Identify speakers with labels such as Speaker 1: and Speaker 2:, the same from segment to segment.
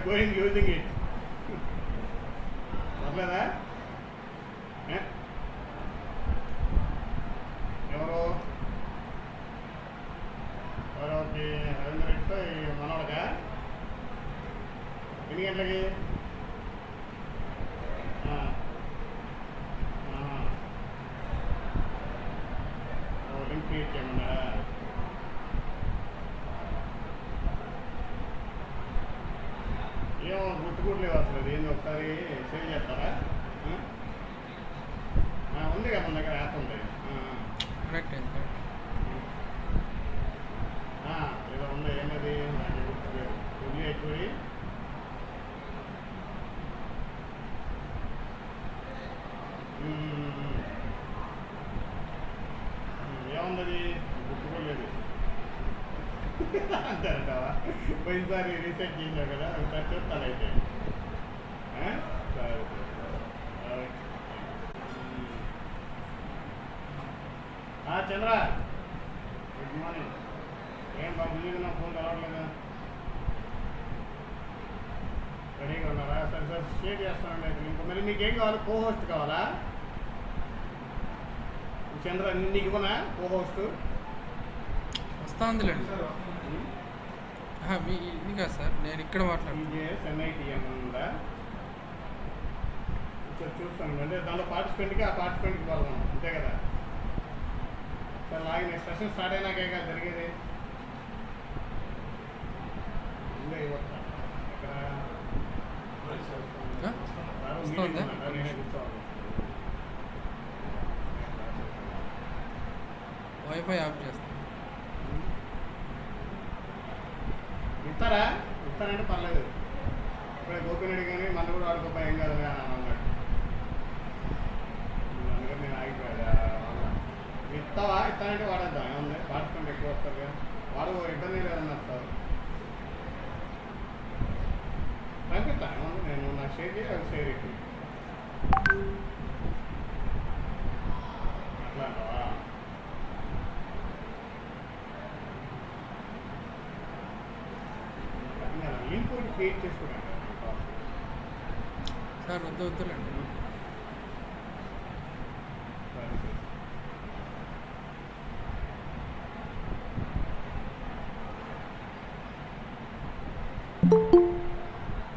Speaker 1: going using it. పర్లేదా? ఎవరు okay Ravindra రెడ్డితో మనవాడగా ఎన్ని గంటలకి? లింక్ క్రియేట్ చేయమన్నారా? ఏమో గుర్తుకుట్లేవు అసలు. అది ఏంది ఒకసారి షేర్ చేస్తారా? ఉంది కదా మన దగ్గర యాప్ ఉంది. ఏదో ఉంది. ఏమది నాకు గుర్తులేదు. ఎక్కువ ఏముంది గుర్తుకోలేదు అంటారంటావా? పోయినసారి రీసెర్చ్ చేసావు కదా, ఒకసారి చెప్తాను అయితే. సరే చంద్ర, గుడ్ మార్నింగ్. ఏం బాబు నా ఫోన్ కలవట్లేదా? రెడీగా ఉన్నారా? సరే సార్ షేర్ చేస్తానండి అయితే. ఇంకా మరి మీకేం కావాలి? కో హోస్ట్ కావాలా? చంద్ర నీకు ఇవ్వనా కో హోస్ట్? వస్తా ఉందిలేండి. ఇది కాదు సార్, నేను ఇక్కడ మాట్లాడుతుంది ఎన్ఐటిఎం ఉందా? చూస్తాను. అంటే దాంట్లో పార్టిసిపెంట్కి ఆ పార్టిసిపెంట్కి పాల్గొన్నాం అంతే కదా సార్. లాగిన సెషన్ స్టార్ట్ అయినాకే కదా జరిగేది. ఇంకా ఇవ్వచ్చా? నేనే కూర్చోవాలి. వైఫై ఆఫ్ చేస్తాను. ఇస్తానంటే పర్లేదు. ఇప్పుడే గోపినాడు కానీ మన కూడా వాడుకోపా ఏం కాదు అన్నాడు. అందుకని నేను ఆగిపోయాడు. ఇస్తానంటే వాడేద్దాం. ఏముంది, పార్టిసిపెంట్ ఎక్కువ వస్తారు కదా, వాడు ఇబ్బంది లేదన్నారు సార్. పంపిస్తాను. ఏముంది, నేను నాకు షేర్ చేయాలి, అది షేర్ ఎక్కువ అట్లా అంటావా? లింక్ క్రియేట్ చేసుకున్నాను సార్. వద్దులేండి.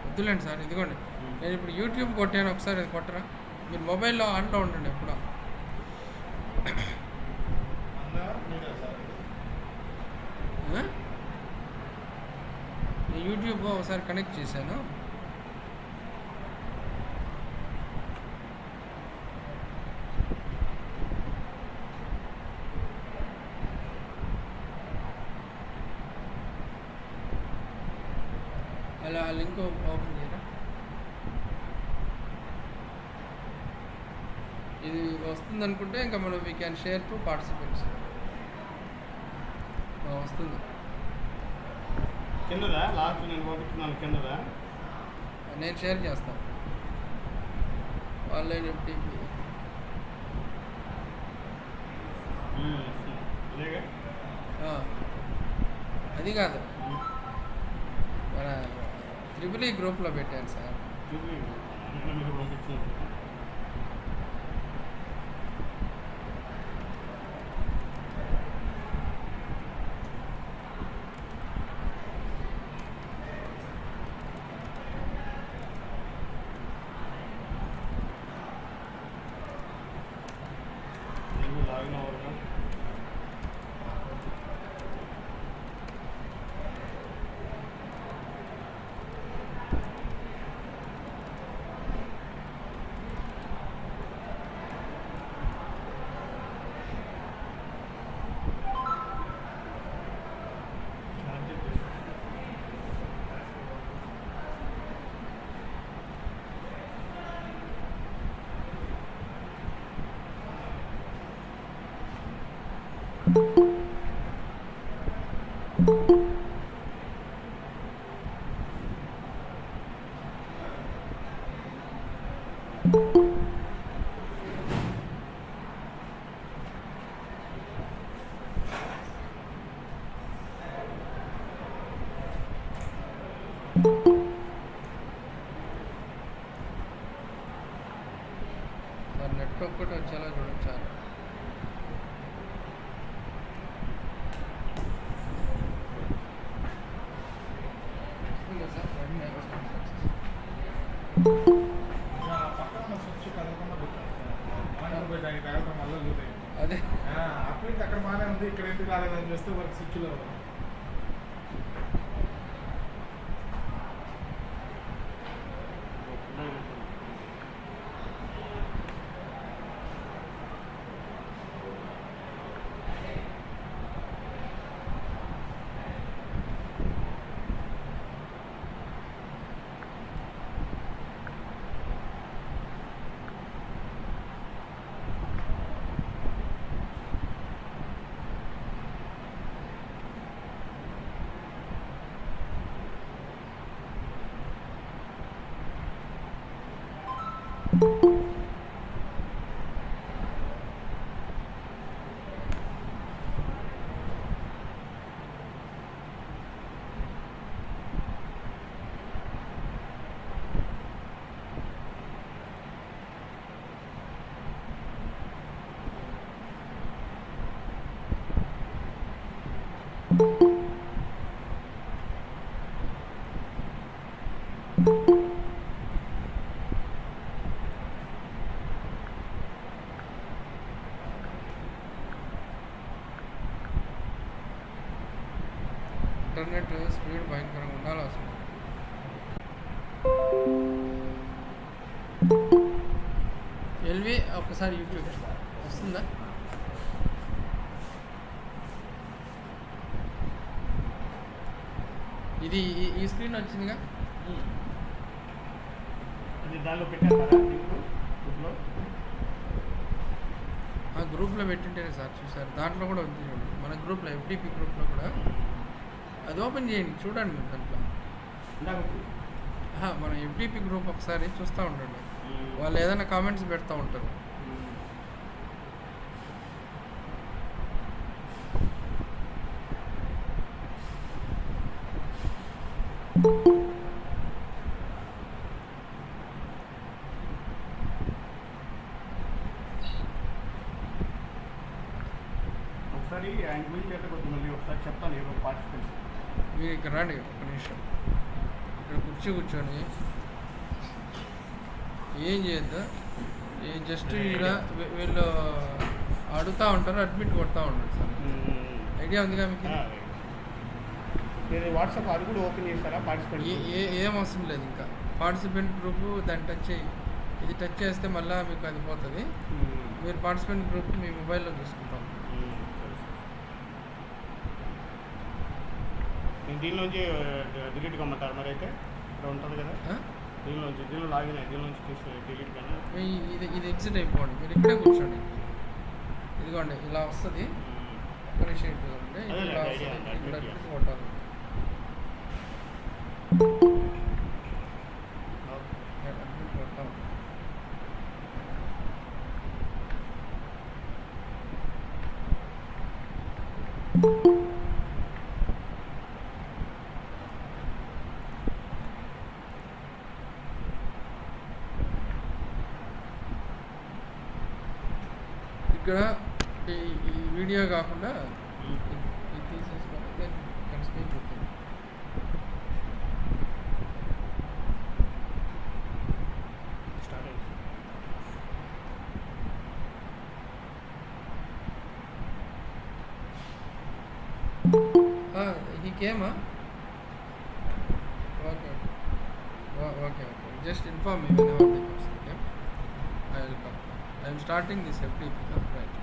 Speaker 1: వద్దులేండి సార్. ఇదిగోండి, నేను ఇప్పుడు యూట్యూబ్ కొట్టాను. ఒకసారి అది కొట్టరా? మీరు మొబైల్లో ఆన్లో ఉండండి ఎప్పుడో. యూట్యూబ్ ఒకసారి కనెక్ట్ చేశాను. అలా లింక్ ఓపెన్ చేయరా? ఇది వస్తుంది అనుకుంటే ఇంకా మనం we can share to participants. వస్తుంది కిందదా? లాస్ట్ నేను పంపించున్నాను కిందదా? నేను షేర్ చేస్తాను. ఆన్లైన్ ఎఫ్టీపీ అది కాదు, మన EEE గ్రూప్లో పెట్టాను సార్.
Speaker 2: నెట్ ఒక్కటి వచ్చేలా చూడండి చాలు. వస్తుంది సార్ వెంటనే వస్తుంది సక్సెస్.
Speaker 3: పక్కన స్విచ్ కదలకుండా పెట్టాను మళ్ళీ చూతాయి.
Speaker 2: అదే
Speaker 3: అప్పుడు అక్కడ బాగానే ఉంది, ఇక్కడ ఎందుకు రాలేదని చూస్తే వర్క్ స్విచ్లో
Speaker 2: ఇంటర్నెట్ స్పీడ్ భయంకరంగా ఉండాలి అసలు. ఎల్వి ఒకసారి యూట్యూబ్ వస్తుందా? ఇది ఈ స్క్రీన్ వచ్చిందిగా.
Speaker 1: అది దానిలో పెట్టేస్తారా గ్రూప్లో?
Speaker 2: ఆ గ్రూప్లో పెట్టింటేనే సార్ చూసారు, దాంట్లో కూడా ఉంది చూడండి, మన గ్రూప్లో ఎఫ్డిపి గ్రూప్లో కూడా అది ఓపెన్ చేయండి చూడండి మీరు దాంట్లో. మన ఎఫ్డిపి గ్రూప్ ఒకసారి చూస్తూ ఉండండి, వాళ్ళు ఏదైనా కామెంట్స్ పెడతా ఉంటారు.
Speaker 1: ఒకసారి ఆయన గురించి అయితే కొద్ది మళ్ళీ ఒకసారి చెప్తాను ఏదో పార్టిసిపెంట్స్.
Speaker 2: మీరు ఇక్కడ రండి ఒక నిమిషం, ఇక్కడ కూర్చొని ఏం చేయొద్దు, జస్ట్ ఇక్కడ వీళ్ళు అడుగుతూ ఉంటారు, అడ్మిట్ కొడతా ఉంటారు సార్. ఐడియా ఉందిగా మీకు?
Speaker 1: నేను వాట్సాప్ అది కూడా ఓపెన్ చేస్తారా పార్టిసిపెంట్?
Speaker 2: ఏం అవసరం లేదు, ఇంకా పార్టిసిపెంట్ గ్రూప్ దాన్ని టచ్ చేయి, ఇది టచ్ చేస్తే మళ్ళీ మీకు అది పోతుంది. మీరు పార్టిసిపెంట్ గ్రూప్ మీ మొబైల్లో చూసుకుంటాం.
Speaker 1: నేను దీనిలోంచి డిలీట్ కమ్మంటారు మరి అయితే? ఇక్కడ ఉంటుంది కదా దీనిలో లాగిన్ అయ్యి దీనిలోంచి తీసి డిలీట్ కానీ
Speaker 2: ఇది ఎగ్జిట్ అయిపోండి, మీరు ఇక్కడే కూర్చోండి. ఇదిగోండి ఇలా వస్తుంది, అప్రిషియేట్ చూడండి, ఇలా వస్తుంది, ఇక్కడ కొట్టాలి. కొట్టాం. ఇక్కడ ఈ వీడియో కాకుండా ఇది తీసేసుకొని దెన్ ఇక్కడ స్పీక్ అవుతుంది.
Speaker 1: స్టార్ట్ అయ్యింది.
Speaker 2: he came, huh? Okay. Just inform me whenever they comes, okay? I will come. I am starting this FTP, right?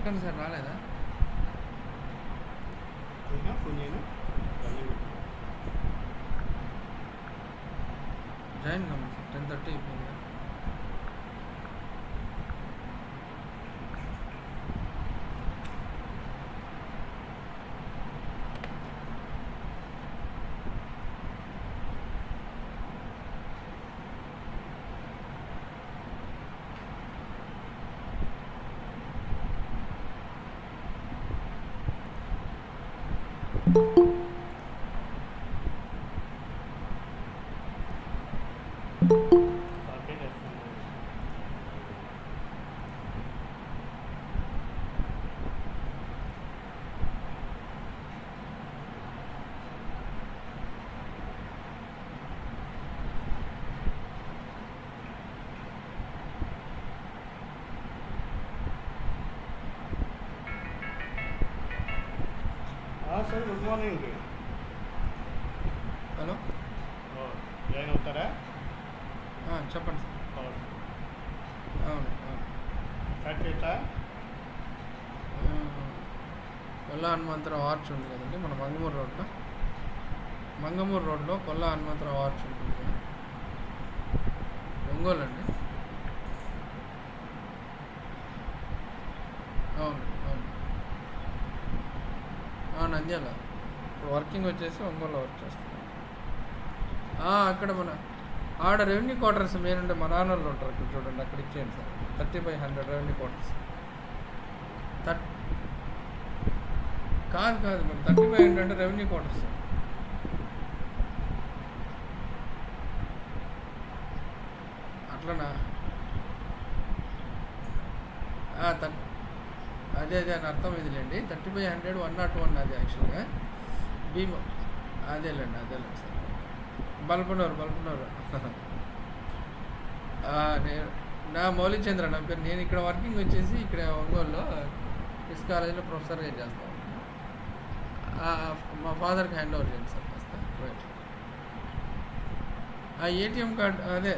Speaker 2: ఎక్కడ సార్ రాలేదా?
Speaker 1: ఫోన్ చేయను
Speaker 2: జాయిన్ కమ్మా సార్ 10:30 అయిపోయింది.
Speaker 1: అప్డేట్ చేస్తాను. Sir good morning.
Speaker 2: Hello,
Speaker 1: join అవుతారా?
Speaker 2: చెప్పండి sir. అవును,
Speaker 1: start చేయొచ్చా?
Speaker 2: Kolla Hanumantharao arch ఉంది కదండి మన మంగమూరు రోడ్లో కొల్లా హనుమంతరావు ఆర్చ్ ఉంటుంది కదా, ఒంగోలు అండి. అవును, నంద్యాల. ఇప్పుడు వర్కింగ్ వచ్చేసి ఒంగోలు వర్క్ చేస్తున్నాను. అక్కడ మన ఆడ రెవెన్యూ క్వార్టర్స్ మెయిన్ మా నాన్న వాళ్ళు ఉంటారు ఇక్కడ చూడండి, అక్కడ ఇచ్చేయండి సార్. 30/100 revenue quarters. కాదు మరి 30/100 అంటే రెవెన్యూ క్వార్టర్స్. అట్లనా? అదే అని అర్థం ఇదిలేండి. 30/100 101 అది యాక్చువల్గా భీమా. అదేలేండి సార్. బల్పనూరు. నేను నా మౌలిచంద్ర నా పేరు. నేను ఇక్కడ వర్కింగ్ వచ్చేసి ఇక్కడ ఒంగోలులో క్విస్ కాలేజీలో ప్రొఫెసర్గా చేస్తాను. మా ఫాదర్కి హ్యాండ్ ఓవర్ చేయండి సార్ కాస్త. ఏటీఎం కార్డ్ అదే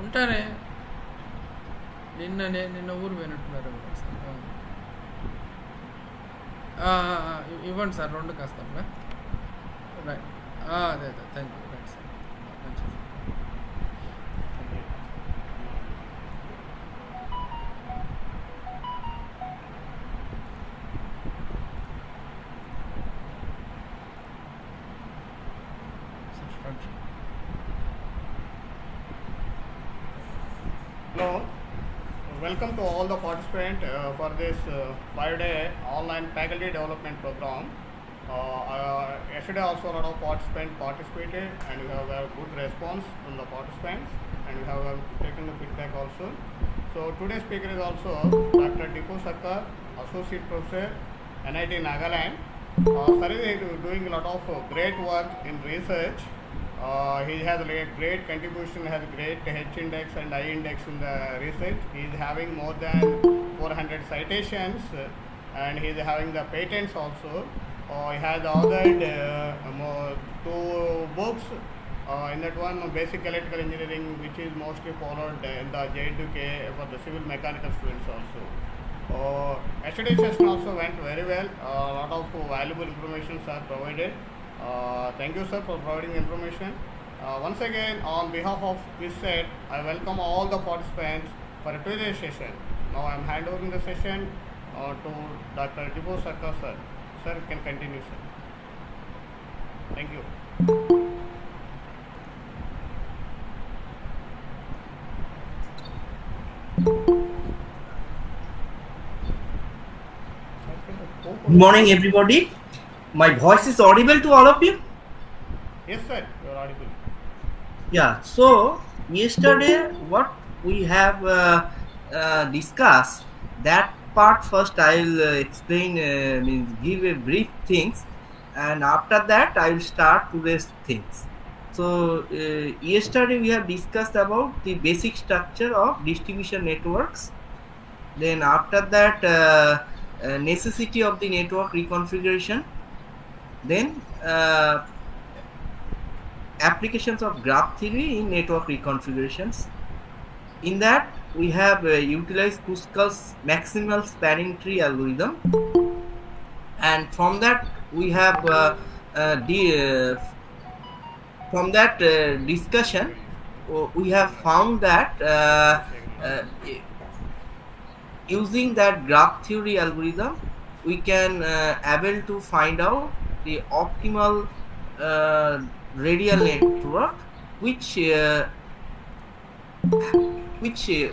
Speaker 2: ఉంటానే. నిన్న ఊరు పోయినట్టున్నారు సార్. ఇవ్వండి సార్, 2 కాస్తాం. రైట్, అదే థ్యాంక్ యూ. రైట్ సార్, మంచిది.
Speaker 1: Hello, welcome to all the participants for this 5-day online faculty development program. Yesterday also a lot of participants participated and we have a good response from the participants and we have taken the feedback also. So today's speaker is also Dr. Dipo Sarkar, Associate Professor, NIT Nagaland. Sir is doing a lot of great work in research. He has a great contribution, has great H index and I index in the research. He is having more than 400 citations and he is having the patents also. He has authored 2 books. In that one, Basic Electrical Engineering, which is mostly followed in the JDK for the civil mechanical students also. Yesterday's session also went very well. A lot of valuable information are provided. Thank you, sir, for providing information. Once again, on behalf of QISCET, I welcome all the participants for today's session. Now I am handovering the session to Dr. Dipo Sarkar, sir. Sir, you can continue, sir. Thank you.
Speaker 4: Good morning, everybody. My voice is audible to all of you?
Speaker 1: Yes, sir, you are audible.
Speaker 4: Yeah, so yesterday what we have discussed, that part first I will explain, give a brief things, and after that I will start today's things. So yesterday we have discussed about the basic structure of distribution networks. Then after that necessity of the network reconfiguration. Then applications of graph theory in network reconfigurations. In that, we have utilized QISCET's maximal spanning tree algorithm, and from that we have from that discussion, we have found that uh, using that graph theory algorithm, we can able to find out the optimal uh, radial network which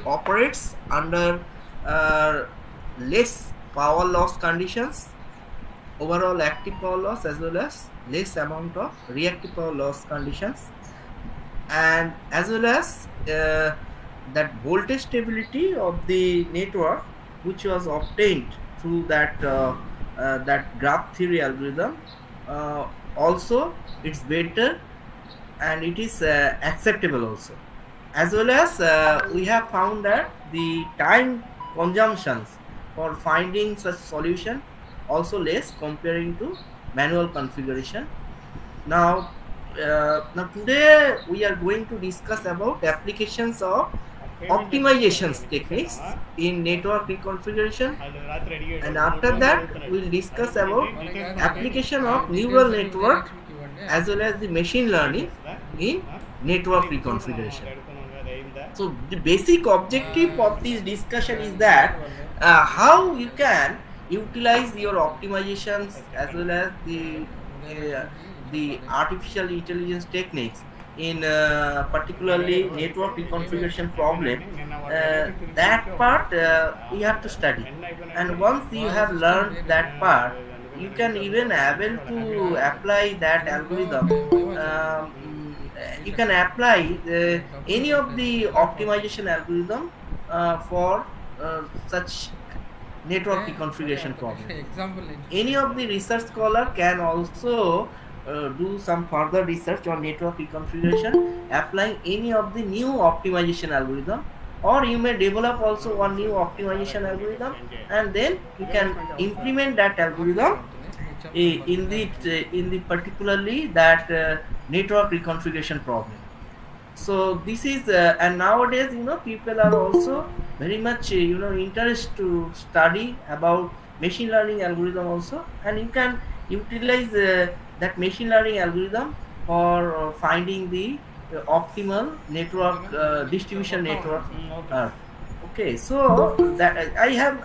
Speaker 4: operates under uh, less power loss conditions, overall active power loss, as well as less amount of reactive power loss conditions, and as well as that voltage stability of the network which was obtained through that graph theory algorithm, uh, also it's better and it is acceptable also. As well as we have found that the time consumptions for finding such solution also less comparing to manual configuration. Now today we are going to discuss about applications of optimizations techniques in network reconfiguration, and after that we'll discuss about application of neural network as well as the machine learning in network reconfiguration. So the basic objective of this discussion is that how you can utilize your optimizations as well as uh, the artificial intelligence techniques in particularly network reconfiguration problem. That part we have to study, and once you have learned that part, you can even able to apply that algorithm. You can apply any of the optimization algorithm for such network reconfiguration problem.
Speaker 2: Example.
Speaker 4: Any of the research scholar can also do some further research on network reconfiguration applying any of the new optimization algorithm, or you may develop also one new optimization algorithm, and then you can implement that algorithm in the particularly that network reconfiguration problem. So this is and nowadays people are also very much interest to study about machine learning algorithm also, and you can utilize that machine learning algorithm for finding the optimal network distribution network. Okay, so that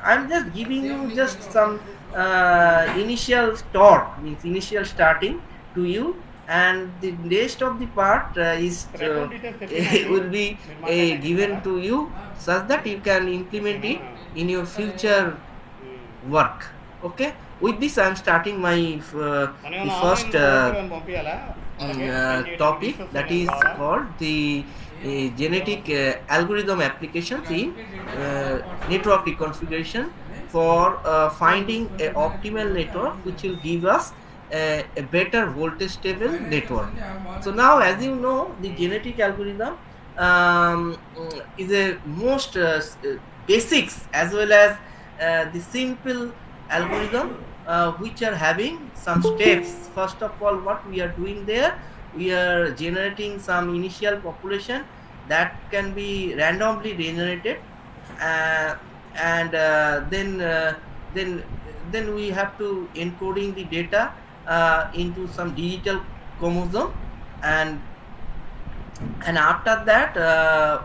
Speaker 4: I'm just giving you just some initial talk, means initial starting to you, and the rest of the part is will be given to you such that you can implement it in your future work. Okay, with this I'm starting my the first topic, that is called the genetic algorithm applications in network reconfiguration for finding a optimal network which will give us a better voltage stable network. So now, as you know, the genetic algorithm is a most basics as well as the simple algorithm which are having some steps. First of all, what we are doing there, we are generating some initial population that can be randomly generated, uh, and then then we have to encoding the data into some digital chromosome, and after that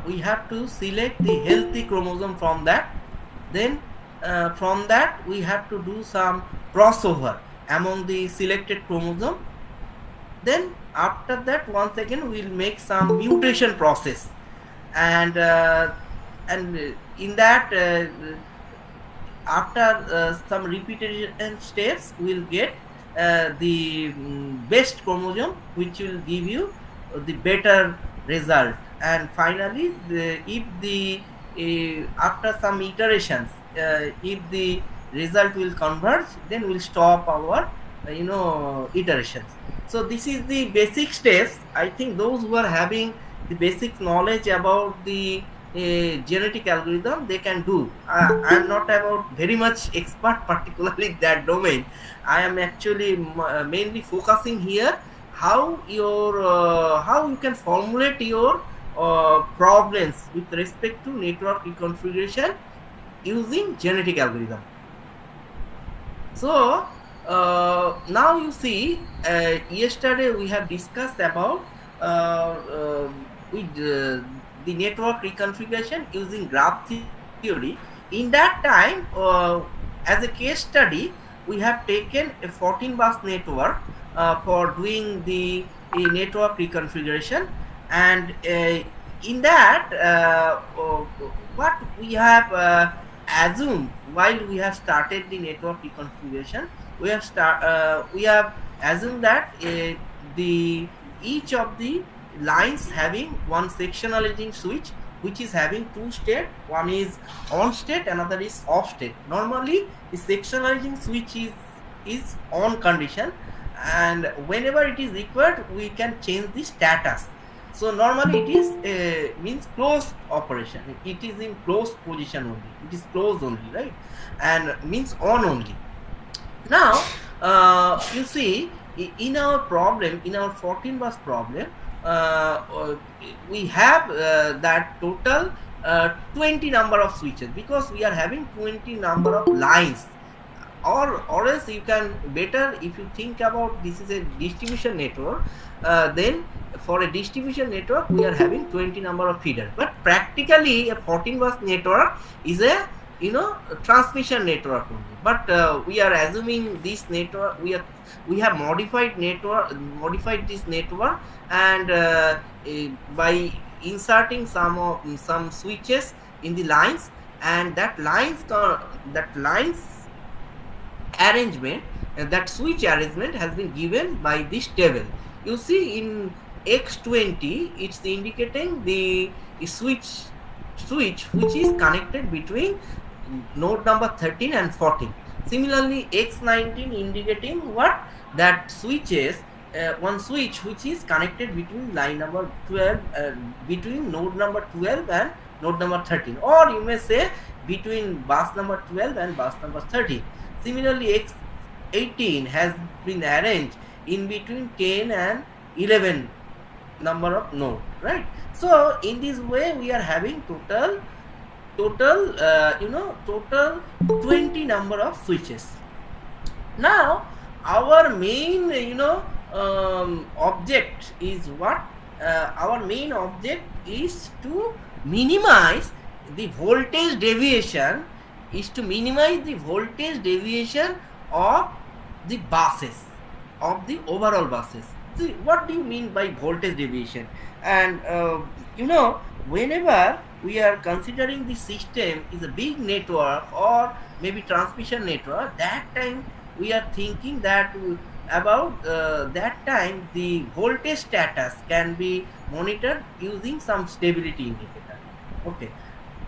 Speaker 4: we have to select the healthy chromosome from that. Then from that we have to do some crossover among the selected chromosome. Then after that, once again we'll make some mutation process, and in that after some repetition steps we'll get the best chromosome which will give you the better result. And finally, if the after some iterations, if the result will converge, then we'll stop our iterations. So this is the basic steps. I think those who are having the basic knowledge about the genetic algorithm, they can do. I'm not about very much expert particularly in that domain. I am actually mainly focusing here how you can formulate your problems with respect to network reconfiguration using genetic algorithm. So now you see, yesterday we have discussed about with the network reconfiguration using graph theory. In that time, as a case study, we have taken a 14 bus network for doing the network reconfiguration, and in that what we have assumed while we have started the network reconfiguration, we have assumed that the each of the lines having one sectionalizing switch which is having two state, one is on state, another is off state. Normally the sectionalizing switch is on condition, and whenever it is required we can change the status. So normally it is means closed operation, it is in closed position only, it is closed only, right, and means on only. Now you see, in our problem, in our 14 bus problem, we have that total 20 number of switches, because we are having 20 number of lines. Or else you can better, if you think about this is a distribution network, then for a distribution network we are having 20 number of feeders, but practically a 14 bus network is a a transmission network only. But we are assuming this network, we have modified this network, and by inserting some switches in the lines, and that lines arrangement, that switch arrangement has been given by this table. You see in X20 it's indicating the switch which is connected between node number 13 and 14. Similarly X19 indicating what, that switches one switch which is connected between line number 12, between node number 12 and node number 13, or you may say between bus number 12 and bus number 13. Similarly X18 has been arranged in between 10 and 11 number of node, right? So in this way we are having total 20 number of switches. Now our main object is what, our main object is to minimize the voltage deviation, of the buses, of the overall buses. See, what do you mean by voltage deviation? And whenever we are considering the system is a big network or maybe transmission network, that time we are thinking that about that time the voltage status can be monitored using some stability indicator. Okay,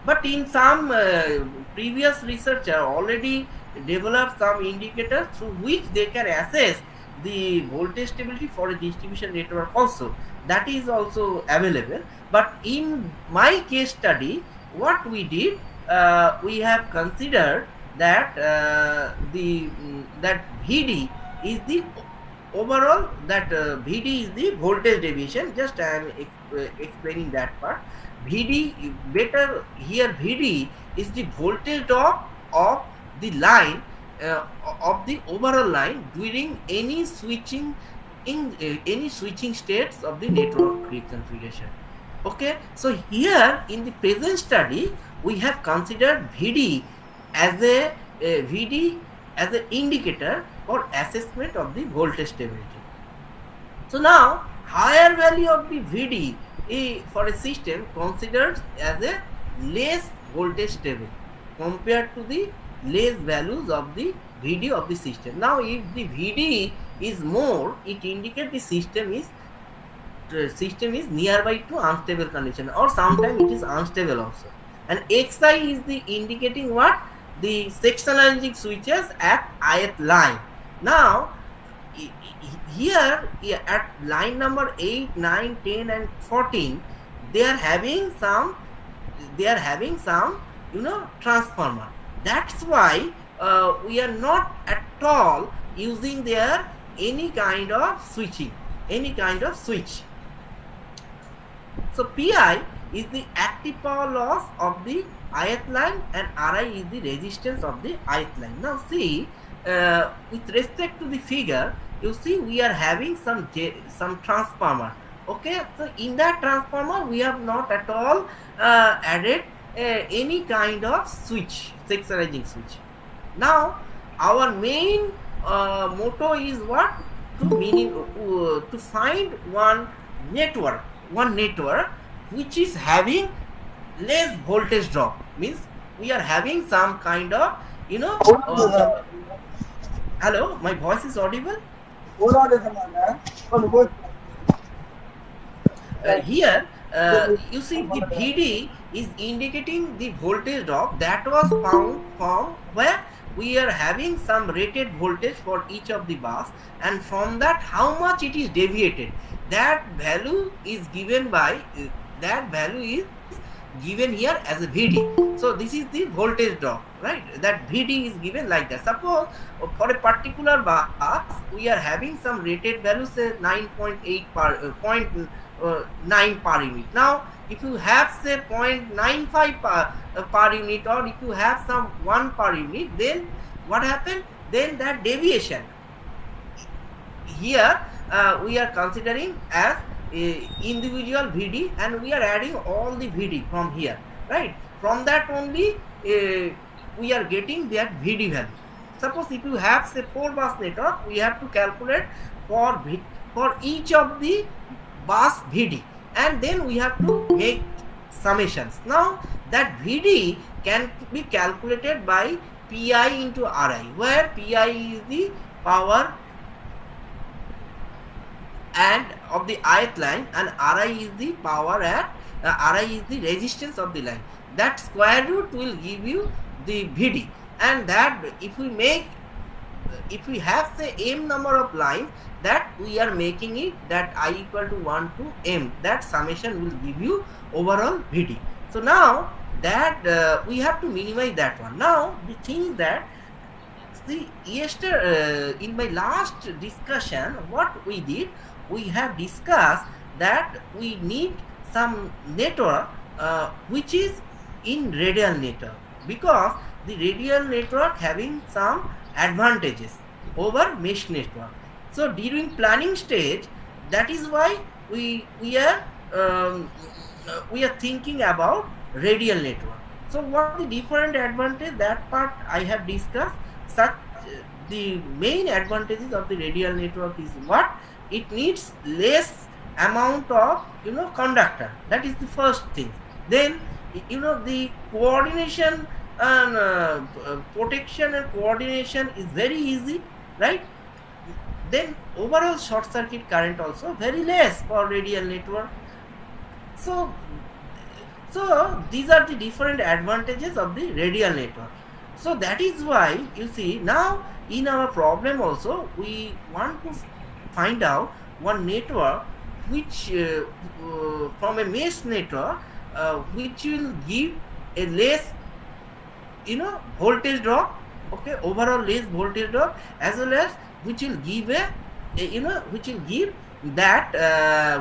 Speaker 4: but in some previous researcher already developed some indicators through which they can assess the voltage stability for a distribution network also. That is also available. But in my case study, what we did, we have considered that that VD is the overall, that VD is the voltage deviation. Just I am explaining that part. VD, better here, VD is the voltage drop of the line, of the overall line during any switching states of the network reconfiguration. Okay, so here in the present study we have considered VD as a indicator for assessment of the voltage stability. So now higher value of the VD for a system considered as a less voltage stable compared to the less values of the VD of the system. Now if the VD is more, it indicates the system is nearby to unstable condition, or sometimes it is unstable also. And XI is the indicating what, the sectionalizing switches at ith line. Now here at line number 8, 9, 10 and 14 they are having some transformer. That's why we are not at all using there any kind of switch. So Pi is the active power loss of the ith line and Ri is the resistance of the ith line. Now see, with respect to the figure, you see we are having some transformer. Okay, so in that transformer we have not at all added any kind of switch, sexualizing switch. Now our main motto is what? To find network one network which is having less voltage drop, means we are having some kind of, you know, hello, my voice is audible. Here you see the Vd is indicating the voltage drop that was found from where we are having some rated voltage for each of the bus, and from that how much it is deviated, that value is given by that value is given here as a Vd. So this is the voltage drop, right? That Vd is given like that. Suppose for a particular bus we are having some rated value, say 9.8 9 per unit. Now if you have say 0.95 per unit, or if you have some 1 per unit, then what happened? Then that deviation here we are considering as individual Vd, and we are adding all the Vd from here, right? From that only we are getting that Vd value. Suppose if you have say 4 bus network, we have to calculate for each of the bus Vd, and then we have to make summations. Now that Vd can be calculated by Pi into Ri, where Pi is the power and of the ith line, and Ri is the power at Ri is the resistance of the line. That square root will give you the Vd, and that if we have say m number of lines, that we are making it that I equal to 1 to m, that summation will give you overall Vd. So now that we have to minimize that one. Now the thing is that, see, yesterday in my last discussion, what we did, we have discussed that we need some network which is in radial network, because the radial network having some advantages over mesh network. So during planning stage, that is why we are thinking about radial network. So what are the different advantages? That part I have discussed. Such the main advantages of the radial network is what? It needs less amount of conductor. That is the first thing. Then the coordination and protection and coordination is very easy, right? Then overall short circuit current also very less for radial network. So these are the different advantages of the radial network. So that is why you see now in our problem also we want to find out one network which from a mesh network which will give a less voltage drop, okay, overall less voltage drop, as well as which will give which will give that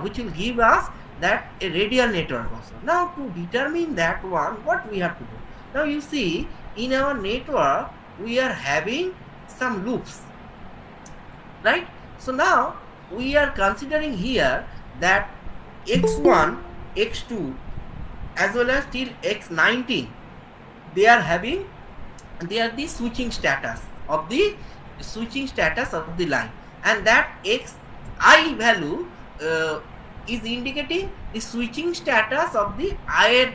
Speaker 4: which will give us that a radial network also. Now to determine that one, what we have to do? Now you see in our network we are having some loops, right? So now we are considering here that x1, x2 as well as till x19, they are the switching status of the line, and that xi value is indicating the switching status of the ith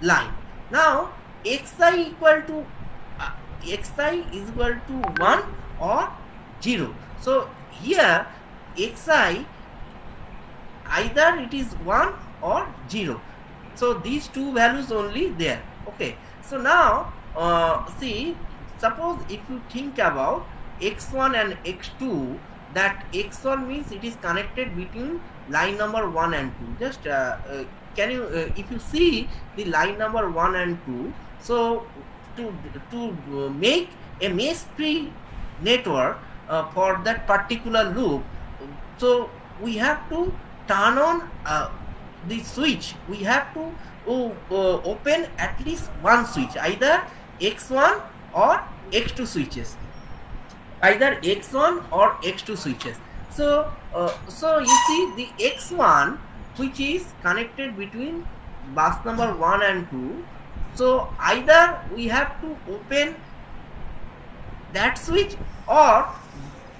Speaker 4: line. Now xi is equal to 1 or 0. So here xi either it is 1 or 0. So these two values only there. Okay. So now see, suppose if you think about x1 and x2, that x1 means it is connected between line number 1 and 2. Just can you if you see the line number 1 and 2, so to make a mesh free network for that particular loop, so we have to turn on the switch, we have to open at least one switch, either x1 or x2 switches, either x1 or x2 switches. So you see the x1 which is connected between bus number 1 and 2, so either we have to open that switch, or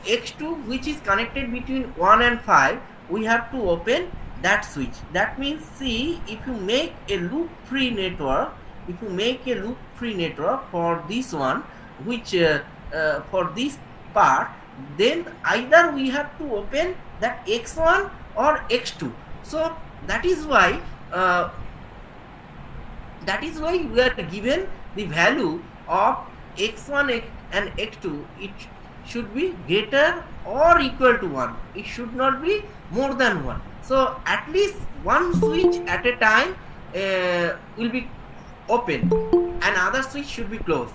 Speaker 4: x2 which is connected between 1 and 5, we have to open that switch. That means, see, if you make a loop free network, if you make a loop free network for this one, which for this part, then either we have to open that x1 or x2. So that is why we are given the value of x1 and x2. It should be greater or equal to 1. It should not be more than 1. So at least one switch at a time will be open, and other switch should be closed.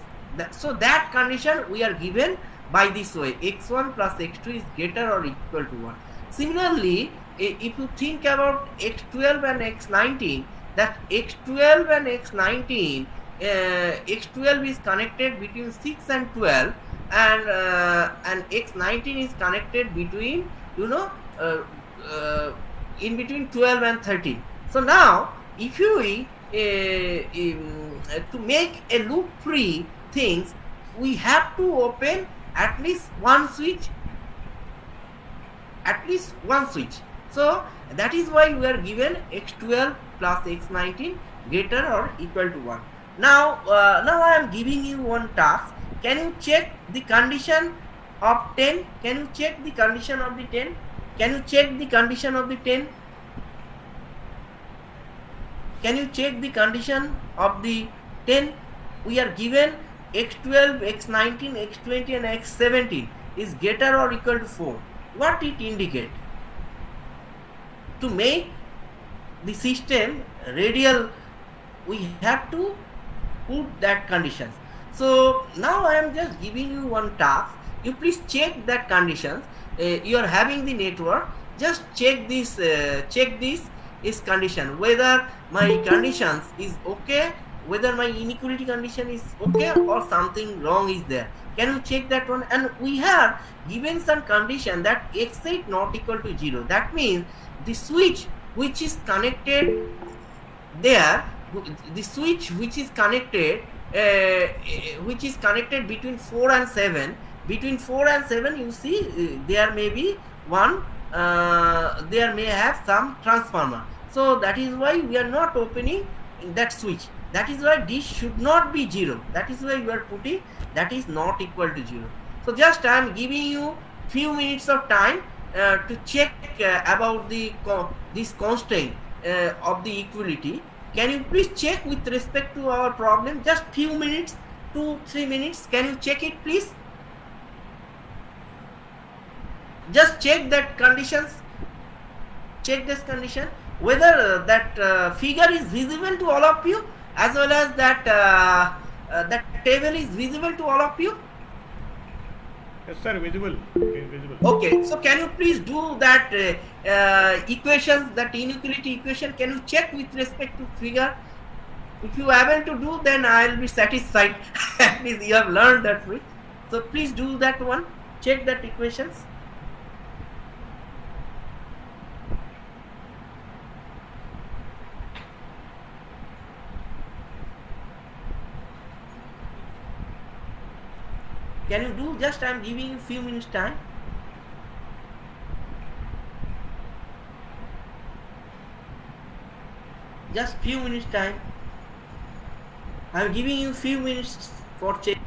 Speaker 4: So that condition we are given by this way: x1 plus x2 is greater or equal to 1. Similarly, if you think about x12 and x19, that x12 and x19, x12 is connected between 6 and 12, and x19 is connected between, in between 12 and 13. So now, if you to make a loop free things, we have to open at least one switch, So that is why we are given x12 plus x19 greater or equal to 1. Now I am giving you one task. Can you check the condition of 10? Can you check the condition of the 10? Can you check the condition of the 10? Can you check the condition of the 10? We are given x12, x19, x20 and x17 is greater or equal to 4. What it indicates? To make the system radial, we have to put that conditions. So now I am just giving you one task. You please check that conditions. You are having the network. Just check this. Check this is condition, whether my conditions is okay, whether my inequality condition is okay, or something wrong is there. Can you check that one? And we have given some condition that x8 not equal to 0. That means the switch which is connected there, the switch which is connected between 4 and 7, between 4 and 7, you see there may be one, there may have some transformer. So that is why we are not opening that switch. That is why this should not be 0. That is why we are putting that is not equal to 0. So just I am giving you few minutes of time to check about this constraint of the equality. Can you please check with respect to our problem? Just few minutes, 2-3 minutes. Can you check it, please? Just check that conditions. Check this condition, whether that figure is visible to all of you, as well as that that table is visible to all of you.
Speaker 1: Yes, sir, visible. It is visible.
Speaker 4: Okay, so can you please do that equations, that inequality equation? Can you check with respect to figure? If you are able to do, then I will be satisfied. At least you have learned that way. So please do that one. Check that equations. Can you do? Just I am giving you few minutes time. Just few minutes time. I am giving you few minutes for check.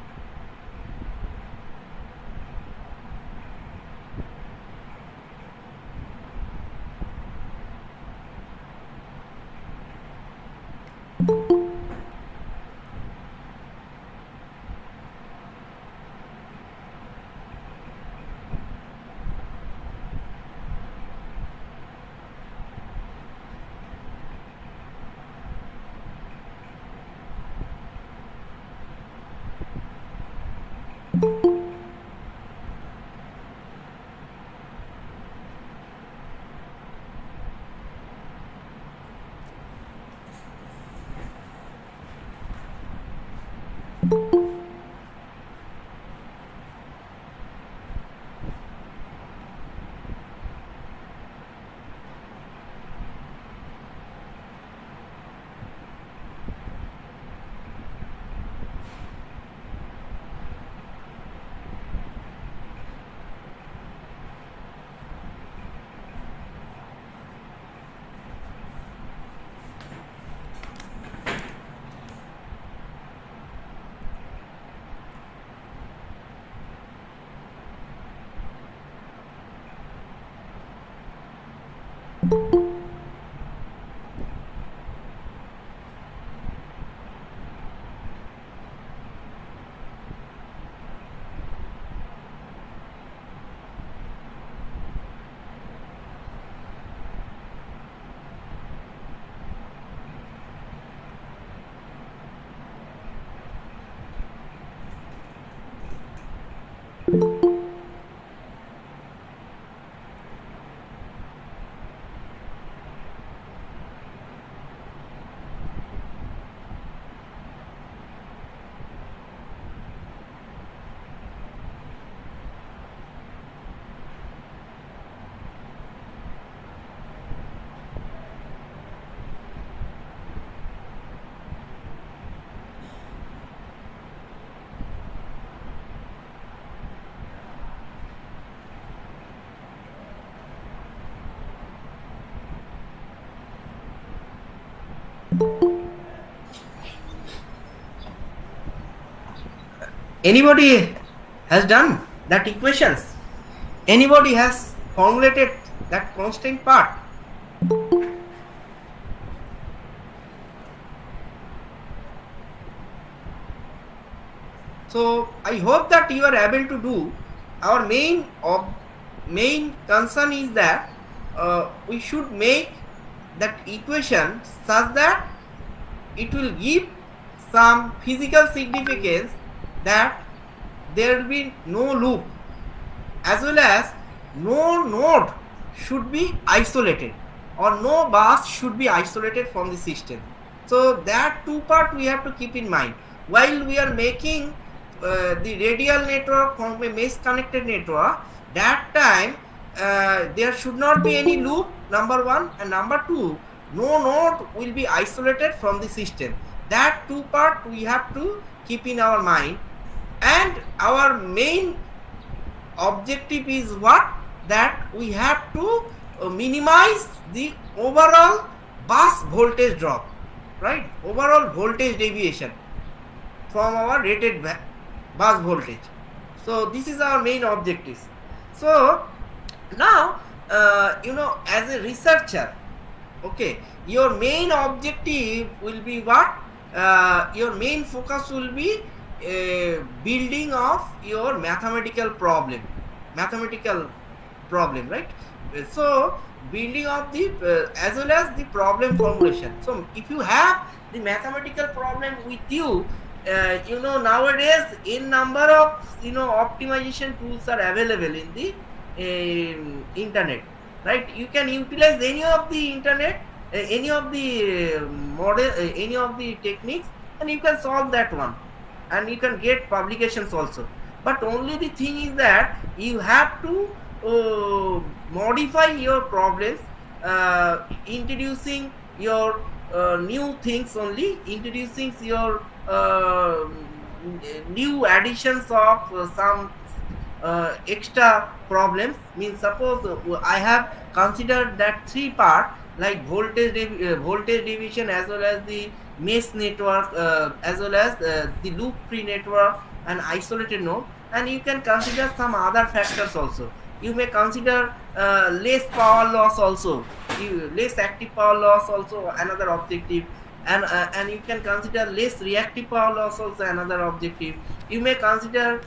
Speaker 4: Anybody has done that equations? Anybody has formulated that constant part? So I hope that you are able to do. Our main concern is that we should make that equation such that it will give some physical significance, that there will be no loop, as well as no node should be isolated, or no bus should be isolated from the system. So that two part we have to keep in mind while we are making the radial network from a mesh connected network. That time there should not be any loop, number one, and number two, no node will be isolated from the system. That two part we have to keep in our mind. And our main objective is what? That we have to minimize the overall bus voltage drop, right? Overall voltage deviation from our rated bus voltage. So this is our main objectives. So now as a researcher, okay, your main objective will be what? Your main focus will be building of your mathematical problem, right? So building of the as well as the problem formulation. So if you have the mathematical problem with you, nowadays in number of optimization tools are available in the internet, right? You can utilize any of the internet, any of the model, any of the techniques, and you can solve that one, and you can get publications also. But only the thing is that you have to modify your problems, introducing your new things only, introducing your new additions of some extra problems. Means suppose I have considered that three part, like voltage division, as well as the mesh network, as well as the loop free network and isolated node, and you can consider some other factors also. You may consider less power loss also, less active power loss also another objective, and you can consider less reactive power loss also another objective. You may consider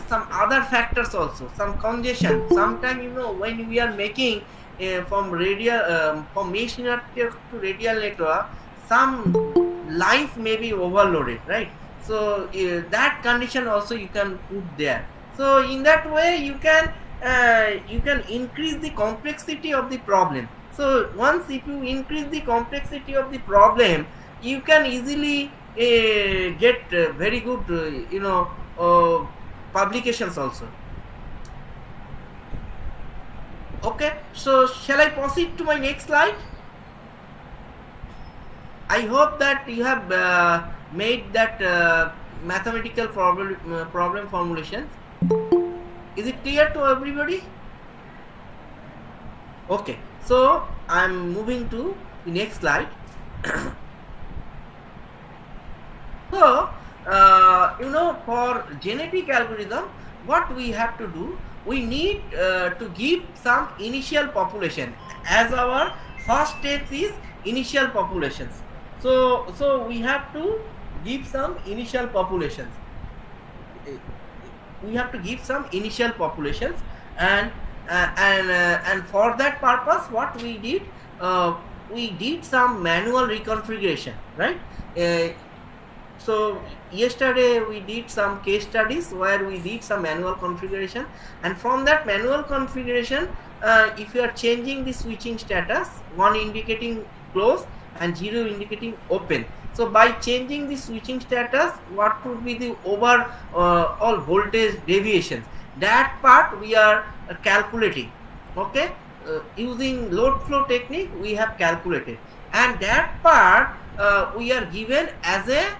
Speaker 4: some other factors also, some congestion. Sometimes when we are making from mesh network to radial network, some lines may be overloaded, right? So that condition also you can put there. So in that way you can increase the complexity of the problem. So once if you increase the complexity of the problem, you can easily get very good publications also. Okay, so shall I proceed to my next slide? I hope that you have made that mathematical problem formulation. Is it clear to everybody? Okay, so I am moving to the next slide. So for genetic algorithm, what we have to do, we need to give some initial population. as our first step is initial populations. So we have to give some initial populations. We have to give some initial populations, and and for that purpose what we did some manual reconfiguration, right? So yesterday we did some case studies where we did some manual configuration, and from that manual configuration, if you are changing the switching status, 1 indicating close and 0 indicating open, so by changing the switching status, what would be the over all voltage deviations, that part we are calculating. Okay, using load flow technique we have calculated, and that part we are given as a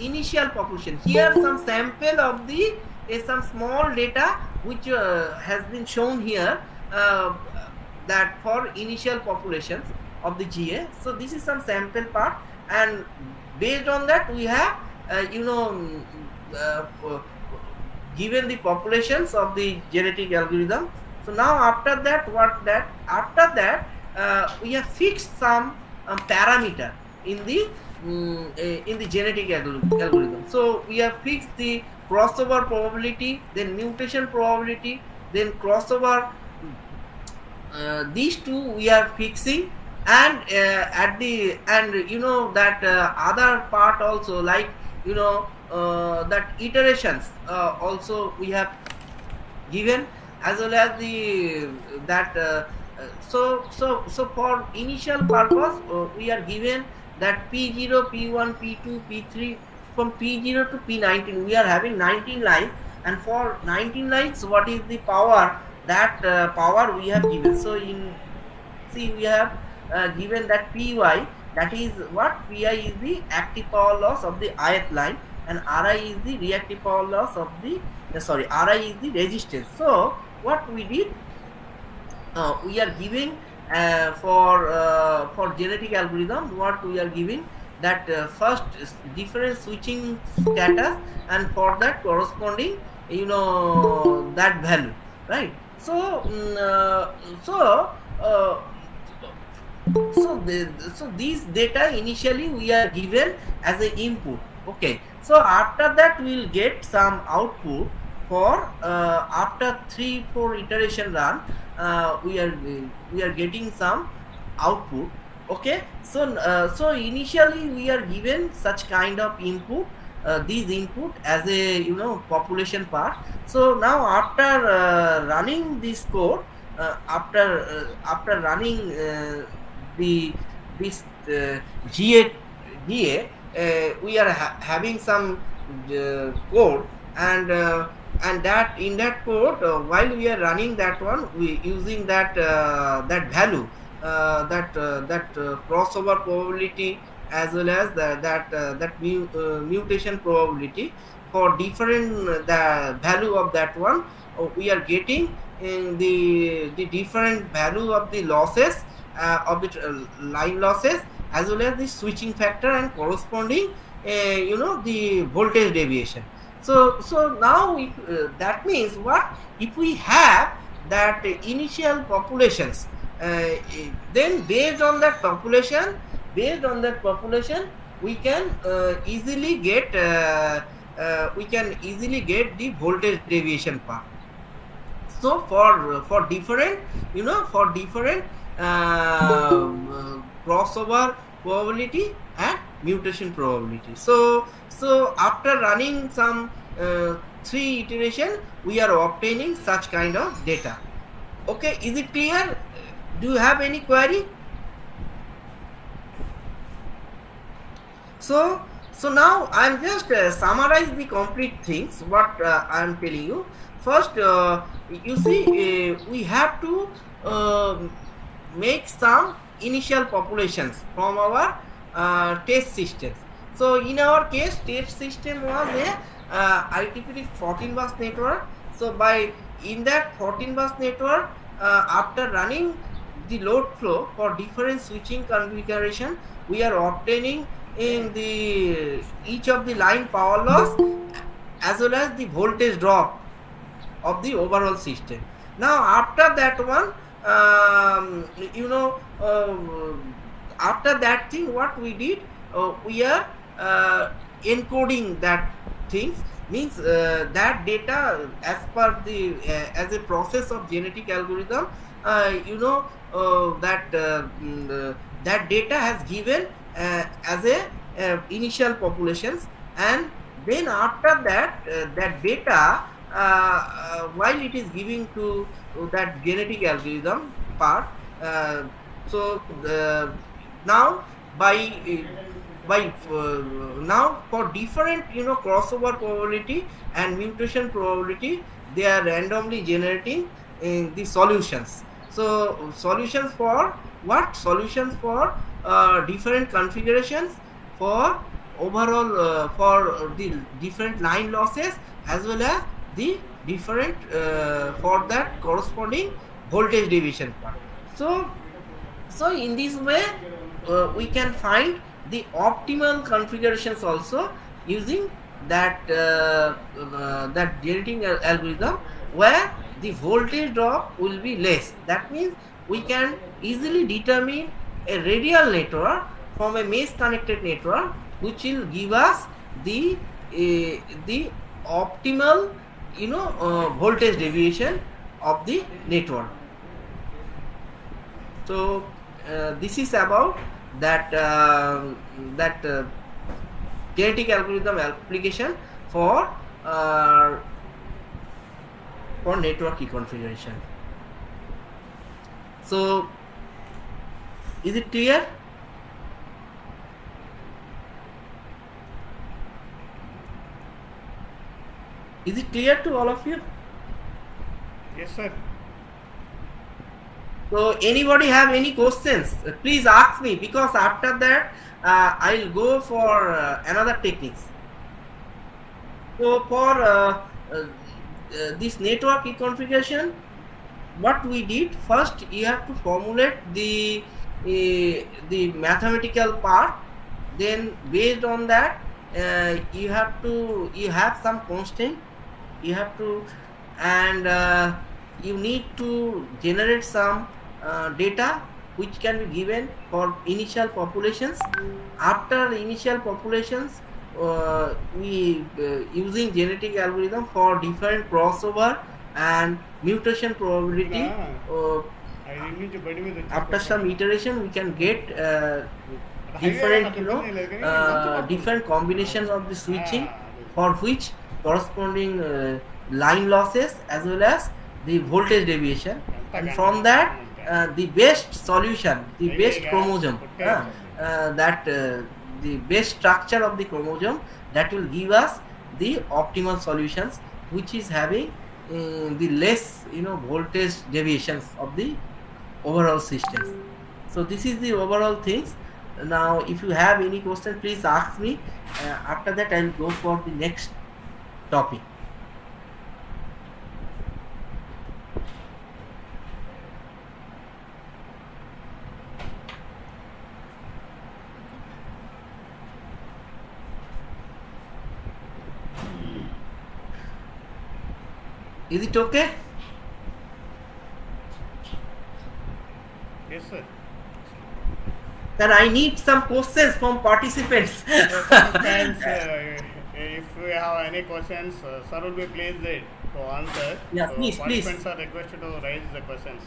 Speaker 4: initial population. Here some sample of the some small data which has been shown here, that for initial populations of the GA. So this is some sample part, and based on that we have given the populations of the genetic algorithm. So now after that we have fixed some parameter in the genetic algorithm. So we have fixed the crossover probability, then mutation probability, then crossover. These two we are fixing, and at the and that other part also, like that iterations also we have given, as well as the that so for initial purpose we are given that P0, P1, P2, P3, from P0 to P19 we are having 19 lines, and for 19 lines what is the power, that power we have given. So we have given that Py, that is what Pi is the active power loss of the ith line, and Ri is the reactive power loss of the Ri is the resistance. So what we did, we are giving for genetic algorithm, what we are giving, that first different switching status, and for that corresponding that value, right? So so these data initially we are given as an input. Okay, so after that we will get some output for after 3-4 iteration run, we are getting some output. Okay, so initially we are given such kind of input, these input as a population part. So now after running this code, after running this GA, we are having some code, and that in that code, while we are running that one, we using that that value, that crossover probability, as well as that mutation probability, for different the value of that one, we are getting in the different value of the losses, of the line losses, as well as the switching factor and corresponding the voltage deviation. So now that means what, if we have that initial populations, then based on that population we can easily get the voltage deviation part. So for different crossover probability and mutation probability. So after running some 3 iteration, we are obtaining such kind of data. Okay, is it clear? Do you have any query? So now I am just summarize the complete things what I am telling you. First, you see, we have to make some initial populations from our test systems. So in our case, test system was a IEEE 14 bus network. So in that 14 bus network, after running the load flow for different switching configuration, we are obtaining in the each of the line power loss, as well as the voltage drop of the overall system. Now after that one, you know, after that thing, what we did, we are encoding that things, means that data as per the as a process of genetic algorithm, you know, that data has given as a initial populations, and then after that that data, while it is giving to that genetic algorithm part, so now by now for different, you know, crossover probability and mutation probability, they are randomly generating the solutions. So solutions for what? Solutions for different configurations for overall, for the different line losses, as well as the different for that corresponding voltage deviation part. So in this way, we can find the optimal configurations also using that that generating algorithm, where the voltage drop will be less. That means we can easily determine a radial network from a mesh connected network, which will give us the optimal, you know, voltage deviation of the network. So this is about that genetic algorithm application uh, for network reconfiguration. So is it clear? Is it clear to all of you?
Speaker 1: Yes, sir.
Speaker 4: So anybody have any questions? Please ask me, because after that I'll go for another techniques. So for this network reconfiguration, what we did first, you have to formulate the mathematical part. Then based on that, you have some constant. You have to, and you need to generate some data which can be given for initial populations. After initial populations, we using genetic algorithm for different crossover and mutation probability. After some iteration, we can get different, you know, different combinations of the switching, for which corresponding line losses as well as the voltage deviation, and from that the best solution, the best chromosome, that the best structure of the chromosome, that will give us the optimal solutions, which is having the less, you know, voltage deviations of the overall systems. So this is the overall things. Now if you have any question, please ask me. After that I'll go for the next topic. Is it okay?
Speaker 1: Yes, sir.
Speaker 4: Then I need some questions from participants.
Speaker 1: Participants, if we have any questions, sir will be pleased to answer.
Speaker 4: Yeah,
Speaker 1: So
Speaker 4: please.
Speaker 1: participants are requested to raise the questions.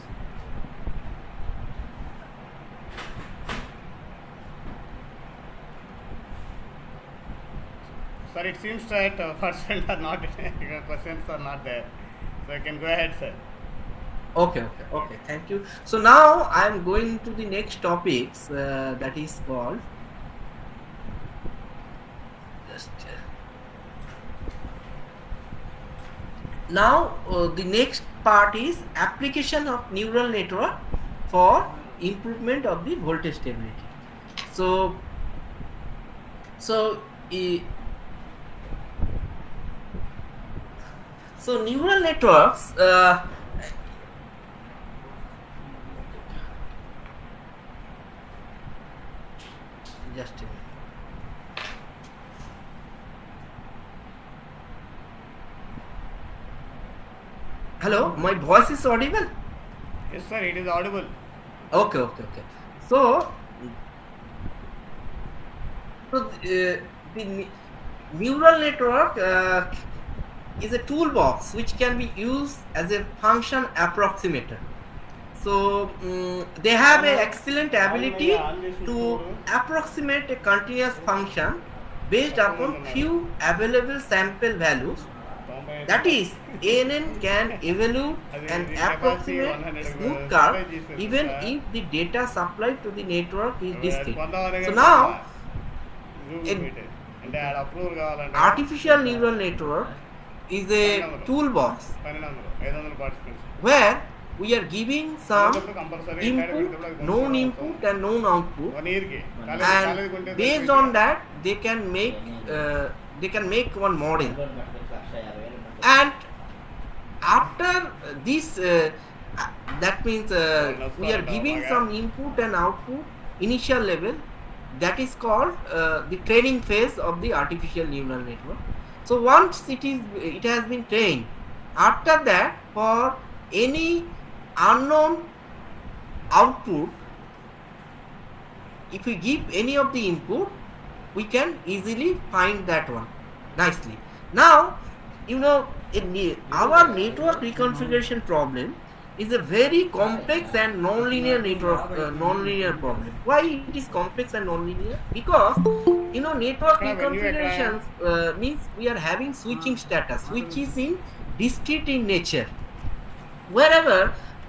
Speaker 1: Sir, it seems that participants are not questions are not there. So you can go ahead, sir.
Speaker 4: Okay. Thank you. So now I am going to the next topics, that is called. Now the next part is application of neural network for improvement of the voltage stability. So neural networks, just a minute. Hello, my voice is audible?
Speaker 1: Yes, sir, it is audible.
Speaker 4: Okay. So, the neural network is a toolbox which can be used as a function approximator. So they have an excellent ability to approximate a continuous function based upon few available sample values. That is, ANN can evaluate and approximate a smooth curve even if the data supplied to the network is discrete. So now,
Speaker 1: అంటే ఆడ approval కావాలంటే
Speaker 4: artificial neural network is a toolbox
Speaker 1: 500 participants
Speaker 4: where we are giving some
Speaker 1: compulsory
Speaker 4: input, known input and known output,
Speaker 1: 1 year కి
Speaker 4: and based on that they can make one model. And after this, that means we are giving some input and output initial level. That is called the training phase of the artificial neural network. So once it has been trained, after that, for any unknown output, if we give any of the input, we can easily find that one nicely. Now, our network reconfiguration problem is a very complex and non-linear network, non-linear problem. Why it is complex and non-linear? Because network reconfigurations means we are having switching status, which is in discrete in nature. Wherever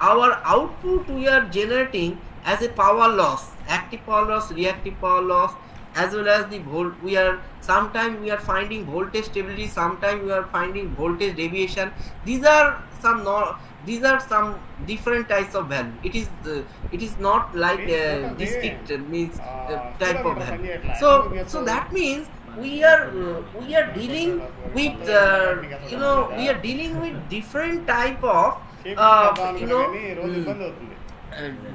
Speaker 4: our output we are generating as a power loss, active power loss, reactive power loss, as well as the sometimes we are finding voltage stability, sometimes we are finding voltage deviation. These are some different types of value. It is not like discrete means type of value. So that means we are dealing with we are dealing with different type of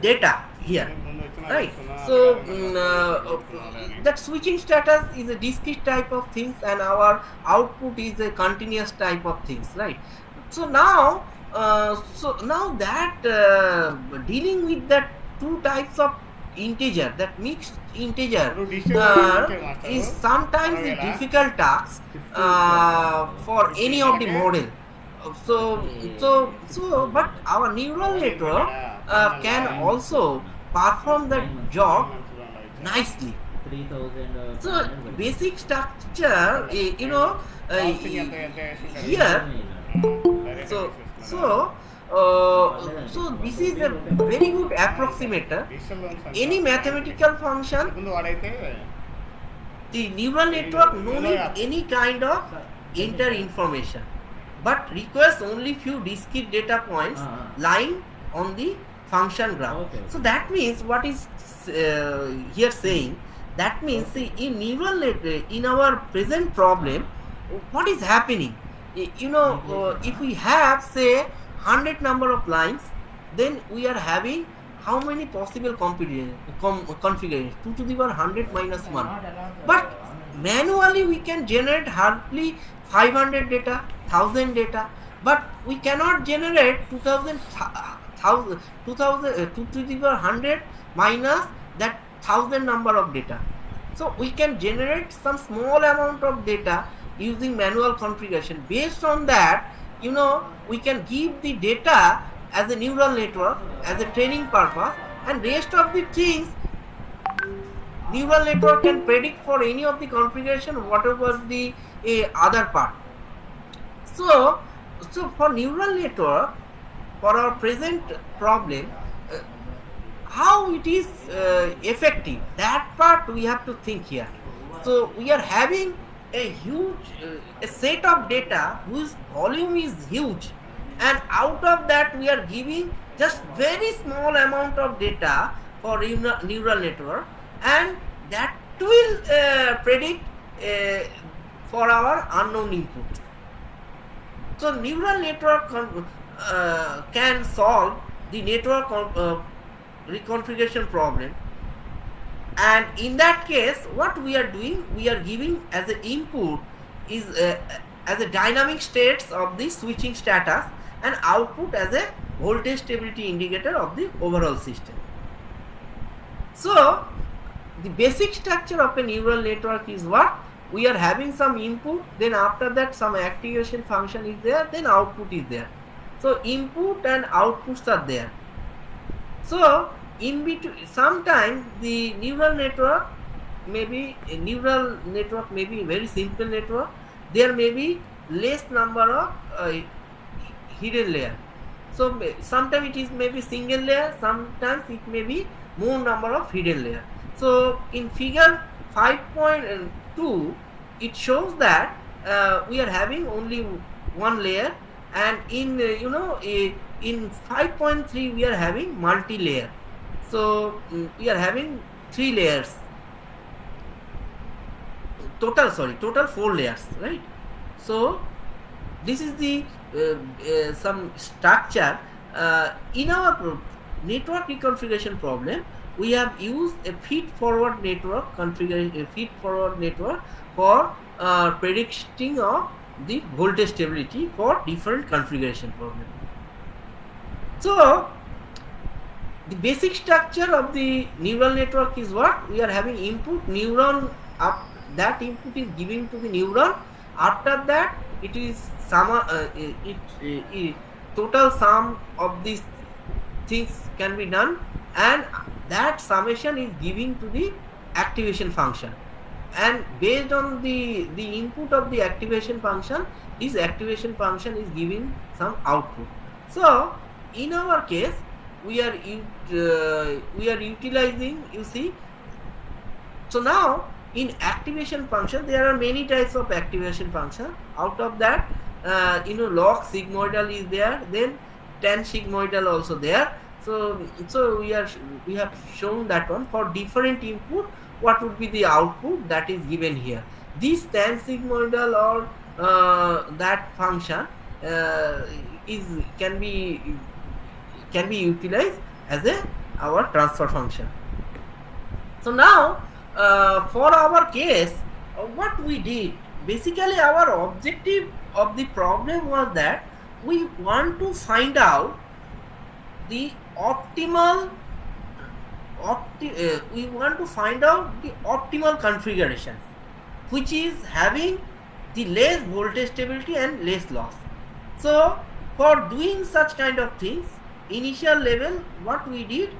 Speaker 4: data here, right? So that switching status is a discrete type of things and our output is a continuous type of things, right? So now that dealing with that two types of integer, that mixed integer is sometimes a difficult task for any of the model. But our neural network can also perform that job nicely. So basic structure, here. So this is a very good approximator. Any mathematical function, the neural network no need any kind of enter information, but requires only few discrete data points lying on the function graph. So that means what is here saying, that means in neural network, in our present problem, what is happening? If we have say 100 number of lines, then we are having how many possible configurations? 2 to the power 100 minus 1. But manually we can generate hardly 500 data, 1000 data, but we cannot generate 2000 2 to the power 100 minus that 1000 number of data. So we can generate some small amount of data using manual configuration. Based on that, we can give the data as a neural network as a training purpose, and rest of the things neural network can predict for any of the configuration, whatever the other part. So for neural network, for our present problem, how it is effective, that part we have to think here. So we are having a huge a set of data whose volume is huge, and out of that we are giving just very small amount of data for neural network, and that will predict for our unknown input. So neural network can solve the network reconfiguration problem. And in that case, what we are doing, we are giving as an input is as a dynamic states of the switching status, and output as a voltage stability indicator of the overall system. So the basic structure of a neural network is what? We are having some input, then after that some activation function is there, then output is there. So input and outputs are there. So in between, sometimes the neural network may be a very simple network. There may be less number of hidden layer. So sometimes it is maybe single layer, sometimes it may be more number of hidden layer. So in figure 5.2 it shows that we are having only one layer, and in in 5.3 we are having multi-layer. So we are having 3 layers, total 4 layers, right? So this is the some structure in our network reconfiguration problem. We have used a feed-forward network configuration, feed-forward network for predicting of the voltage stability for different configuration problem. So the basic structure of the neural network is what? We are having input neuron, up that input is given to the neuron. After that it is total sum of these things can be done, and that summation is given to the activation function, and based on the input of the activation function, this activation function is giving some output. So in our case we are utilizing, you see. So now in activation function there are many types of activation function. Out of that log sigmoidal is there, then tan sigmoidal also there. So we have shown that one for different input what would be the output that is given here. This tan sigmoidal or that function can be utilized as our transfer function. So now for our case, what we did, basically our objective of the problem was that we want to find out the optimal configuration which is having the less voltage stability and less loss. So for doing such kind of things, initial level what we did,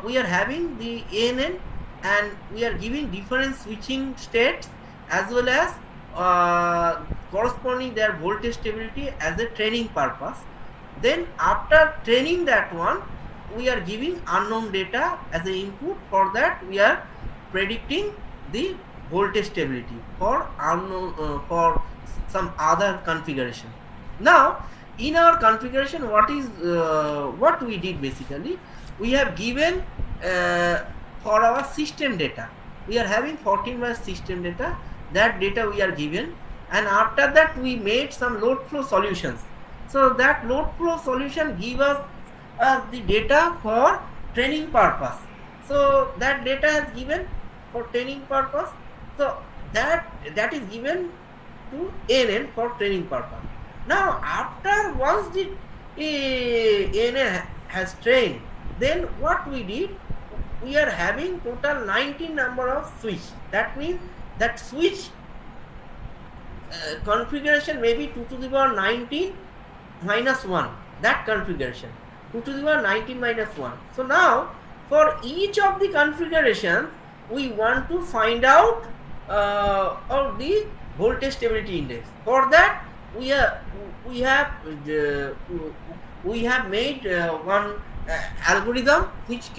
Speaker 4: we are having the ANN and we are giving different switching states as well as corresponding their voltage stability as a training purpose. Then after training that one, we are giving unknown data as an input. For that we are predicting the voltage stability for unknown for some other configuration. Now in our configuration, what we did, basically we have given for our system data, we are having 14 by system data. That data we are given, and after that we made some load flow solutions. So that load flow solution give us the data for training purpose. So that data is given for training purpose. So that is given to ANN for training purpose. Now after once the ANN has trained, then what we did, we are having total 19 number of switch. That means that switch configuration may be 2 to the power 19 minus 1, that configuration 2 to the power 19 minus 1. So now for each of the configurations we want to find out of the voltage stability index. For that we have made one algorithm which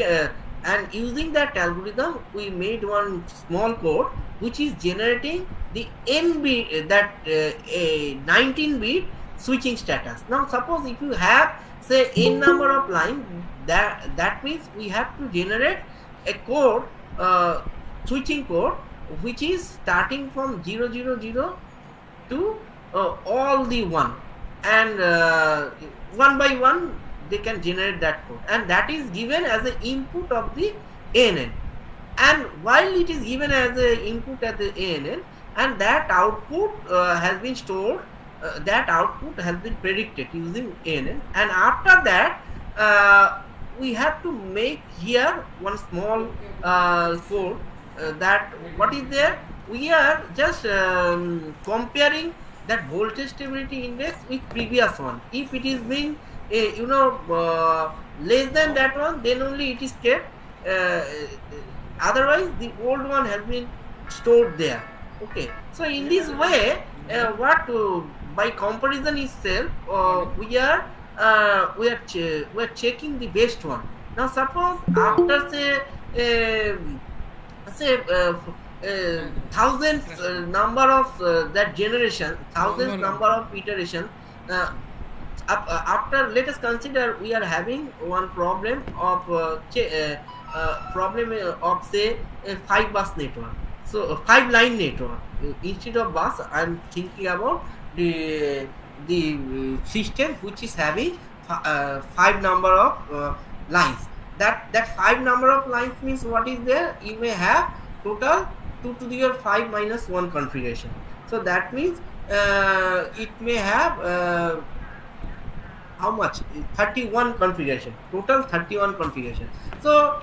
Speaker 4: and using that algorithm we made one small code which is generating the n bit, that a 19 bit switching status. Now suppose if you have say n number of lines, that means we have to generate a code, switching code which is starting from 000 to all the 1, and one by one they can generate that code, and that is given as an input of the ANN. And while it is given as an input at the ANN, and that output has been stored that output has been predicted using ANN, and after that we have to make here one small code that what is there. We are just comparing that voltage stability index with previous one. If it is being less than that one, then only it is kept. Otherwise the old one has been stored there. Okay, so in this way what by comparison itself we are checking the best one. Now suppose after say thousands number of that generation, thousands number of iterations, after, let us consider we are having one problem of of say a 5 bus network, so a 5 line network. Instead of bus, I am thinking about the system which is having 5 number of lines. That 5 number of lines means what is there? You may have total 2 to the power 5 minus 1 configuration. So that means it may have how much? 31 configuration, total 31 configuration. So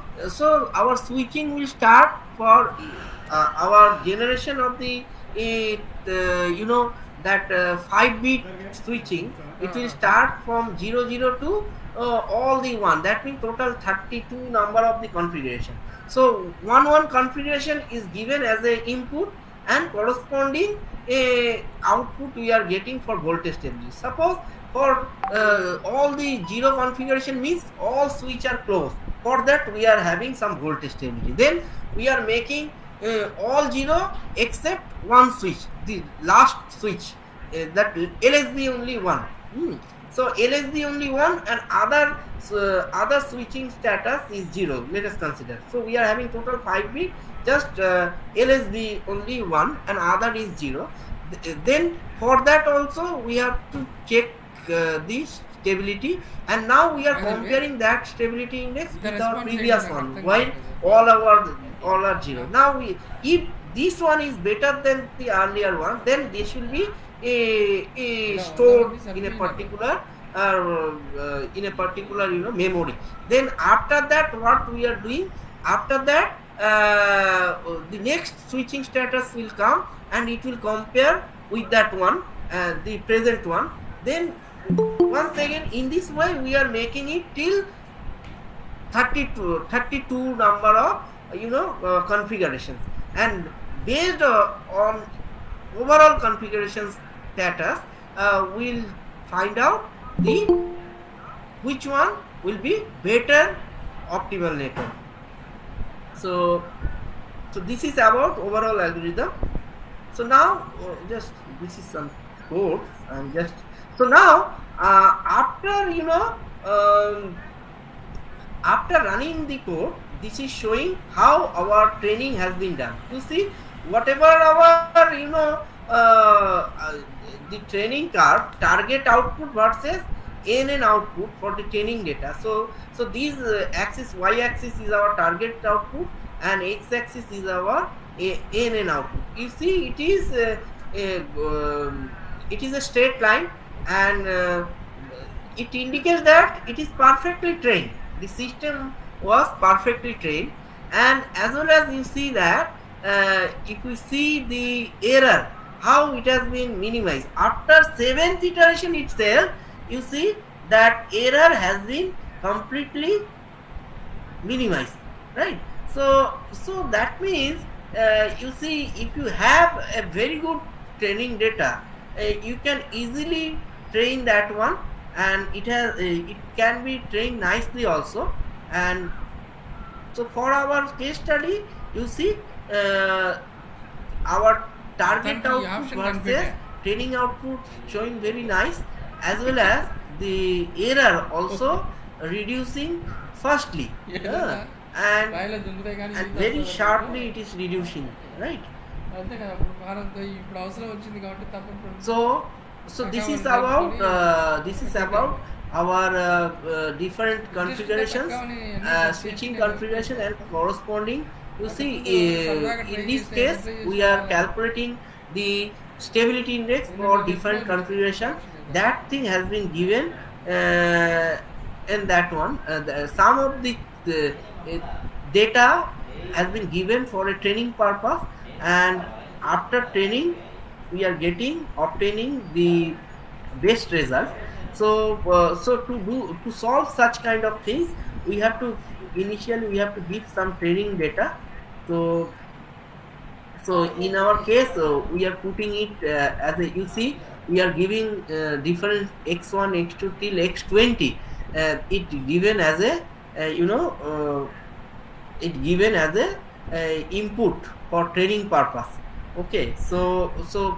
Speaker 4: our switching will start for our generation of the that 5-bit switching. It will start from 00 to all the 1. That means total 32 number of the configuration. So one configuration is given as a input, and corresponding output we are getting for voltage stability. Suppose for all the 0 configuration means all switch are closed. For that we are having some voltage stability. Then we are making all 0 except one switch, the last switch, that LSB only 1. So LSB only 1 and other switching status is 0. Let us consider. So we are having total 5 bit, just LSB only 1 and other is 0. Then for that also we have to check the stability, and now we are comparing that stability index with our previous one, while all are 0. Now if this one is better than the earlier one, then this will be stored in a particular memory. Then after that what we are doing, after that the next switching status will come and it will compare with that one, the present one. Then once again in this way we are making it till 32 number of configurations, and based on overall configuration status we'll find out the which one will be better optimal network. So this is about overall algorithm. So now just this is some code, and just so now after after running the code, this is showing how our training has been done. You see, whatever our the training curve, target output versus ANN output for the training data. So these axis, y axis is our target output and x axis is our ANN output. You see, it is a straight line, and it indicates that it is perfectly trained. The system was perfectly trained, and as well as you see that if you see the error, how it has been minimized after 7th iteration itself, you see that error has been completely minimized, right? So that means you see, if you have a very good training data, you can easily train that one, and it can be trained nicely also. And so for our case study, you see our target output versus training output showing very nice, as well as the error also reducing fastly, and very sharply it is reducing, right? So this is about our different configurations, switching configuration and corresponding. You see, in this case we are calculating the stability index for different configuration. That thing has been given in that one. Some of the uh, data has been given for a training purpose, and after training we are obtaining the best result. So to solve such kind of things, we have to initially we have to give some training data. So so in our case, we are putting it as a, you see, we are giving different x1 x2 till x20. It given as a it given as a input for training purpose. Okay, so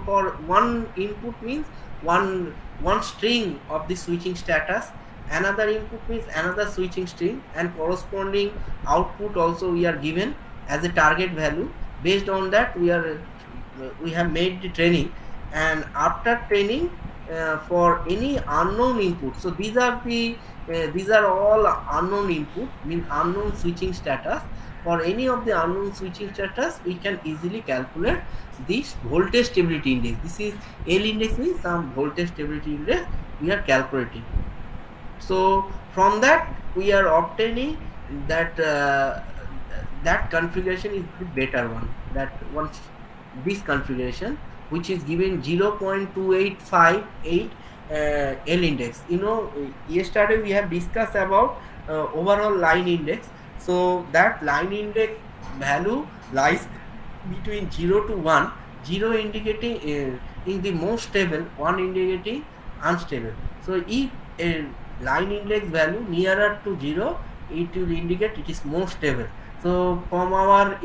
Speaker 4: for one input means one string of the switching status, another input means another switching string, and corresponding output also we are given as a target value. Based on that, we have made the training, and after training, for any unknown input, so these are all unknown input, mean unknown switching status. For any of the unknown switching status, we can easily calculate this voltage stability index. This is L index, means some voltage stability index we are calculating. So from that we are obtaining that that configuration is the better one. That one, this configuration, which is given 0.2858 L index. Yesterday we have discussed about overall line index. So that line index value lies between 0 to 1, 0 indicating in the most stable, 1 indicating unstable. So if a line index value nearer to 0, it will indicate it is more stable. So from our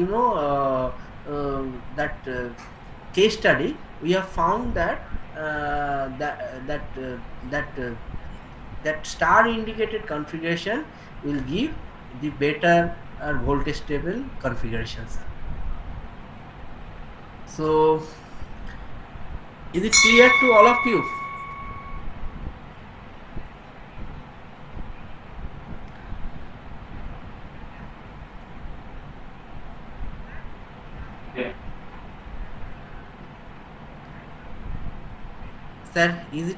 Speaker 4: case study, we have found that that star indicated configuration will give the better voltage stable configurations. So is it clear to all of you? Sir, is it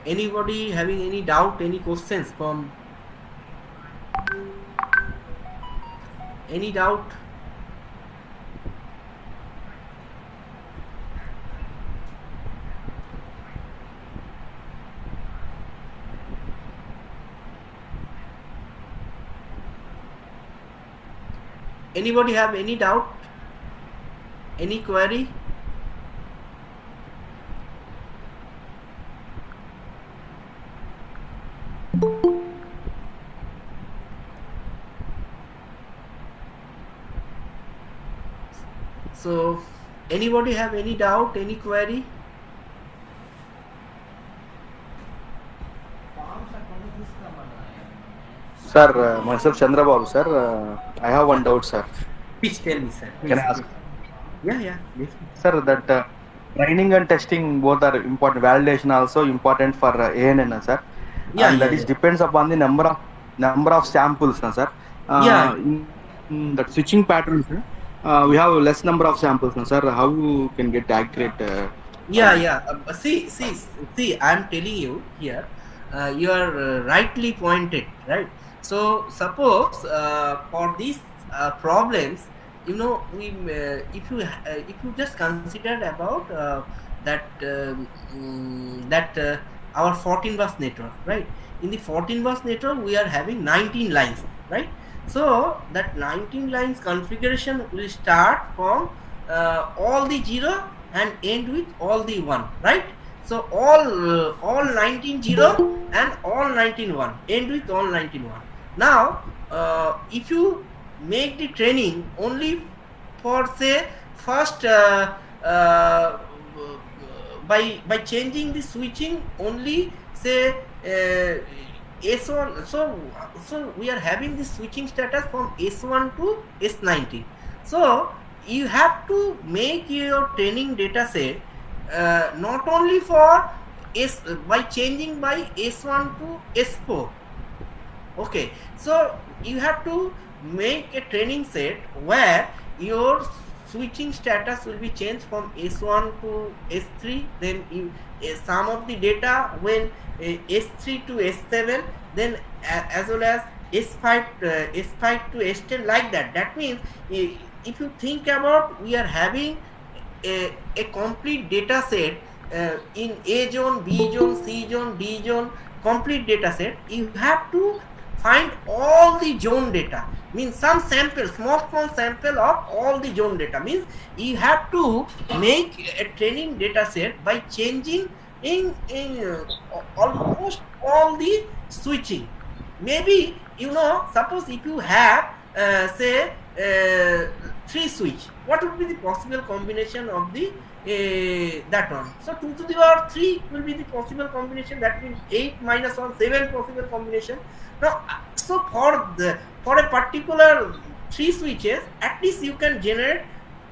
Speaker 4: anybody having any doubt, any questions from any doubt? Anybody have any doubt, any query? So anybody have any doubt, any query?
Speaker 5: Sir, myself Chandrababu, sir. I have one doubt, sir.
Speaker 4: Please tell me, sir. Please.
Speaker 5: Can I ask?
Speaker 4: Yeah.
Speaker 5: Sir, that training and testing both are important. Validation also important for ANN, sir.
Speaker 4: Yeah,
Speaker 5: and
Speaker 4: yeah,
Speaker 5: that is
Speaker 4: yeah.
Speaker 5: depends upon the number of samples, sir.
Speaker 4: Yeah.
Speaker 5: In that switching pattern, sir, we have less number of samples, sir. How you can get accurate?
Speaker 4: Yeah. See, I'm telling you here, you are rightly pointed, right? So suppose for these problems, we if you just consider about that our 14 bus network, right? In the 14 bus network, we are having 19 lines, right? So that 19 lines configuration will start from all the 0 and end with all the 1, right? So all 19 0 and all 19 1, end with all 19 1. Now if you make the training only for, say, first by changing the switching only, say S1, so we are having the switching status from S1 to S19. So you have to make your training data set not only for by changing by S1 to S4. Okay, so you have to make a training set where your switching status will be changed from S1 to S3, then some of the data when S3 to S7, then as well as S5 to S10, like that. That means if you think about, we are having a complete data set in A zone, B zone, C zone, D zone, complete data set. You have to find all the zone data, means some sample, small sample of all the zone data, means you have to make a training data set by changing in almost all the switching. Maybe, suppose if you have say 3 switch, what would be the possible combination of the that one? So 2 to the power 3 will be the possible combination. That means 8 minus 1, 7 possible combination. Now, so for a particular 3 switches, at least you can generate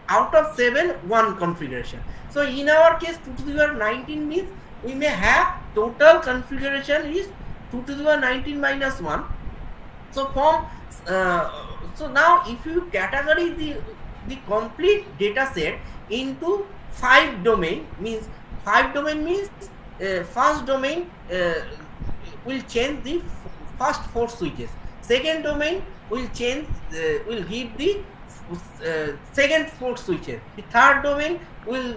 Speaker 4: out of 7 one configuration. So in our case, 2 to the power 19 means we may have total configuration is 2 to the power 19 minus 1. So from so now if you categorize the complete data set into 5 domain, means 5 domain means first domain will change the first 4 switches, second domain will change will give the second 4 switches, the third domain will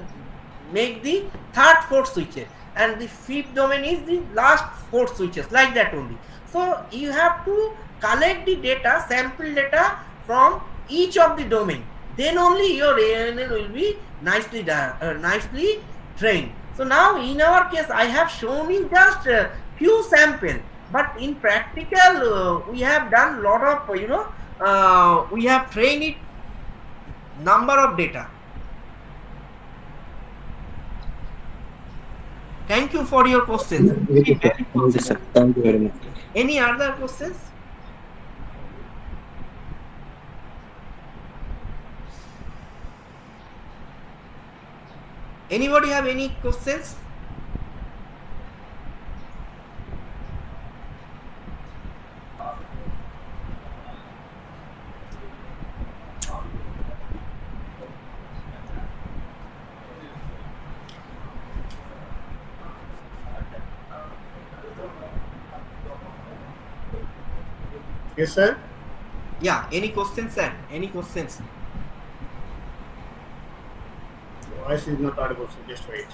Speaker 4: make the third 4 switches, and the fifth domain is the last 4 switches, like that only. So you have to collect the data, sample data from each of the domain, then only your ANN will be nicely trained. So now in our case, I have shown you just a few sample, but in practical we have done lot of we have trained it number of data. Thank you for your questions.
Speaker 5: Yes, sir. Thank you very much.
Speaker 4: Any other questions? Anybody have any questions?
Speaker 1: Yes, sir.
Speaker 4: Yeah, any questions, sir? Any questions?
Speaker 1: Voice is not audible, so just wait.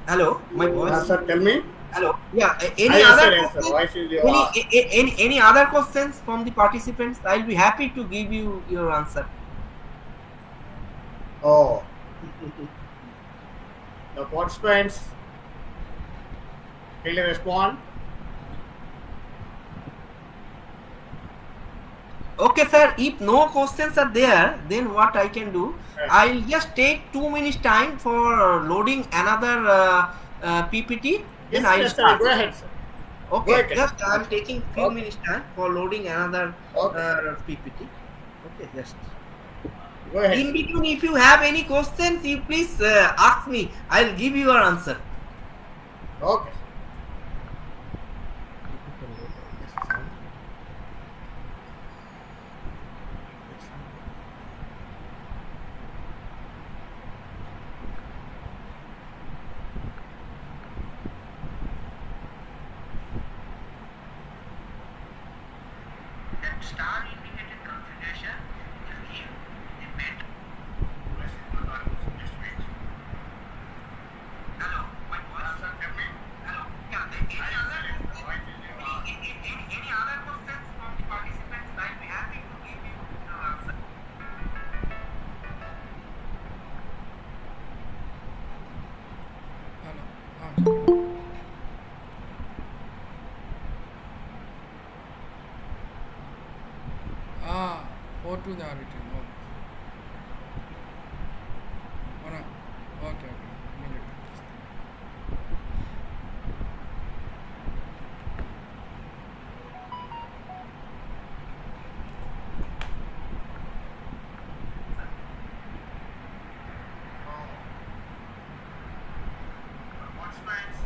Speaker 4: Hello, my voice.
Speaker 1: Sir, tell me.
Speaker 4: Hello. Yeah. Any
Speaker 1: Yes,
Speaker 4: other
Speaker 1: sir, yes, sir.
Speaker 4: questions?
Speaker 1: Voice is
Speaker 4: Any other questions from the participants? I'll be happy to give you your answer.
Speaker 1: Oh. The participants will respond.
Speaker 4: Okay, sir. If no questions are there, then what I can do?
Speaker 1: Yes.
Speaker 4: I'll just take 2 minutes time for loading another PPT. Then I'll
Speaker 1: Yes, sir.
Speaker 4: start.
Speaker 1: Go ahead, sir.
Speaker 4: Okay,
Speaker 1: Go ahead.
Speaker 4: just I'm taking few
Speaker 1: Okay.
Speaker 4: minutes time for loading another
Speaker 1: Okay.
Speaker 4: PPT. Okay, just.
Speaker 1: Go ahead.
Speaker 4: In between, if you have any questions, you please ask me. I'll give you your answer.
Speaker 1: Okay.
Speaker 4: That star indicated configuration will give the bit. Hello, my voice. Hello. Yeah. Any other questions from the participants? I'll be happy to give you your answer.
Speaker 2: Hello. Go to the origin. Okay. Immediately.
Speaker 1: Participants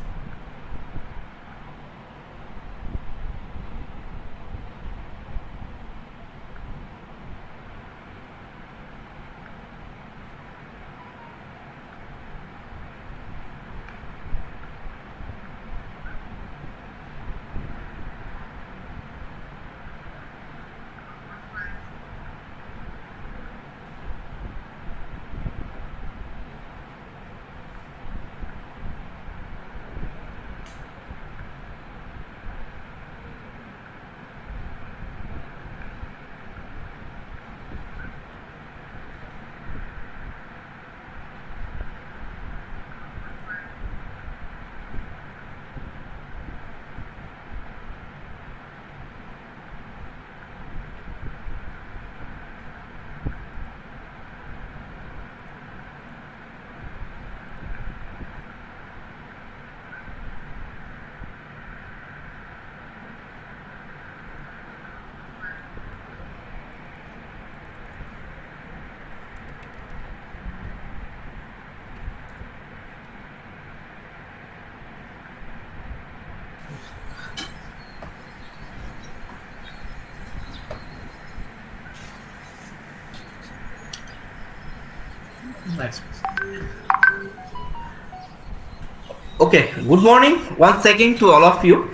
Speaker 4: Okay, good morning once again to all of you.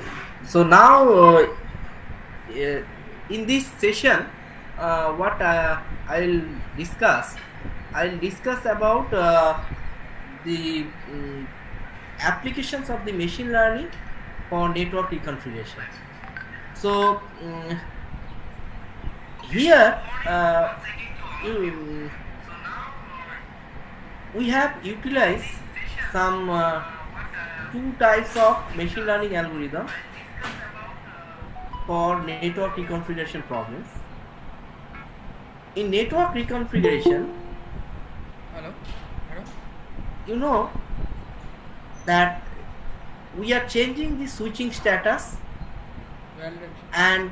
Speaker 4: So now in this session, what I'll discuss, I'll discuss about the applications of the machine learning for network reconfiguration. So here you, we have utilized some two types of machine learning algorithm for network reconfiguration problems. In network reconfiguration,
Speaker 2: Hello? Hello?
Speaker 4: you know that we are changing the switching status,
Speaker 2: Validation.
Speaker 4: and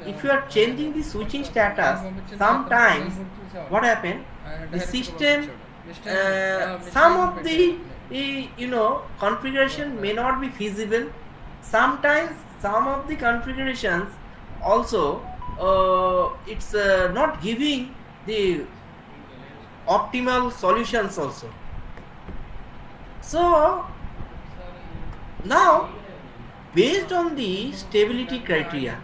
Speaker 4: if you are changing the switching status, sometimes what happen, the system some of the configuration may not be feasible. Sometimes some of the configurations also it's not giving the optimal solutions also. So now, based on the stability criteria,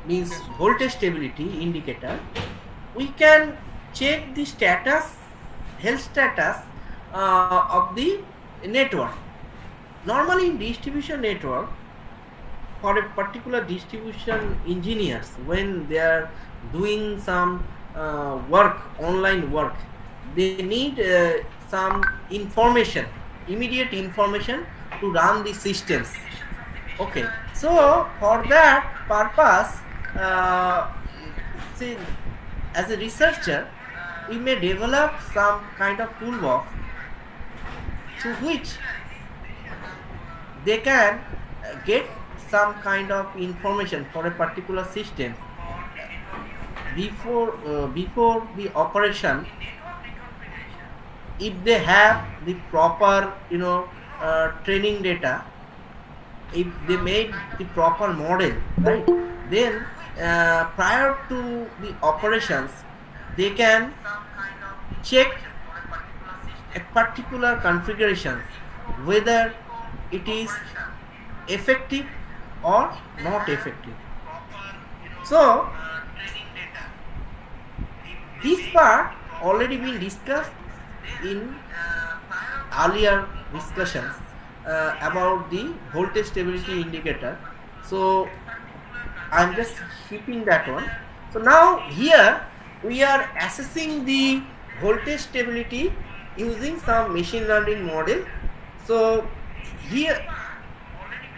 Speaker 4: means voltage stability indicator, we can check the status, health status of the network. Normally in distribution network, for a particular distribution engineers, when they are doing some work, online work, they need some information, immediate information to run the systems. Okay, so for that purpose, see, as a researcher, we may develop some kind of toolbox through which they can get some kind of information for a particular system before the operation. If they have the proper training data, if they made the proper model, right, then prior to the operations they can check a particular configuration whether it is effective or not effective. So this part already been discussed in earlier discussions about the voltage stability indicator. So I'm just skipping that one. So now here we are assessing the voltage stability using some machine learning model. So here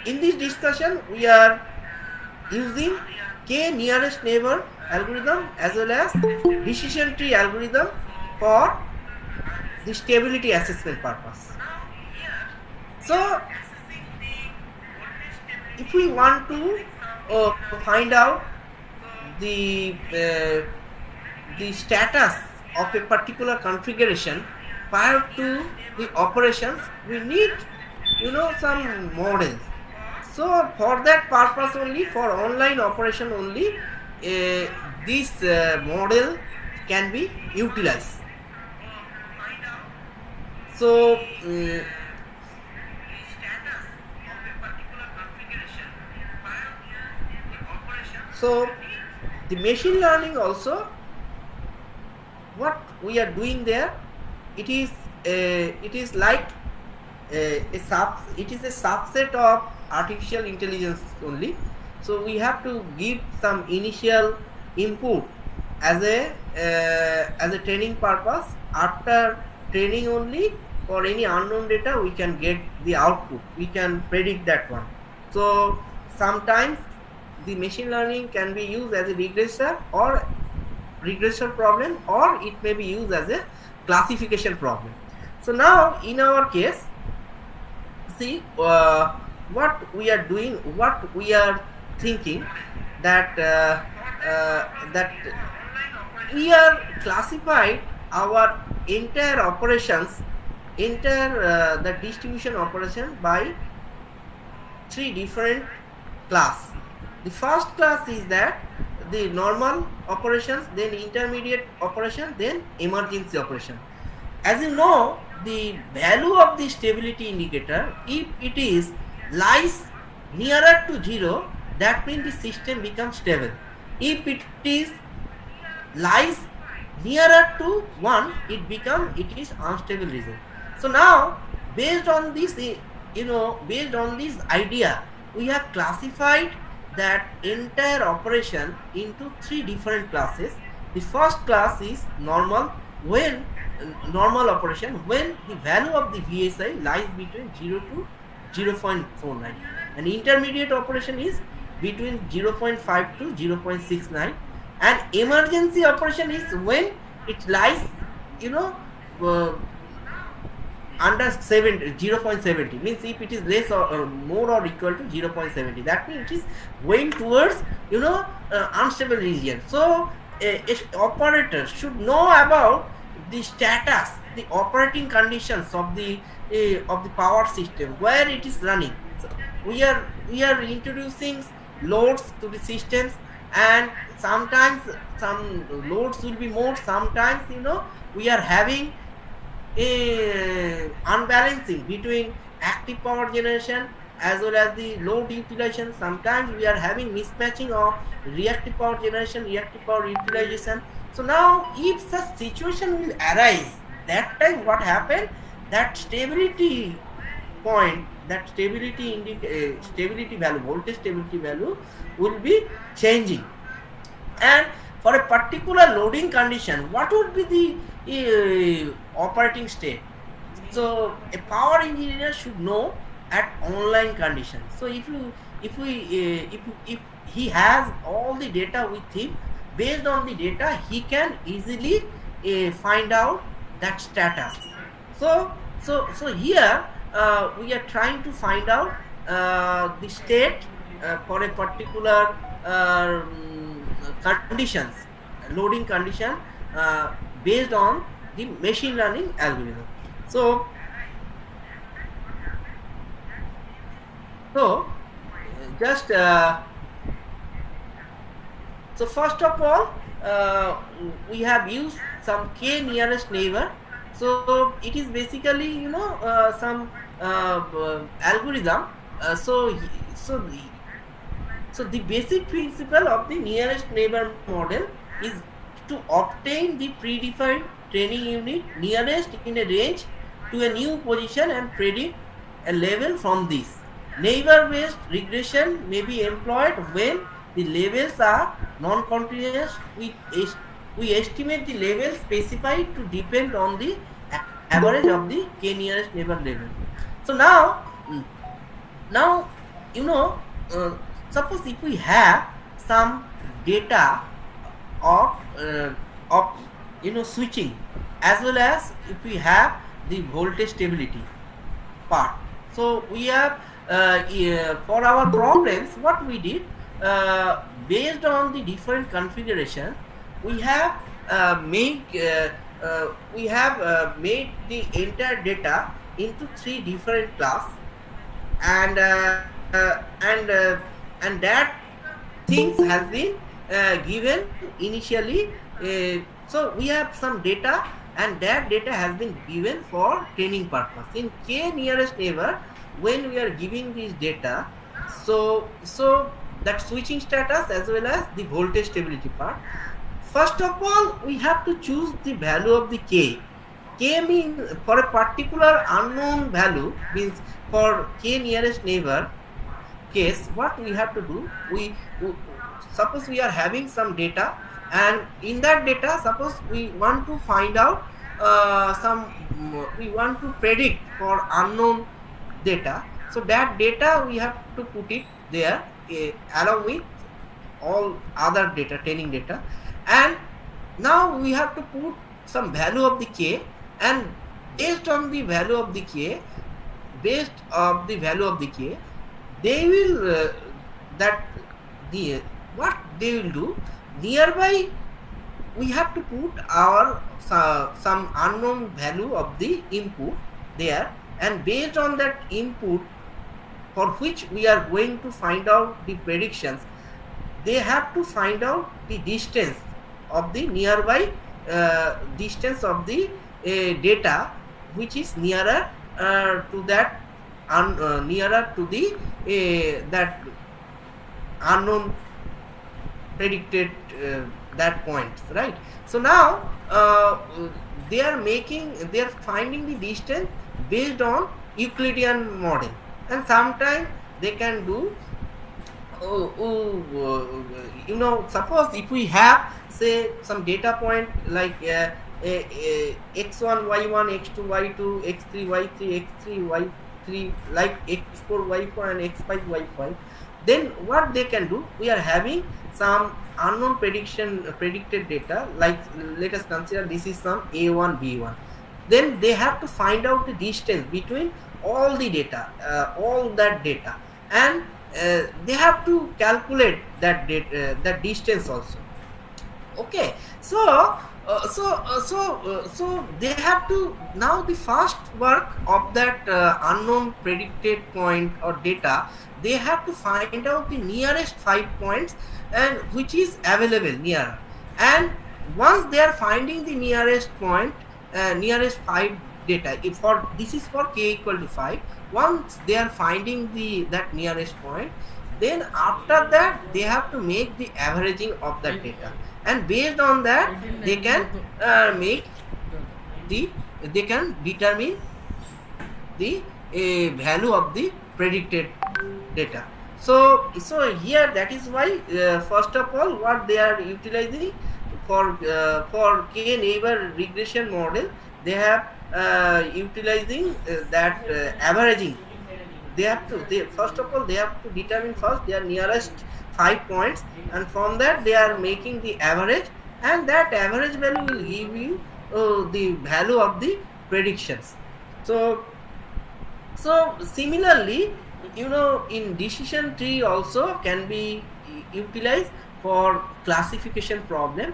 Speaker 4: in this discussion we are using k nearest neighbor algorithm as well as decision tree algorithm for the stability assessment purpose. So if we want to find out the status of a particular configuration prior to the operations, we need some models. So for that purpose only, for online operation only, this model can be utilized. So so the machine learning also, what we are doing there, it is like it is a subset of artificial intelligence only. So we have to give some initial input as a training purpose. After training only, for any unknown data we can get the output, we can predict that one. So sometimes the machine learning can be used as a regressor problem, or it may be used as a classification problem. So now in our case, see what we are doing, what we are thinking, that that we are classified our entire operations, the distribution operation by three different class. The first class is that the normal operations, then intermediate operation, then emergency operation. as you know, the value of the stability indicator, if it is lies nearer to 0, that means the system becomes stable. If it is lies nearer to 1, it is unstable region. So now, based on this, based on this idea, we have classified that entire operation into 3 different classes. The first class is normal operation when the value of the VSI lies between 0 to 0.49, and intermediate operation is between 0.5 to 0.69, and emergency operation is when it lies, uh, under 0.70, means if it is less or more or equal to 0.70, that means it is going towards unstable region. So a operator should know about the status, the operating conditions of the power system where it is running. So we are introducing loads to the systems, and sometimes some loads will be more, sometimes we are having a unbalancing between active power generation as well as the load utilization. Sometimes we are having mismatching of reactive power generation, reactive power utilization. So now if such situation will arise, that time what happened, that stability point, that stability value, voltage stability value will be changing. And for a particular loading condition, what would be the operating state? So a power engineer should know at online conditions. So if he has all the data with him, based on the data he can easily find out that status. So here we are trying to find out the state for a particular conditions, loading condition, based on the machine learning algorithm. So just so first of all, we have used some k nearest neighbor. So it is basically some algorithm. So the basic principle of the nearest neighbor model is to obtain the predefined training unit nearest in a range to a new position and predict a level from this. Neighbor-based regression may be employed when the levels are non-continuous. We estimate the level specified to depend on the average of the k nearest neighbor level. So now suppose if we have some data of switching, as well as if we have the voltage stability part. So we have for our problems, what we did, based on the different configuration, we have made the entire data into 3 different class, and that things has been given initially. So we have some data, and that data has been given for training purpose. In k nearest neighbor, when we are giving this data, so that switching status as well as the voltage stability part. First of all, we have to choose the value of the k. K means for a particular unknown value, means for k nearest neighbor case, what we have to do, we suppose we are having some data, and in that data, suppose we want to find out we want to predict for unknown data. So that data we have to put it there along with all other data, training data, and now we have to put some value of the k, and based on the value of the k, they will what they will do, nearby we have to put our some unknown value of the input there, and based on that input for which we are going to find out the predictions, they have to find out the distance of the nearby distance of the data which is nearer to that nearer to the that unknown predicted that point, right? So now they are finding the distance based on Euclidean model, and sometimes they can do suppose if we have say some data point like x1 y1 x2 y2 x3 y3 x3 y3 like x4 y4 and x5 y5, then what they can do, we are having some unknown predicted data, like let us consider this is some a1 b1, then they have to find out the distance between all the data, all that data, and they have to calculate that data, that distance also. Okay, so they have to, now the first work of that unknown predicted point or data, they have to find out the nearest 5 points and which is available near, and once they are finding the nearest point, nearest 5 data, if for this is for k equal to 5, once they are finding that nearest point, then after that they have to make the averaging of that data, and based on that they can make the, they can determine the value of the predicted data. So here that is why first of all what they are utilizing for k neighbor regression model, they have utilizing that averaging. They have to, first of all they have to determine first their nearest 5 points, and from that they are making the average, and that average value will give you the value of the predictions. So similarly, in decision tree also can be utilized for classification problem.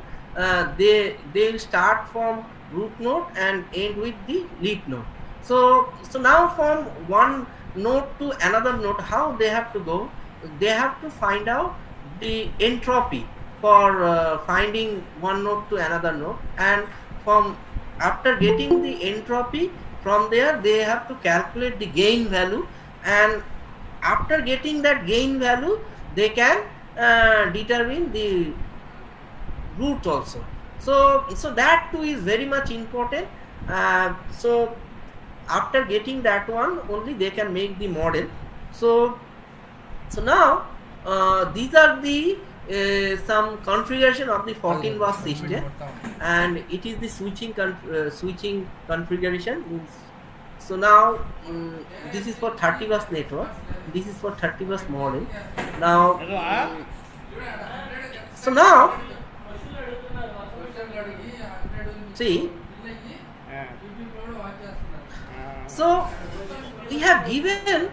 Speaker 4: They will start from root node and end with the leaf node. So now from one node to another node, how they have to go, they have to find out the entropy for finding one node to another node, and from after getting the entropy, from there they have to calculate the gain value, and after getting that gain value they can determine the root also. So that too is very much important. So after getting that one only they can make the model. So now these are the some configuration of the 14 bus system, and it is the switching configuration. So now this is for 30 bus network, this is for 30 bus model. Now so now see, so we have given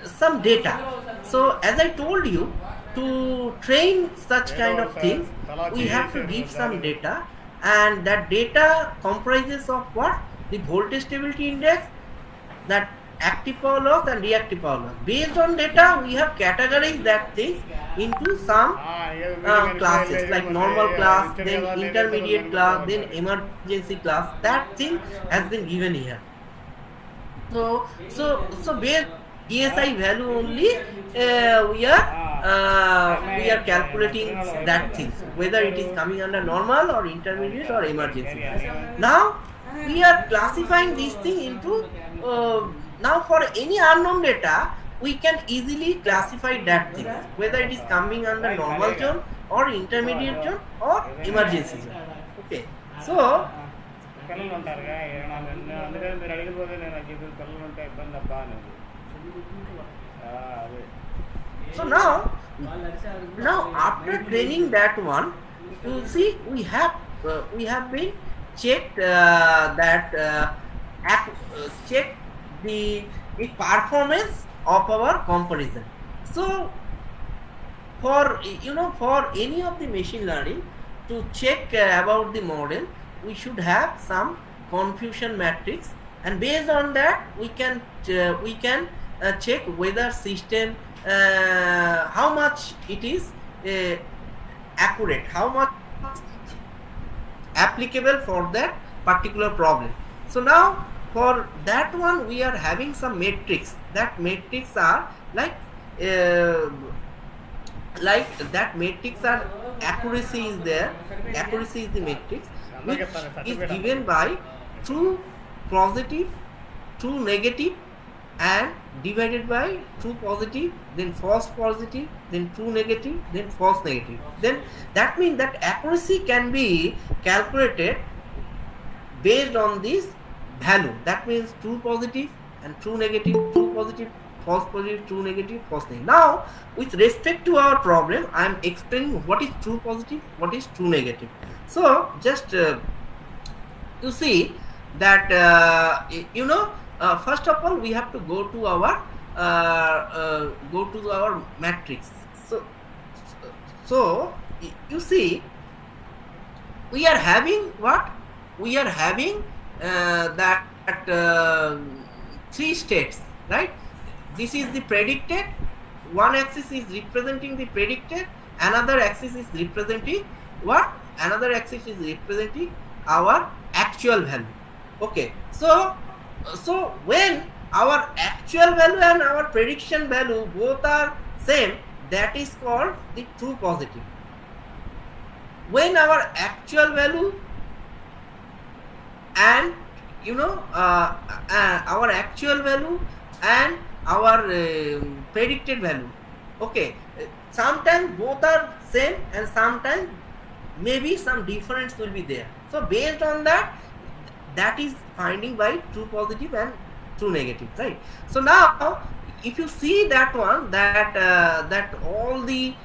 Speaker 4: some data. So as I told you, to train such kind of things we have to give some data, and that data comprises of what? The voltage stability index, that active power loss and reactive power loss. Based on data we have categorized that things into some classes, like normal class, then intermediate class, then emergency class. That thing has been given here. So based ESI value only we are calculating that things, whether it is coming under normal or intermediate or emergency. Now we are classifying these things into now for any unknown data we can easily classify that thing, whether it is coming under normal zone or intermediate zone or emergency zone. Okay, so
Speaker 1: పిల్లలు ఉంటారుగా అందుకని మీరు అడిగిపోతే నేను నాకు ఇద్దరు పిల్లలు ఉంటే ఇబ్బంది అబ్బా అనేది అదే.
Speaker 4: So now after training that one, you see we have been checked check the performance of our comparison. So for any of the machine learning, to check about the model, we should have some confusion matrix, and based on that we can check whether system how much it is accurate, how much applicable for that particular problem. So now for that one we are having some metrics. That metrics are uh, like that matrix are accuracy is there, accuracy is the matrix which is given by true positive, true negative, and divided by true positive, then false positive, then true negative, then false negative. Then that means that accuracy can be calculated based on this value. That means true positive and true negative, true positive, false positive, true negative, false negative. Now with respect to our problem, I am explaining what is true positive, what is true negative. So just you see that first of all we have to go to our matrix. So you see we are having what we are having that three states, right? This is the predicted, one axis is representing the predicted, another axis is representing what, another axis is representing our actual value. Okay, so when our actual value and our prediction value both are same, that is called the true positive. When our actual value and our actual value and our predicted value, okay, sometimes both are same and sometimes maybe some difference will be there. So based on that, that is finding by true positive and true negative, right? So now if you see that one, that all these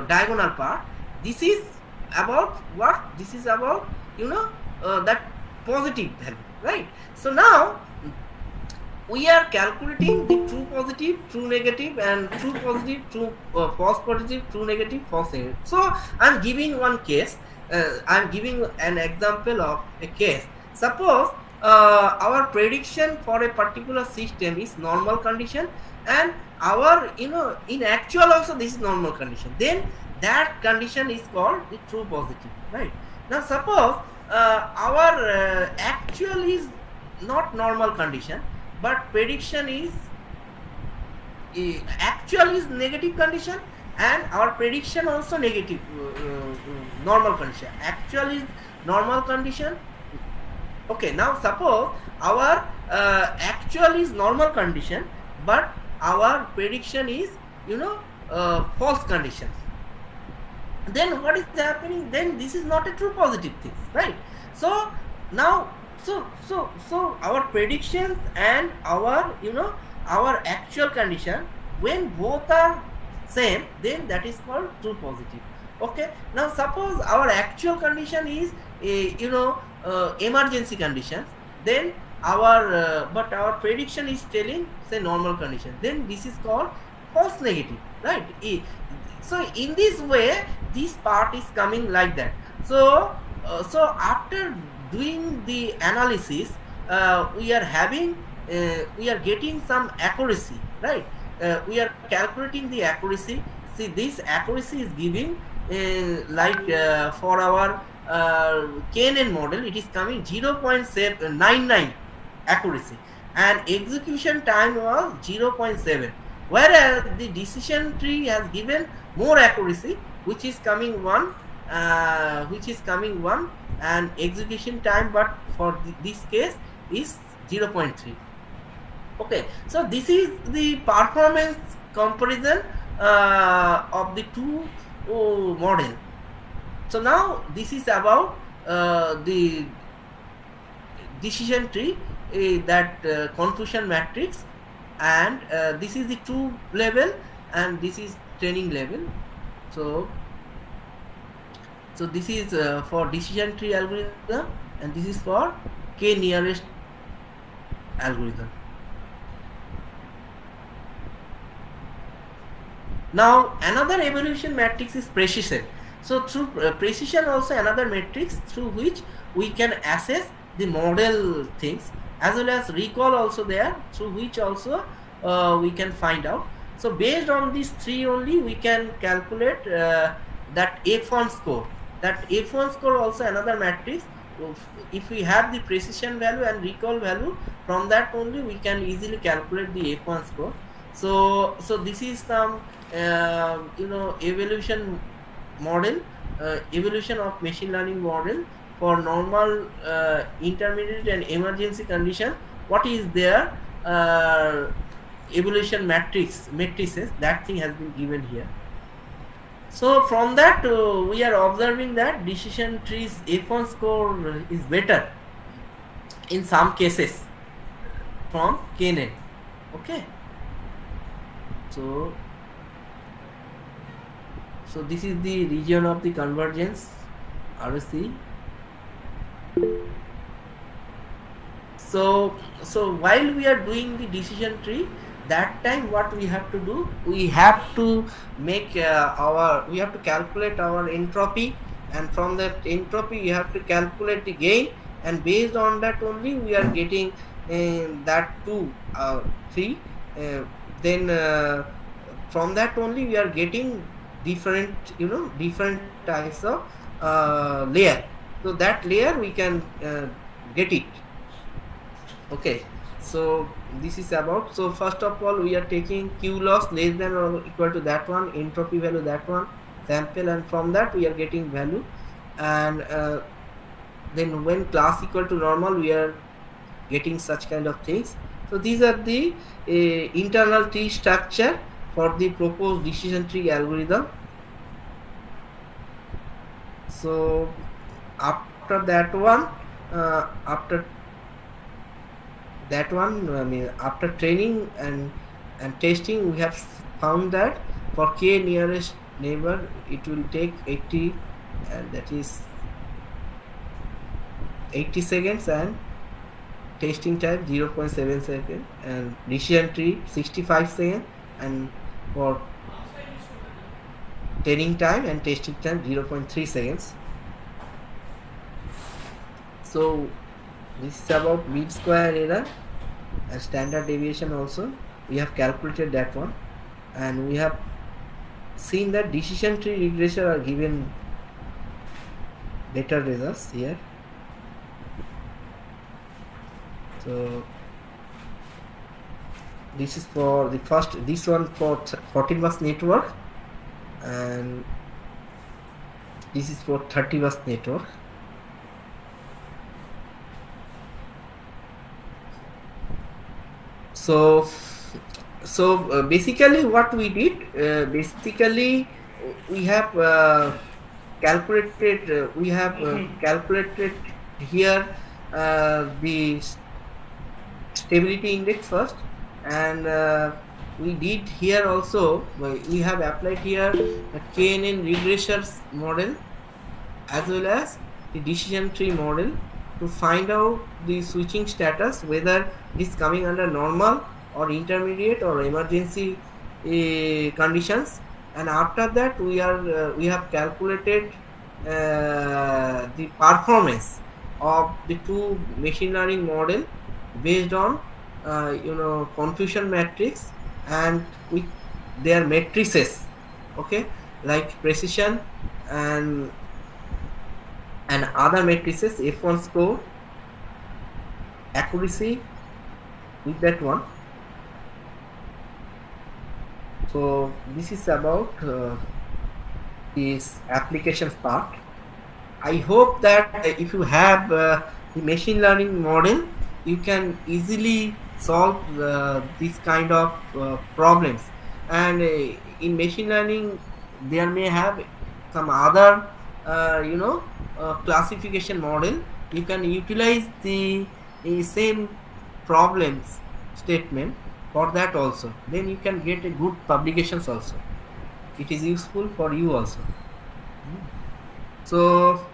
Speaker 4: diagonal part, this is about what, this is about that positive value, right? So now we are calculating the true positive, true negative, and true positive, true false positive, true negative, false negative. So I'm giving one case. I'm giving an example of a case. Suppose our prediction for a particular system is normal condition, and our in actual also this is normal condition. Then that condition is called the true positive, right? Now suppose our actual is not normal condition, but prediction is actual is negative condition, and our prediction also negative normal condition. Actual is normal condition. Okay, now suppose our actual is normal condition, but our prediction is false condition. Then what is happening? Then this is not a true positive thing, right? So now so our predictions and our our actual condition, when both are same, then that is called true positive. Okay, now suppose our actual condition is emergency conditions, then our but our prediction is telling say normal condition, then this is called false negative, right? So in this way this part is coming like that. So after doing the analysis, we are having we are getting some accuracy, right? We are calculating the accuracy. See, this accuracy is giving for our KNN model, it is coming 0.799 accuracy, and execution time was 0.7, whereas the decision tree has given more accuracy, which is coming 1, and execution time, but for this case is 0.3. Okay, so this is the performance comparison of the two model. So now this is about the decision tree, that confusion matrix, and this is the true level and this is training level. So this is for decision tree algorithm, and this is for k nearest algorithm. Now another evaluation matrix is precision. So through precision also another matrix through which we can assess the model things, as well as recall also there, through which also we can find out. So based on these three only we can calculate that F1 score. That F1 score also another matrix if we have the precision value and recall value, from that only we can easily calculate the F1 score. So this is some evolution model, evolution of machine learning model for normal, intermediate and emergency condition. What is their evolution matrices, that thing has been given here. So from that we are observing that decision trees F1 score is better in some cases from KNN. Okay. So this is the region of the convergence, RC. So while we are doing the decision tree, that time what we have to do, we have to make we have to calculate our entropy, and from that entropy we have to calculate the gain, and based on that only we are getting that 3. Then from that only we are getting different types of layer. So that layer we can get it. Okay, so this is about, so first of all we are taking Q loss less than or equal to that one, entropy value that one, sample, and from that we are getting value, and then when class equal to normal we are getting such kind of things. So these are the internal tree structure for the proposed decision tree algorithm. So after that one, after training and testing, we have found that for k nearest neighbor it will take 80, and that is 80 seconds, and testing time 0.7 seconds, and decision tree 65 seconds, and for training time and testing time 0.3 seconds. So this is about mean square error and standard deviation also. We have calculated that one, and we have seen that decision tree regression are given better results here. So this is for the first, this one for 14 bus network, and this is for 30 bus network. So basically what we did, basically we have calculated calculated here the stability index first, and we did here also, we have applied here a KNN regressors model as well as the decision tree model to find out the switching status, whether it is coming under normal or intermediate or emergency conditions. And after that we have calculated the performance of the two machine learning model based on confusion matrix and with their matrices, okay, like precision and other matrices, F1 score, accuracy, with that one. So this is about this applications part. I hope that if you have the machine learning model, you can easily solve this kind of problems. And in machine learning, there may have some other classification model. You can utilize the same problems statement for that also. Then you can get a good publications also. It is useful for you also. So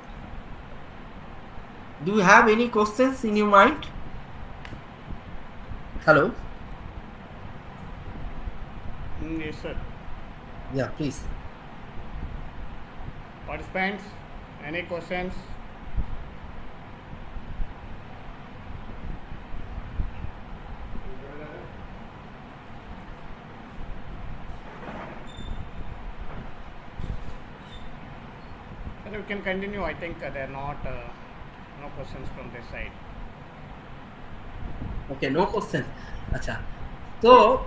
Speaker 4: do you have any questions in your mind? Hello?
Speaker 1: Yes, sir.
Speaker 4: Yeah, please.
Speaker 1: Participants, any questions? We can continue. I think they're not No questions from this side.
Speaker 4: Okay, no questions. Acha. So,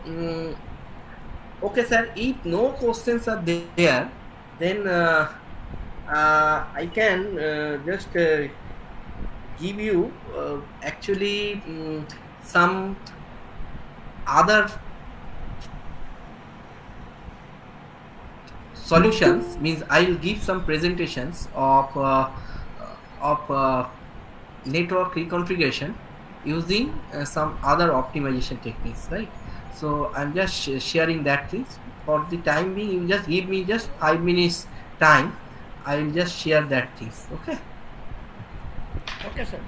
Speaker 4: okay, sir. If no questions are there, then I can just give you actually some other solutions. Means I'll give some presentations of network reconfiguration using some other optimization techniques, right? So I'm just sharing that things. For the time being, you just give me just 5 minutes time. I will just share that things. Okay.
Speaker 1: Okay, sir.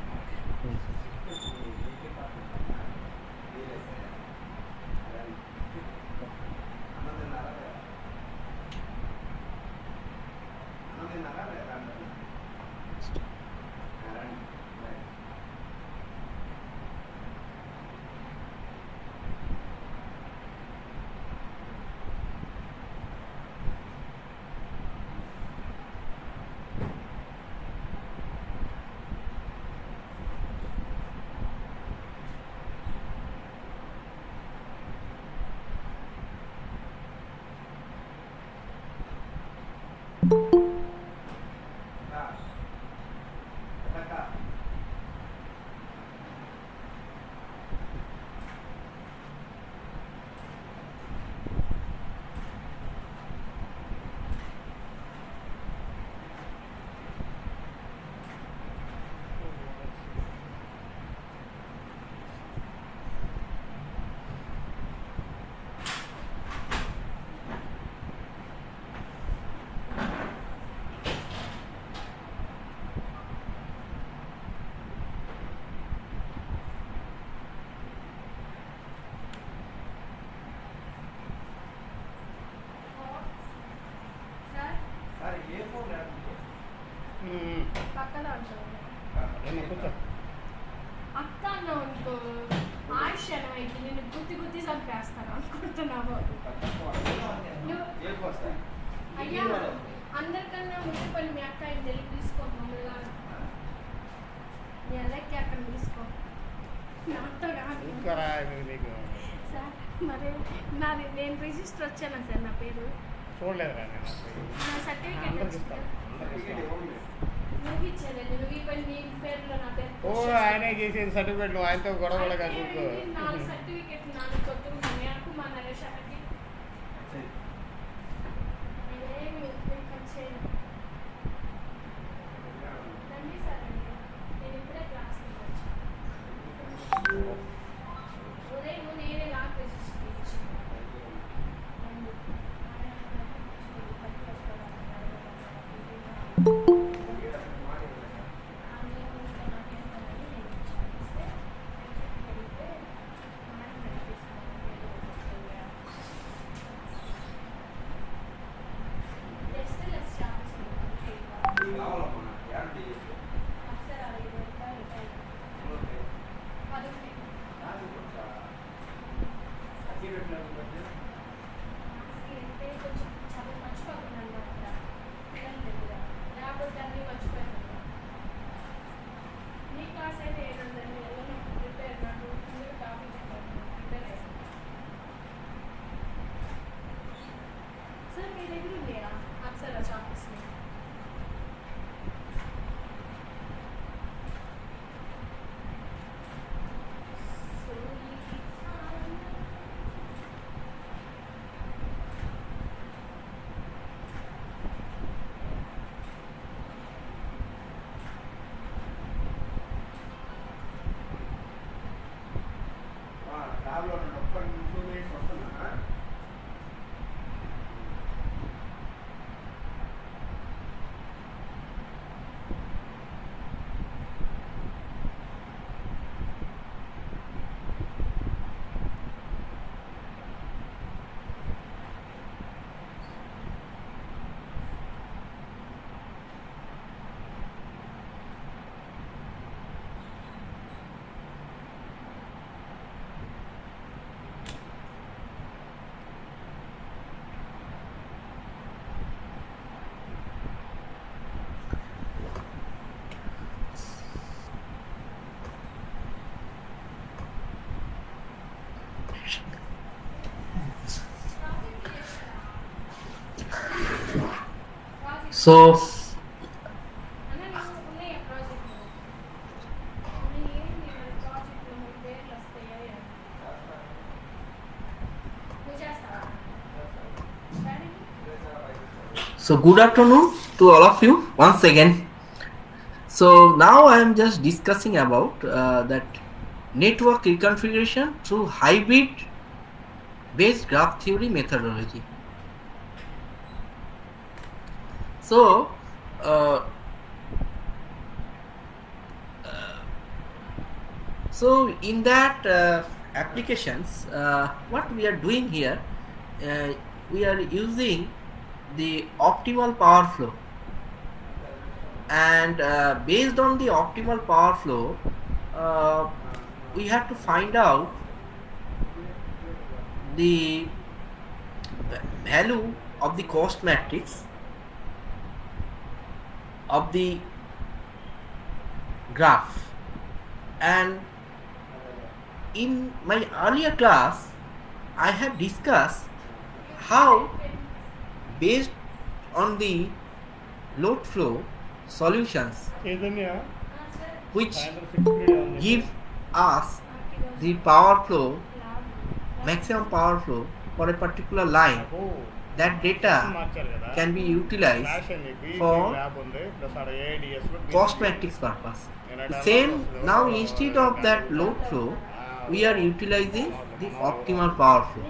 Speaker 6: పక్కన ఉంటాను
Speaker 1: ఏమో కూర్చో.
Speaker 6: అత్త అన్నావు అనుకో ఆయుష్యం అయితే నేను గుత్తి గుత్తి చంపేస్తాను అనుకుంటున్నావు అయ్యా అందరికన్నా ముందు పని మీ అక్క ఆయన తెలియ తీసుకో మమ్మల్ని నీ అల్లకి అక్కడ తీసుకో నాతో కాదు
Speaker 1: కూర్చోరా, ఇది నీకు
Speaker 6: సార్ మరి నాది నేను రిజిస్టర్ వచ్చానా సార్ నా పేరు
Speaker 1: చూడలేదురా నేను అసలు.
Speaker 6: నా సర్టిఫికేట్
Speaker 1: అందరికి
Speaker 6: వచ్చిందా
Speaker 1: ఇస్తాను, అందరికి ఇస్తాను.
Speaker 6: నువ్వు ఇచ్చేదండి నువ్వు ఈ పని నీ పేరులో నా పేరు
Speaker 1: ఓ ఆయనే చేసిన సర్టిఫికేట్ నువ్వు ఆయనతో గొడవ పడక కూర్చో.
Speaker 6: నాలుగు సర్టిఫికేట్ నాలుగు కొట్టుకున్నాను నాకు మా నరేషాకి ఏమి చేయను రండి సార్ అండి నేను ఇప్పుడే క్లాస్కి వచ్చాను ఉదయం నేనే నాకు రిజిస్టర్ ఇచ్చాను सर मेरे भी लिया आप सर अच्छा इसमें
Speaker 4: So
Speaker 6: అన్న నువ్వు ఉన్నాయా ప్రాజెక్టులు ఉన్నాయి ఏంటి మన ప్రాజెక్టులో మన పేర్లు వస్తాయా నువ్వు చేస్తావా daddy
Speaker 4: So good afternoon to all of you once again. So now I am just discussing about that network reconfiguration through hybrid based graph theory methodology. So uh, so in that applications, what we are doing here, we are using the optimal power flow, and based on the optimal power flow, we have to find out the value of the cost matrix of the graph. And in my earlier class I have discussed how, based on the load flow solutions
Speaker 1: Chaitanya
Speaker 4: which
Speaker 1: సాయంత్రం 6 period ఉంది
Speaker 4: give us the power flow, maximum power flow for a particular line,
Speaker 1: నాకు
Speaker 4: that data
Speaker 1: మార్చారు కదా
Speaker 4: can be utilized
Speaker 1: flash అయింది BC
Speaker 4: for
Speaker 1: lab ఉంది plus ఆడ ADS
Speaker 4: cost matrix purpose. The same now, instead of that load flow, we are utilizing the optimal power flow.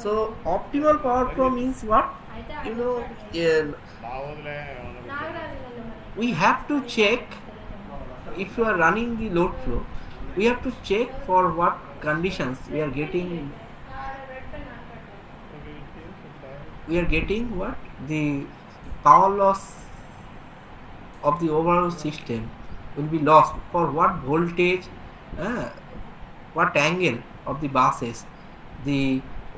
Speaker 4: So optimal power flow means what? You know,
Speaker 1: బాగోదులే
Speaker 6: Nagaraju
Speaker 4: we have to check, if you are running the load flow, we have to check for what conditions we are getting what the power loss of the overall system will be lost, for what voltage, what angle of the buses the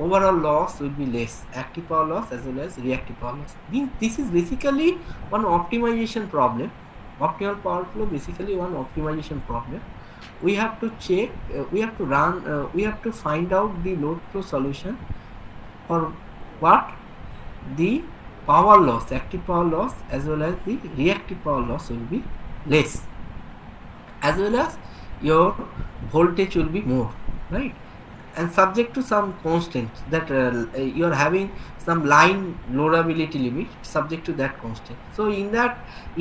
Speaker 4: overall loss will be less, active power loss as well as reactive power loss. This is basically one optimization problem. Optimal power flow basically one optimization problem. We have to check, we have to run, we have to find out the load flow solution for what the power loss, active power loss as well as the reactive power loss will be less, as well as your voltage will be more, right? And subject to some constraints that you are having some line loadability limit, subject to that constant. So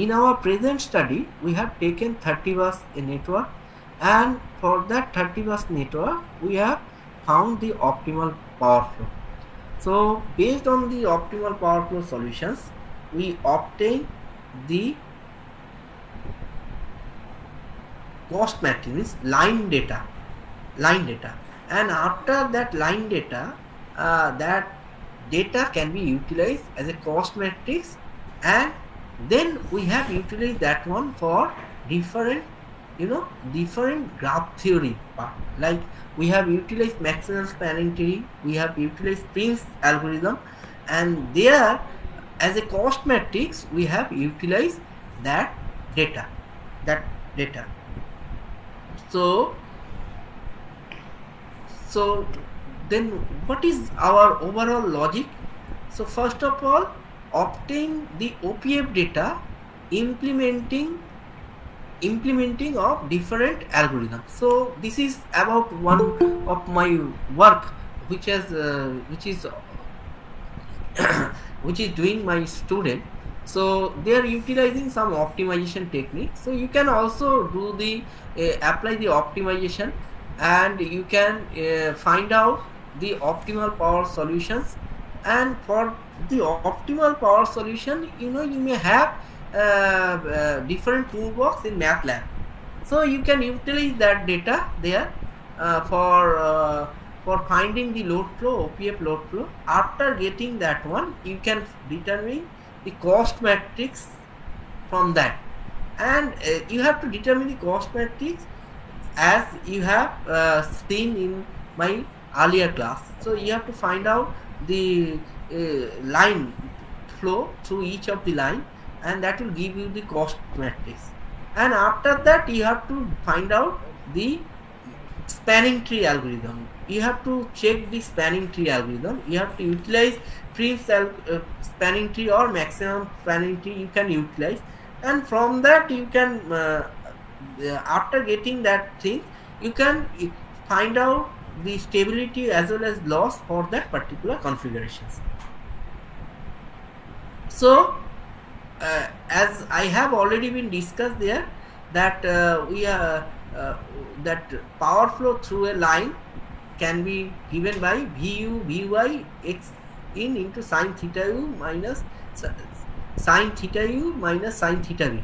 Speaker 4: in our present study we have taken 30 bus network, and for that 30 bus network we have found the optimal power flow. So based on the optimal power flow solutions, we obtain the cost matrix, means line data, and after that line data, that data can be utilized as a cost matrix, and then we have utilized that one for different graph theory part. Like we have utilized maximum spanning tree, we have utilized Prince algorithm, and there as a cost matrix we have utilized that data. So then what is our overall logic? So first of all, obtain the OPF data, implementing of different algorithms. So this is about one of my work which is which is doing my student. So they are utilizing some optimization techniques. So you can also do the apply the optimization, and you can find out the optimal power solutions. And for the optimal power solution, you may have different toolbox in MATLAB. So you can utilize that data there for finding the load flow, OPF load flow. After getting that one, you can determine the cost matrix from that, and you have to determine the cost matrix as you have seen in my earlier class. So you have to find out the line flow through each of the line, and that will give you the cost matrix. And after that you have to find out the spanning tree algorithm. You have to check the spanning tree algorithm. You have to utilize spanning tree or maximum spanning tree you can utilize, and from that you can after getting that thing you can find out the stability as well as loss for that particular configurations. So as I have already been discussed there, that that power flow through a line can be given by Vu Vy x in into sine theta u minus sine theta u minus sine theta v.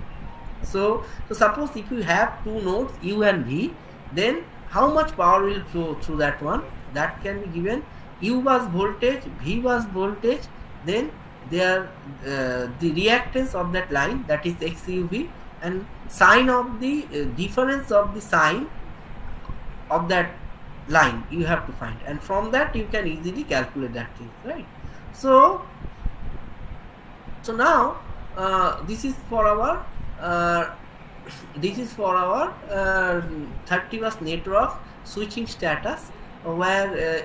Speaker 4: So suppose if you have two nodes u and v, then how much power will flow through that one? That can be given u was voltage, v was voltage, then their the reactance of that line, that is xuv, and sine of the difference of the sine of that line you have to find, and from that you can easily calculate that thing, right? So now this is for our 30 bus network switching status, where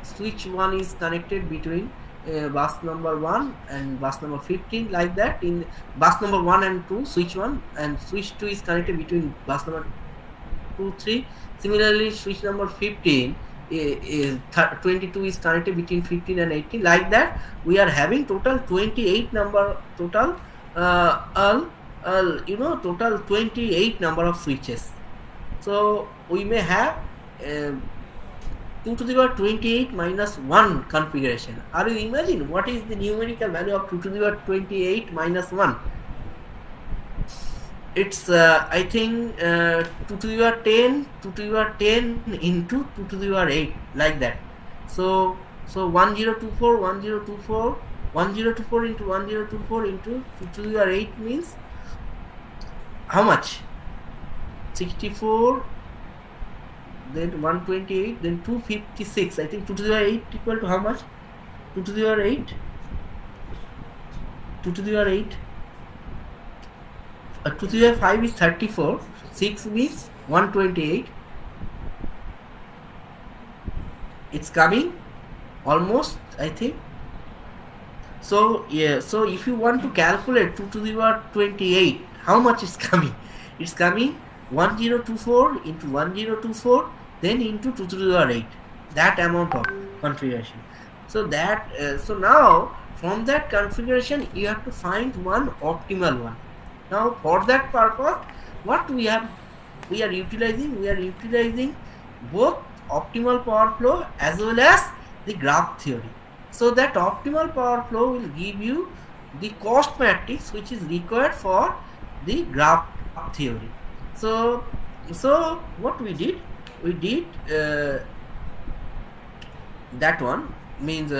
Speaker 4: switch 1 is connected between bus number 1 and bus number 15, like that. In bus number 1 and 2, switch 1, and switch 2 is connected between bus number 2, 3. Similarly, switch number 15 is 22 is connected between 15 and 18, like that. We are having total 28 number total total 28 number of switches. So we may have 2 to the power 28 minus 1 configuration. Are you imagine what is the numerical value of 2 to the power 28 minus 1? It's I think 2 to the power 10, 2 to the power 10 into 2 to the power 8, like that. So 1024, 1024, 1024 into 1024 into 2 to the power 8 means how much? 64, then 128, then 256. I think 2 to the power 8 equal to how much? 2 to the power 8. 2 to the power 8. 2 to the power 5 is 34. 6 is 128. It's coming almost, I think. So yeah. So if you want to calculate 2 to the power 28, how much is coming? It's coming 1024 into 1024, then into 2 to the power 8. That amount of configuration. So that so now from that configuration you have to find one optimal one. Now for that purpose, what we are utilizing both optimal power flow as well as the graph theory. So that optimal power flow will give you the cost matrix which is required for the graph theory. So what we did that one means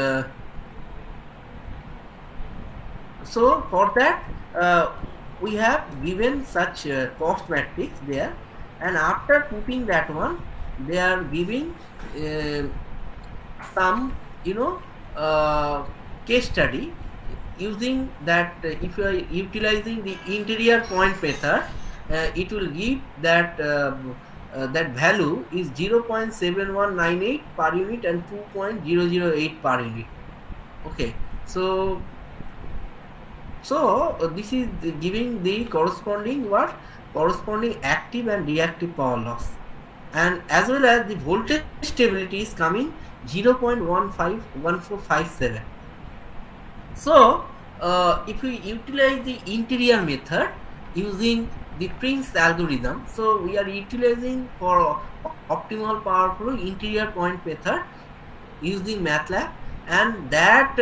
Speaker 4: so for that we have given such cost matrix there, and after putting that one they are giving some case study using that. If you are utilizing the interior point method, it will give that that value is 0.7198 per unit and 2.008 per unit. Okay, so this is giving the corresponding active and reactive power loss, and as well as the voltage stability is coming 0.1457. So if we utilize the interior method using the Prince algorithm, so we are utilizing for optimal power flow interior point method using MATLAB, and that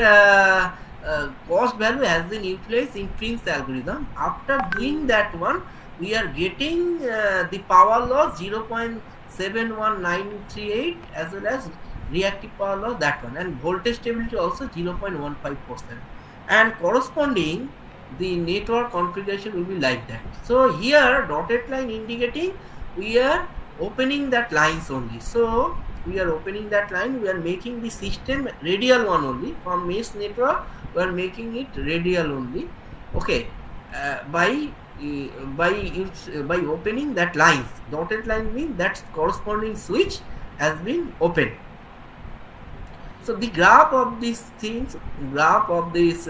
Speaker 4: cost value has been utilized in Prince algorithm. After doing that one, we are getting the power loss 0.71938 as well as reactive power loss, that one, and voltage stability also 0.1547, and corresponding the network configuration will be like that. So here dotted line indicating we are opening that lines only. So we are opening that line, we are making the system radial one only. From mesh network we are making it radial only. Okay, by by opening that lines. Dotted line means that corresponding switch has been opened. So the graph of these things, graph of this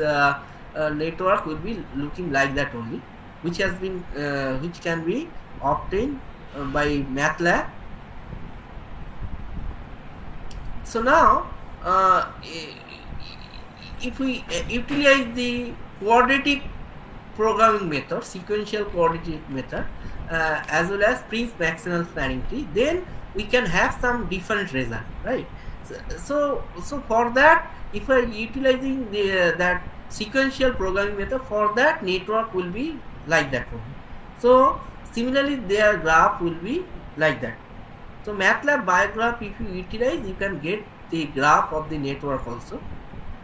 Speaker 4: network will be looking like that only, which has been which can be obtained by MATLAB. So now if we utilize the quadratic programming method, sequential quadratic method, as well as Prince maximal spanning tree, then we can have some different result, right? So for that, if I utilizing the that sequential programming method, for that network will be like that only. So similarly, their graph will be like that. So MATLAB biograph, if you utilize, you can get the graph of the network also.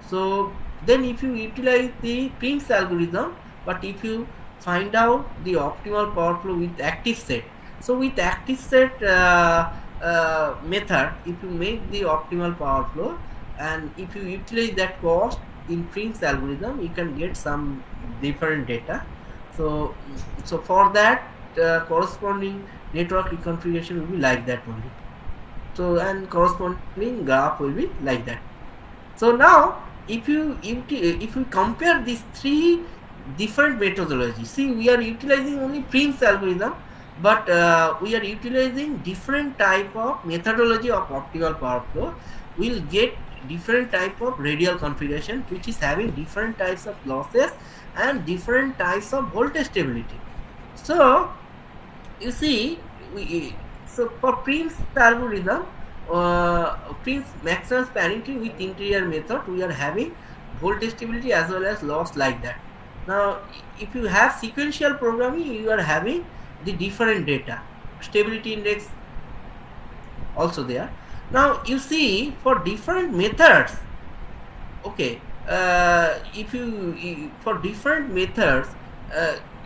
Speaker 4: So then if you utilize the Prim's algorithm, but if you find out the optimal power flow with active set, so with active set method, if you make the optimal power flow and if you utilize that cost in Prim's algorithm, you can get some different data. So for that corresponding network reconfiguration will be like that only. So and corresponding graph will be like that. So now if you compare these three different methodologies, see, we are utilizing only Prim's algorithm, but we are utilizing different type of methodology of optimal power flow. We'll get different type of radial configuration which is having different types of losses and different types of voltage stability. So you see, so for Prim's algorithm, Prim's maximum spanning tree with interior method, we are having voltage stability as well as loss like that. Now if you have sequential programming, you are having the different data, stability index also there. Now you see, for different methods, okay, if you for different methods,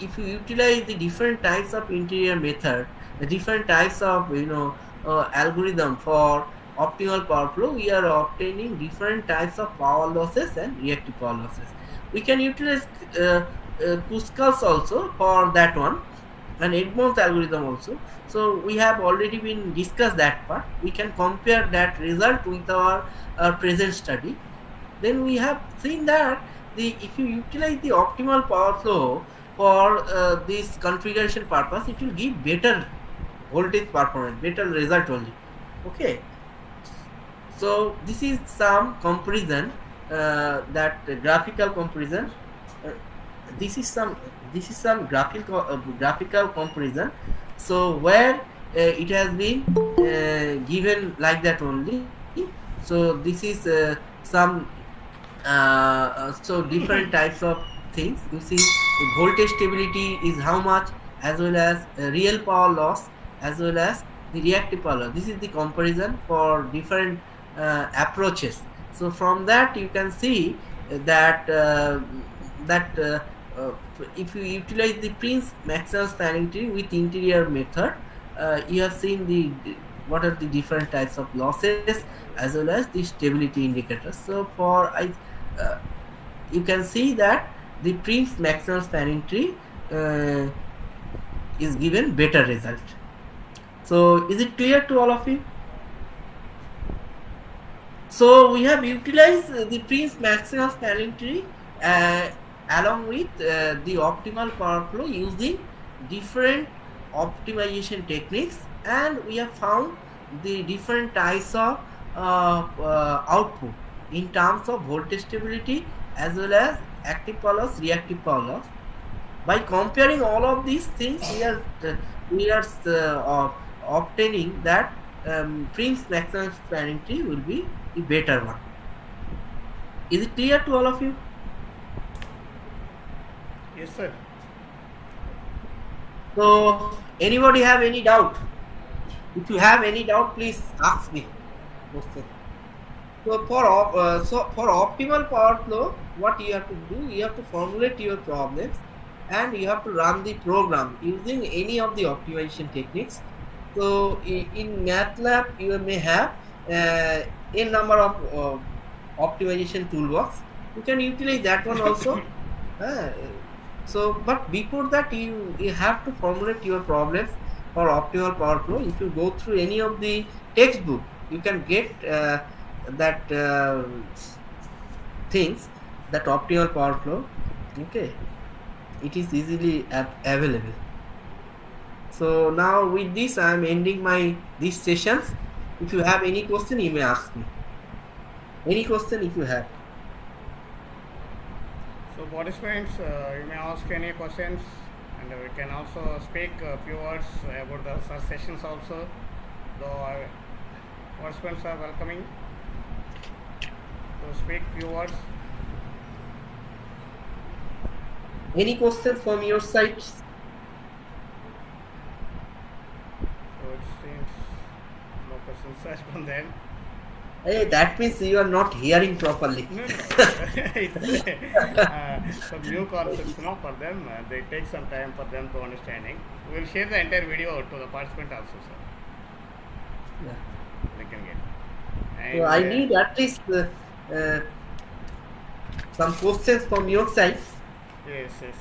Speaker 4: if you utilize the different types of interior method, the different types of algorithm for optimal power flow, we are obtaining different types of power losses and reactive power losses. We can utilize QISCET also for that one, and Edmonds algorithm also. So we have already been discussed that part. We can compare that result with our present study. Then we have seen that if you utilize the optimal power flow for this configuration purpose, it will give better voltage performance, better result only. Okay. So this is some comparison, that graphical comparison. This is some graphical comparison. So where it has been given like that only. So this is some so different types of things. You see, the voltage stability is how much, as well as real power loss, as well as the reactive power loss. This is the comparison for different approaches. So from that you can see that if you utilize the Prim's maximum spanning tree with interior method, you have seen what are the different types of losses as well as the stability indicators. So for you can see that the Prim's maximum spanning tree is given better result. So is it clear to all of you? So we have utilized the Prim's maximum spanning tree along with the optimal power flow using different optimization techniques, and we have found the different types of output in terms of voltage stability as well as active power loss, reactive power loss. By comparing all of these things, we are obtaining that Prim's maximum spanning tree will be the better one. Is it clear to all of you?
Speaker 1: Yes, sir.
Speaker 4: So anybody have any doubt? If you have any doubt, please ask me. Okay. So for optimal power flow, what you have to do, you have to formulate your problems and you have to run the program using any of the optimization techniques. So in MATLAB, you may have a number of optimization toolbox. You can utilize that one also. So but before that you have to formulate your problems for optimal power flow. If you go through any of the textbook, you can get that things, that optimal power flow. Okay, it is easily available. So now with this I am ending my these sessions. If you have any question, you may ask me any question if you have.
Speaker 1: So participants, you may ask any questions, and we can also speak a few words about the sessions also. Though participants are welcoming to speak few words.
Speaker 4: Any question from your side?
Speaker 1: So it seems no questions from them.
Speaker 4: Hey, that means you are not hearing properly.
Speaker 1: No, no. It's some new concepts, for them. They take some time for them to understanding. We will share the entire video to the participant also, sir.
Speaker 4: Yeah.
Speaker 1: They can get.
Speaker 4: So I need at least some questions from your side.
Speaker 1: Yes, yes.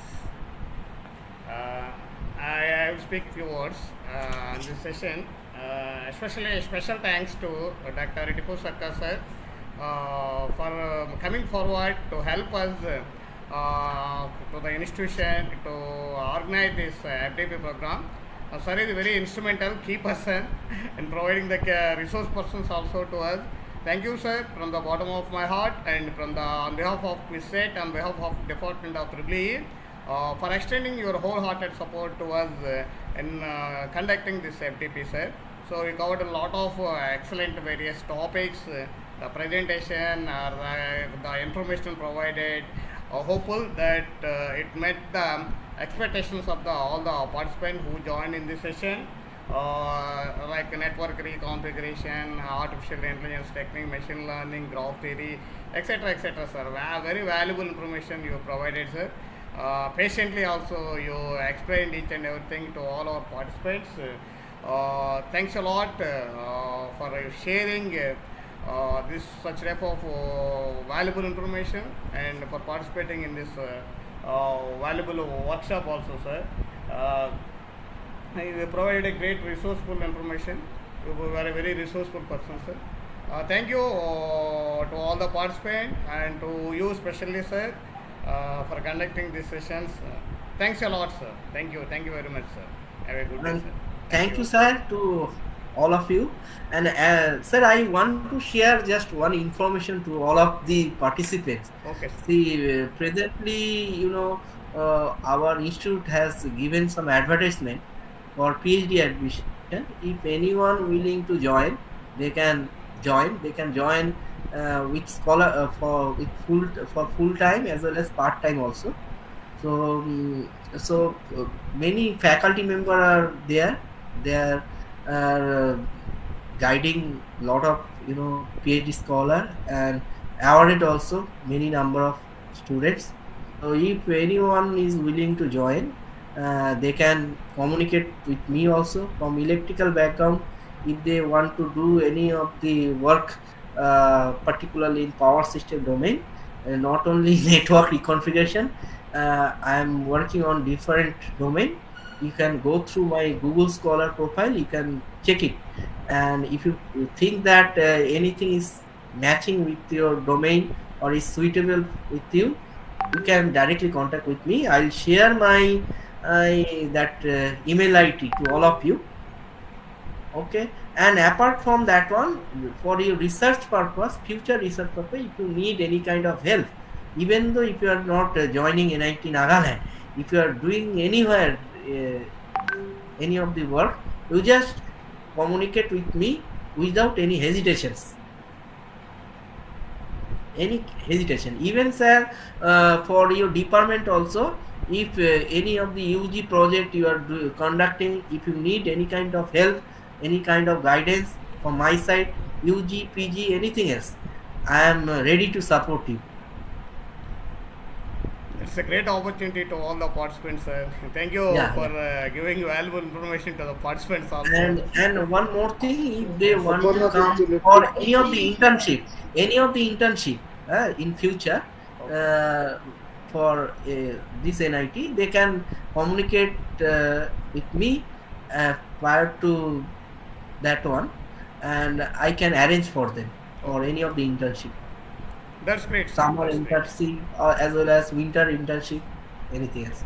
Speaker 1: I will speak few words in this session. Especially special thanks to Dr. Tipu Sarkar sir for coming forward to help us to the institution to organize this FDP program. Sir is very instrumental, key person in providing the resource persons also to us. Thank you, sir, from the bottom of my heart and on behalf of QISCET, on behalf of Department of EEE, for extending your wholehearted support to us in conducting this FDP, sir. So we covered a lot of excellent various topics, the presentation, the information provided. Hopeful that it met the expectations of all the participants who joined in this session. Like network reconfiguration, artificial intelligence technique, machine learning, graph theory, etc., etc., sir. Very valuable information you provided, sir. Patiently also you explained each and everything to all our participants. Thanks a lot for sharing this such type of valuable information and for participating in this valuable workshop also, sir. You provided a great resourceful information. You were a very resourceful person, sir. Thank you to all the participants and to you especially, sir, for conducting these sessions. Thanks a lot, sir. Thank you very much, sir. Have a good day,
Speaker 4: And
Speaker 1: sir.
Speaker 4: thank you, sir, to all of you. And sir, I want to share just one information to all of the participants.
Speaker 1: Okay, sir.
Speaker 4: See, presently, our institute has given some advertisement for PhD admission. If anyone willing to join, they can join. They can join with scholar for full time as well as part time also. So many faculty member are there. They are guiding lot of PhD scholar and awarded also many number of students. So if anyone is willing to join, they can communicate with me also from electrical background. If they want to do any of the work, particularly in power system domain, not only network reconfiguration, I am working on different domain. You can go through my Google Scholar profile, you can check it, and if you think that anything is matching with your domain or is suitable with you, you can directly contact with me. I'll share my that email ID to all of you. Okay, and apart from that one, for your research purpose, future research purpose, if you need any kind of help, even though if you are not joining NIT Nagaland, if you are doing anywhere any of the work, you just communicate with me without any hesitations. Even sir, for your department also, if any of the UG project you are conducting, if you need any kind of help, any kind of guidance from my side, UG, PG, anything else, I am ready to support you.
Speaker 1: It's a great opportunity to all the participants, sir. Thank you for giving valuable information to the participants also.
Speaker 4: And one more thing, if they want to come for any of the internship in future, for this NIT, they can communicate with me prior to that one, and I can arrange for them for any of the internship,
Speaker 1: That's great, sir.
Speaker 4: summer
Speaker 1: That's great.
Speaker 4: internship as well as winter internship, anything else.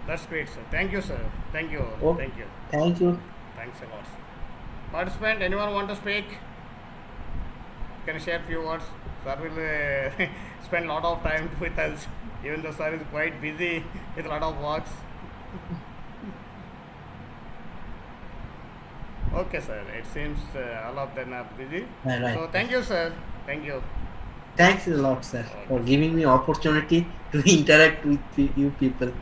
Speaker 1: That's great, sir. Thank you, sir. Thank you.
Speaker 4: Oh,
Speaker 1: Thank you.
Speaker 4: thank you.
Speaker 1: Thanks a lot. Participant, anyone want to speak? Can share few words. Sir will spend lot of time with us, even though sir is quite busy with a lot of works. Okay, sir. It seems all of them are busy.
Speaker 4: Right.
Speaker 1: So thank you, sir. Thank you.
Speaker 4: Thanks a lot, sir, for giving me opportunity to interact with you people.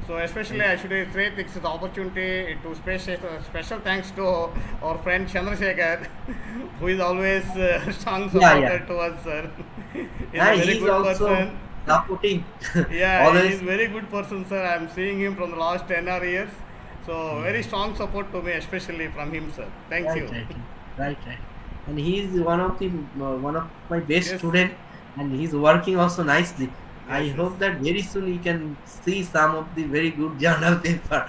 Speaker 1: So especially I should say this is the opportunity to special thanks to our friend Chandrasekhar, who is always strong supporter
Speaker 4: Yeah.
Speaker 1: to us, sir. He's
Speaker 4: Yeah,
Speaker 1: a very
Speaker 4: he's
Speaker 1: good
Speaker 4: also
Speaker 1: person.
Speaker 4: supporting.
Speaker 1: Yeah,
Speaker 4: Always.
Speaker 1: he's very good person, sir. I'm seeing him from the last 10 or years. So very strong support to me, especially from him, sir. Thanks you.
Speaker 4: Right. And he is one of my best
Speaker 1: Yes.
Speaker 4: student, and he's working also nicely. I
Speaker 1: Yes,
Speaker 4: hope that very soon you can see some of the very good journal paper.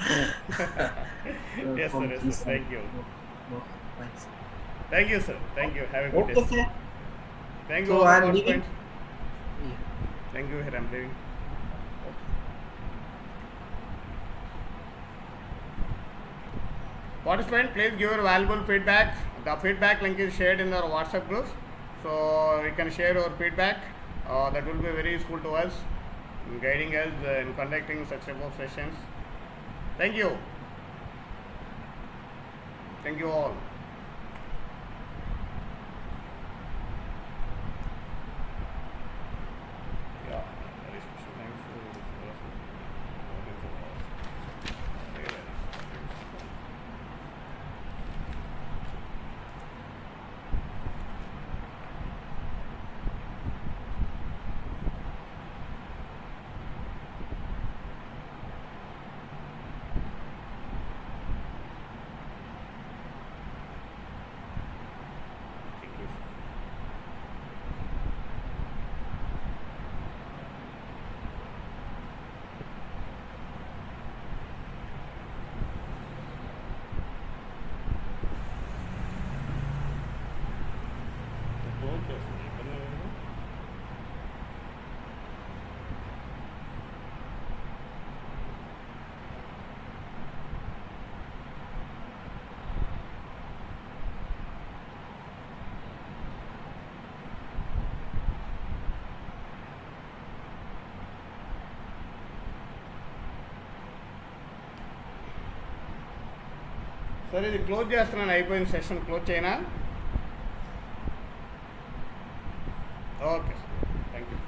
Speaker 1: Yes,
Speaker 4: from
Speaker 1: sir. Yes,
Speaker 4: his
Speaker 1: sir.
Speaker 4: side.
Speaker 1: Thank you.
Speaker 4: Oh, thanks.
Speaker 1: Thank you, sir. Thank you. Have a good
Speaker 4: Okay,
Speaker 1: day.
Speaker 4: sir.
Speaker 1: Thank you,
Speaker 4: So
Speaker 1: all the
Speaker 4: I'm leaving.
Speaker 1: participants.
Speaker 4: Yeah.
Speaker 1: Thank you, here I'm leaving. Participant, please give your valuable feedback. The feedback link is shared in our WhatsApp group. So you can share your feedback. That will be very useful to us in guiding us in conducting such type of sessions. Thank you. Thank you all. Yeah, very special thanks to thank you. సరే ఇది close చేస్తున్నాను అయిపోయిన session close చేయనా okay thank you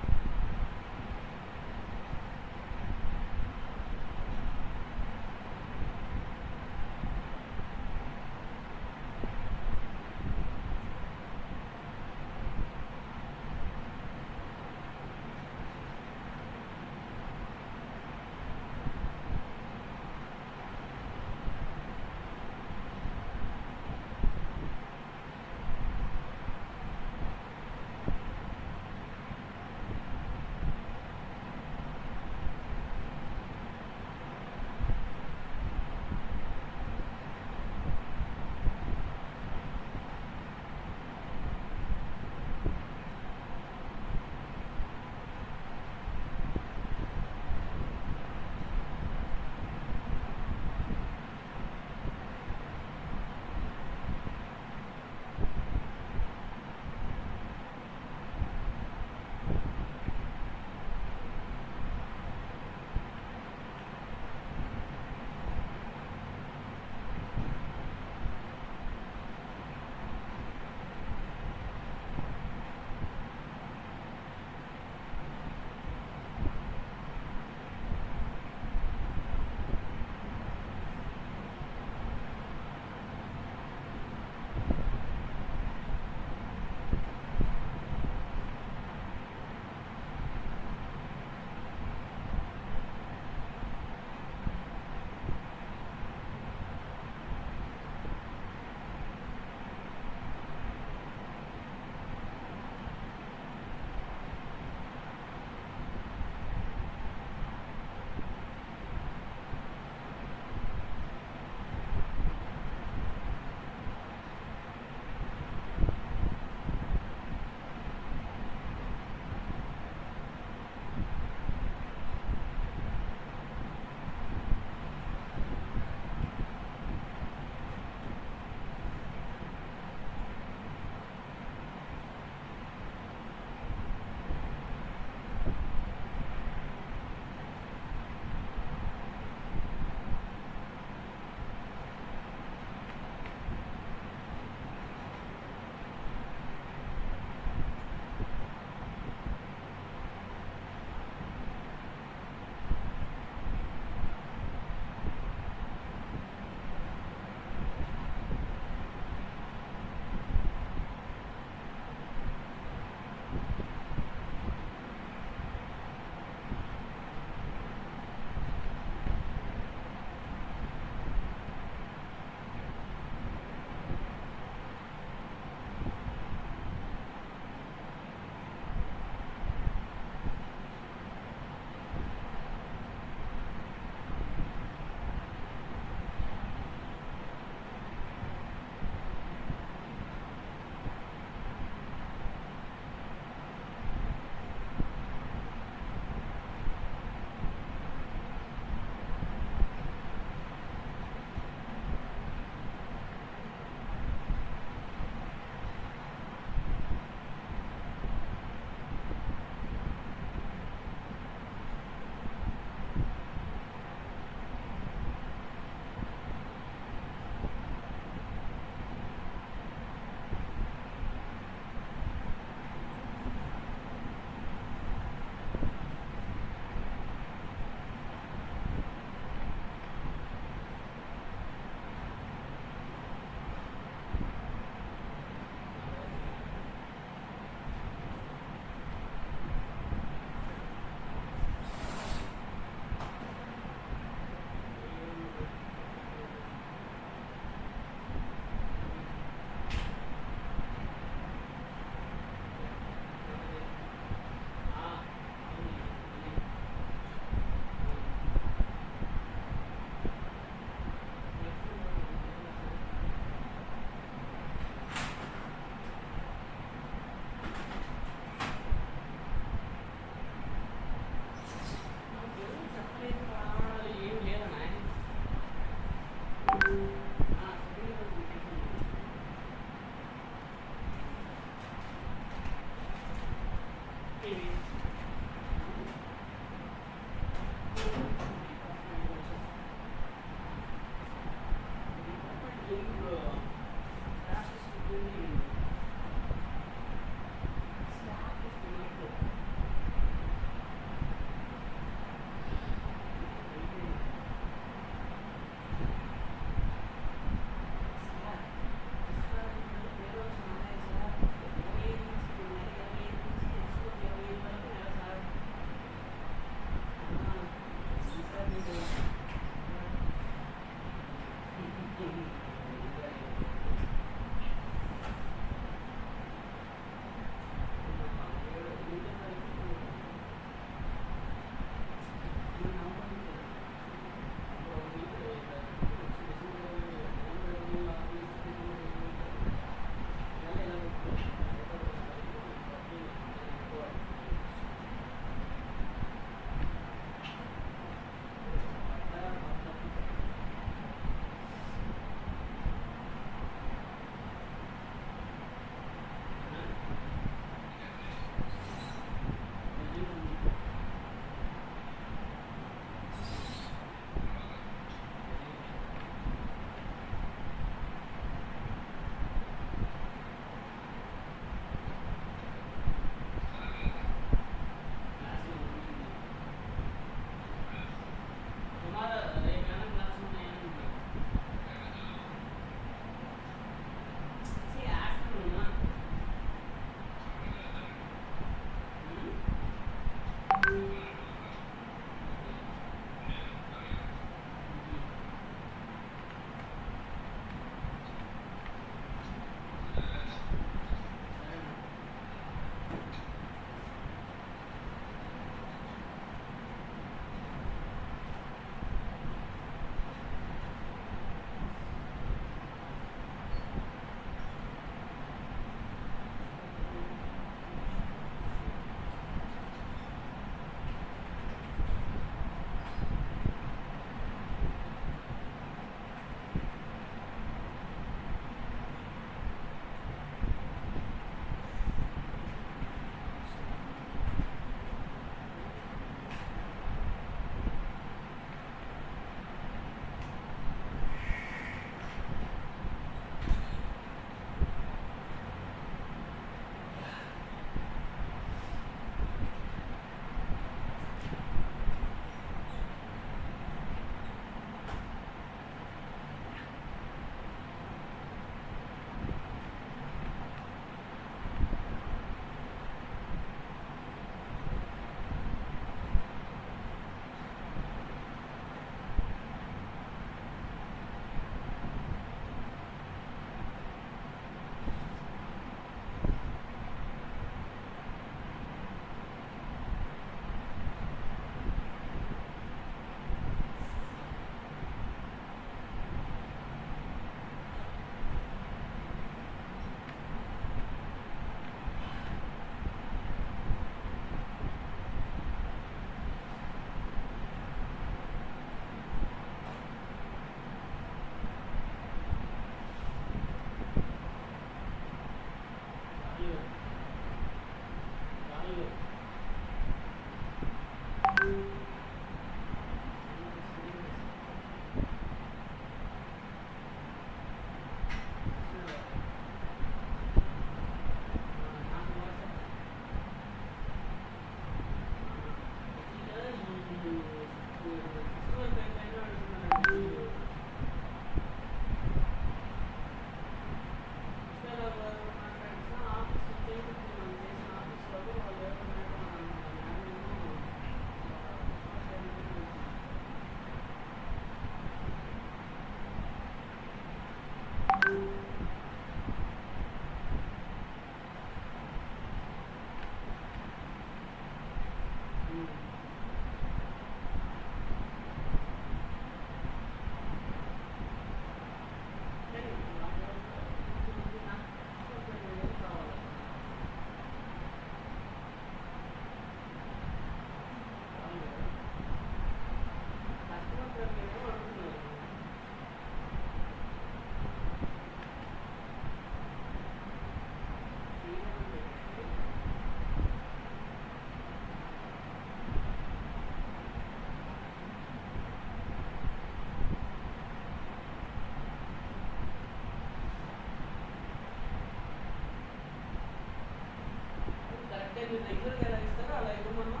Speaker 7: మీరు రెగ్యులర్గా ఎలా ఇస్తారో అలా ఇవ్వమన్నా.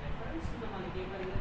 Speaker 7: రెఫరెన్స్ మనకి ఏమైనా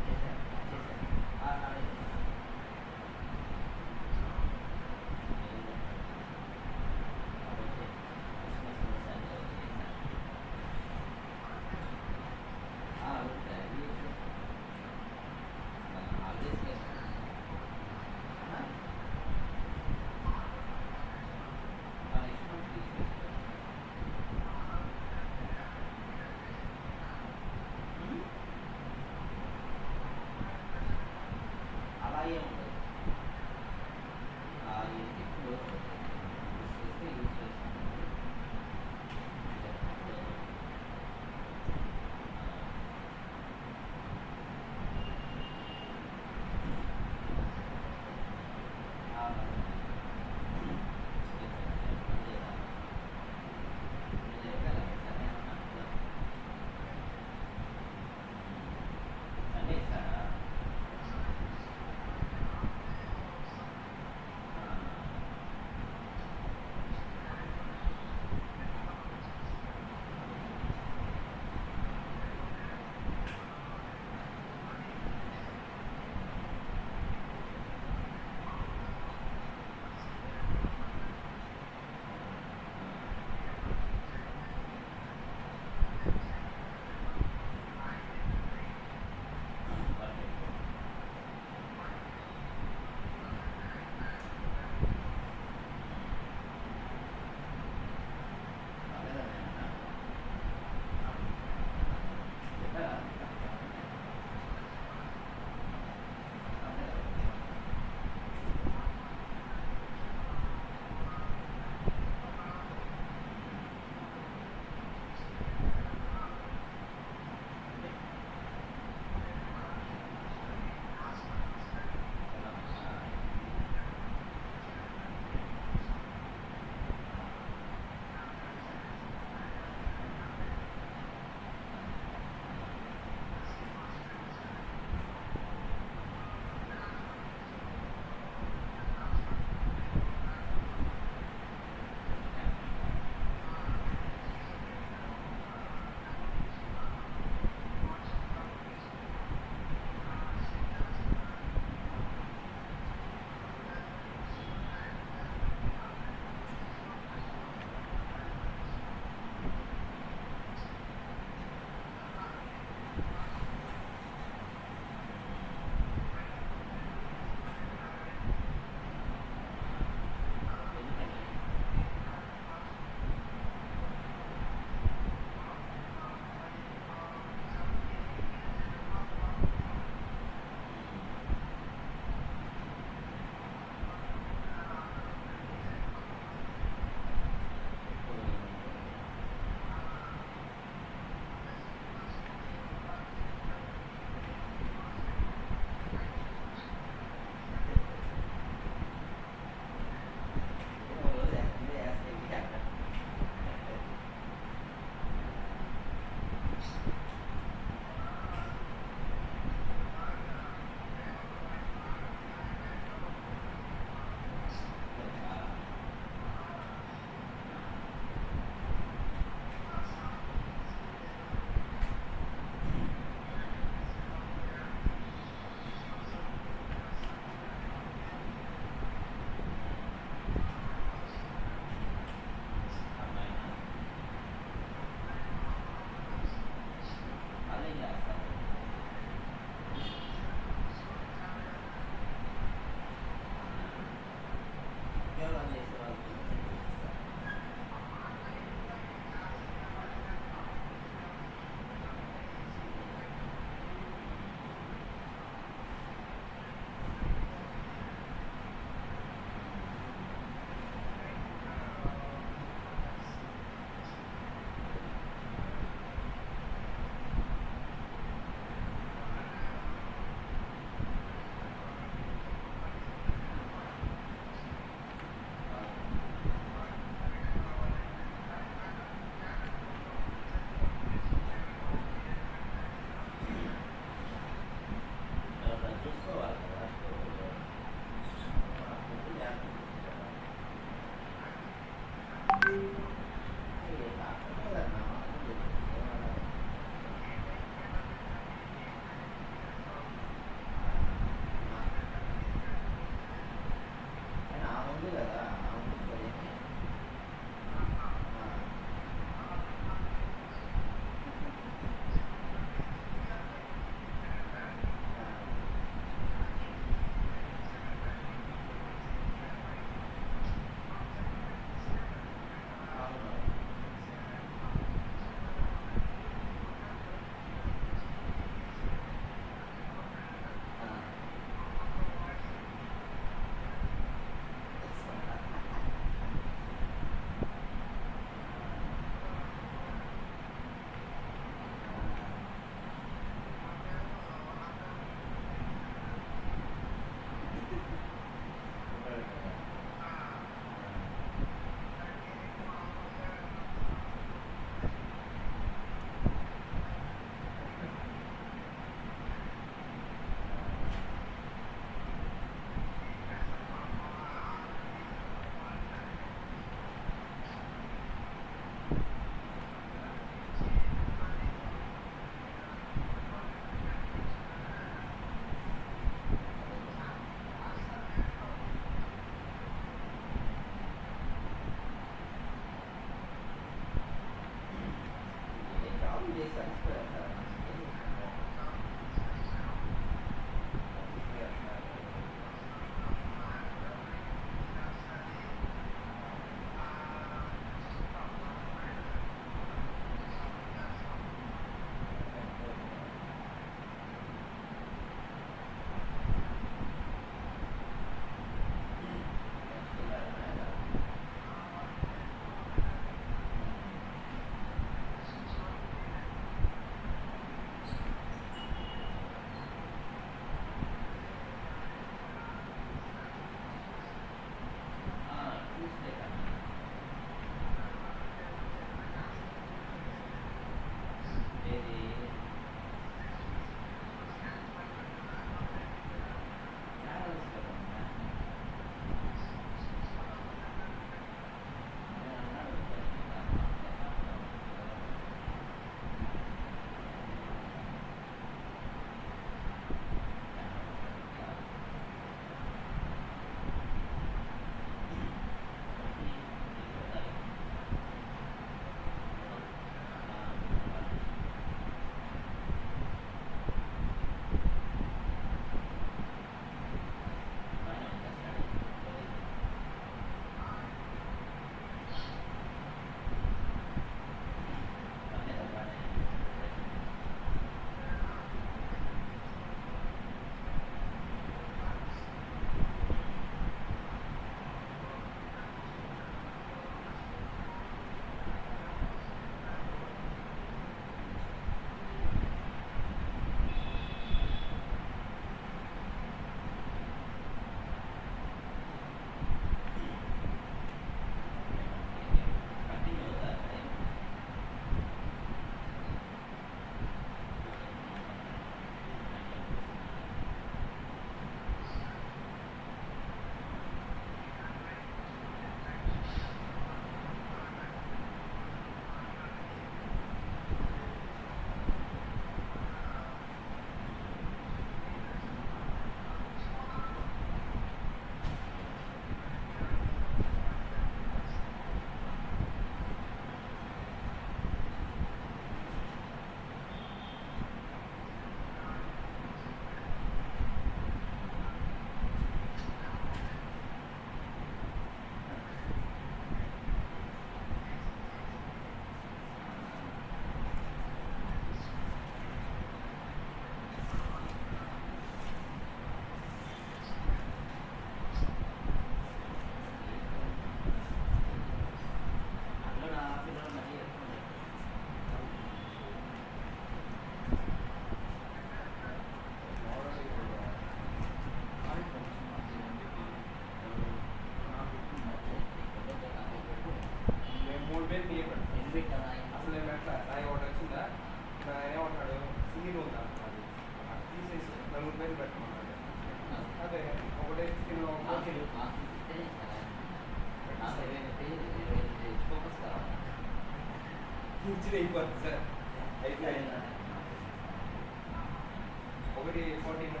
Speaker 8: ఒకటి 14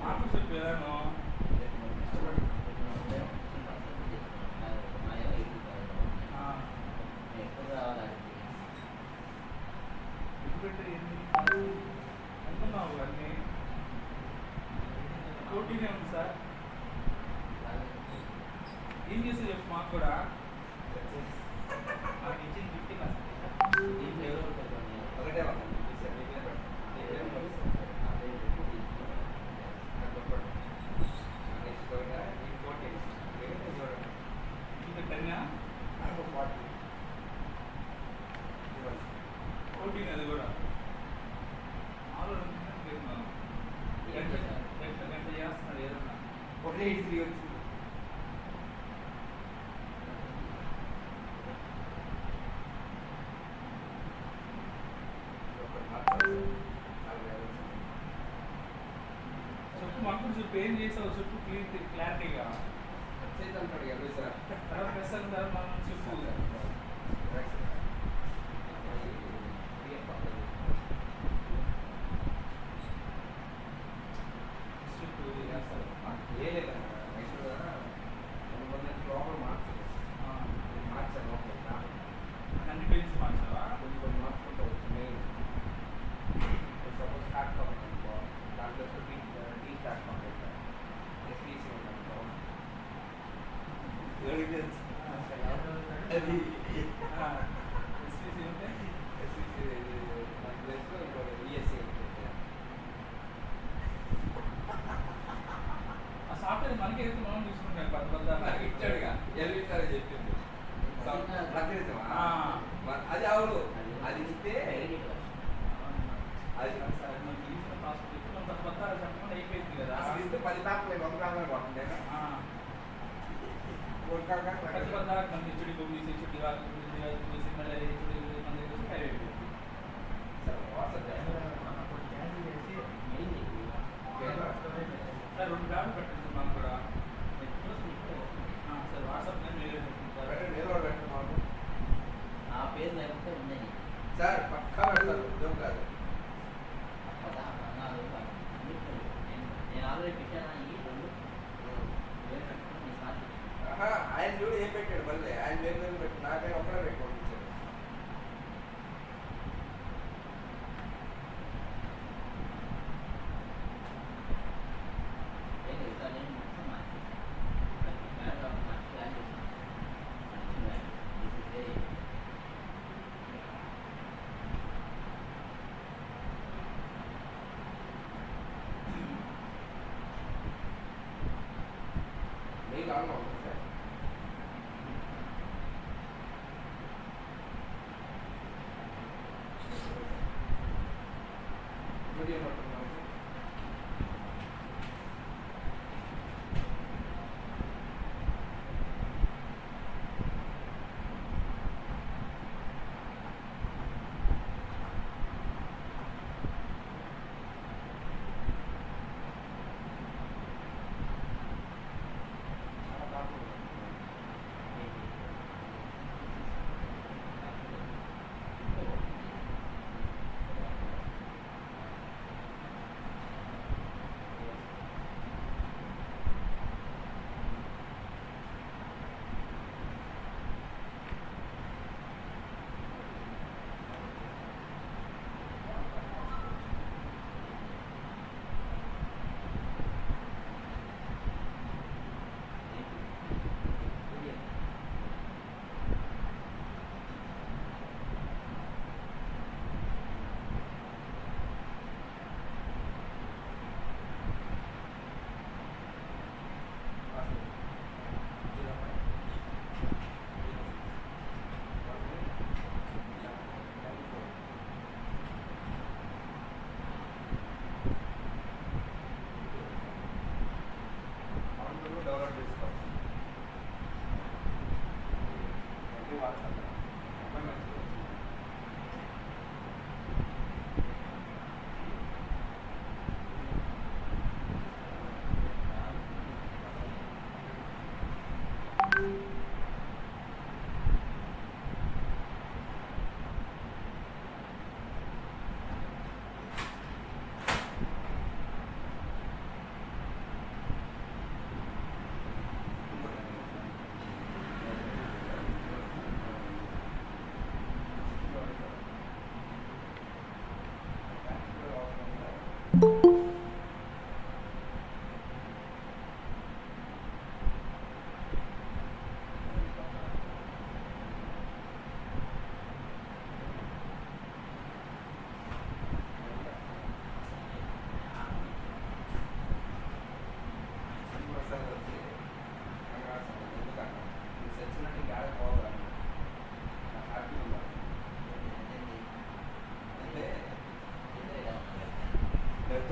Speaker 3: మార్పు చెప్పేదాను అనుకున్నావు అన్నీ పోటీనే ఉంది సార్. ఏం చేస్తే చెప్పు మాకు కూడా.
Speaker 8: నాకు ఇచ్చిన 50% దీంట్లో ఎవరో ఒకటే వాళ్ళు
Speaker 3: ఇంకా 10 పోటీనే అది కూడా ఆలోచన గంట చేస్తున్నాడు ఏదన్నా.
Speaker 8: ఒకటే 83 వచ్చింది.
Speaker 3: చెప్పు మాకు చెప్పు ఏం చేసావు చెప్పు క్లారిటీగా.
Speaker 8: అంటాడు కదా సార్
Speaker 3: తర్వాత ప్రెస్ అయిన తర్వాత మనం చెప్పు.
Speaker 8: ఏ లేదన్నా లోపల మార్చాను లోపల
Speaker 3: అన్ని పేజెస్ మార్చావా?
Speaker 8: కొన్ని మార్చుకుంటూ వచ్చు మెయిన్ సపోజ్ స్టార్ట్ కావాలనుకో దాంట్లో టీ స్టార్ట్ కావాలి ఎస్పీసీ ఉందనుకో అది
Speaker 3: ఎస్పీసీ ఉంటే
Speaker 8: ఎస్పీసీ దాని ప్లేస్లో ఇంకో ఈఎస్సీ
Speaker 3: ఆ సాఫ్ట్వేర్ మనకి అయితే మనం తీసుకుంటాం పెద్ద
Speaker 8: నాకు ఇచ్చాడుగా ఎల్విచారే చెప్పింది అది అవును అది ఇస్తే అది
Speaker 3: చెప్పకుండా అయిపోయింది కదా.
Speaker 8: అసలు ఇస్తే 10 పేపర్లు 100 పేపర్లు పడుతుంటేనా
Speaker 3: హెచ్డి పంపించి హెచ్డి మళ్ళీ హెచ్డి మన అయిపోయింది. సార్ 2 బ్యాగులు పెట్టండి మాకు కూడా. సార్ వాట్సాప్ మీరు
Speaker 9: నా పేరు లేకపోతే ఉన్నాయి
Speaker 8: సార్ పక్కా పెడతారు ఉద్యోగం కాదు.
Speaker 9: నేను ఆల్రెడీ పెట్టాను ఈ 2
Speaker 8: ఆయన చూడు ఏం పెట్టాడు మళ్ళీ ఆయన పేరు పెట్టు నా పేరు ఒక్కడే పెట్టుకోండి. మీకు ఆన్ అవుతుంది సార్. వీడియో పడుతున్నాం చాలా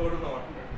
Speaker 8: తోడున్నావు అంటున్నాడు.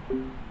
Speaker 1: Bye.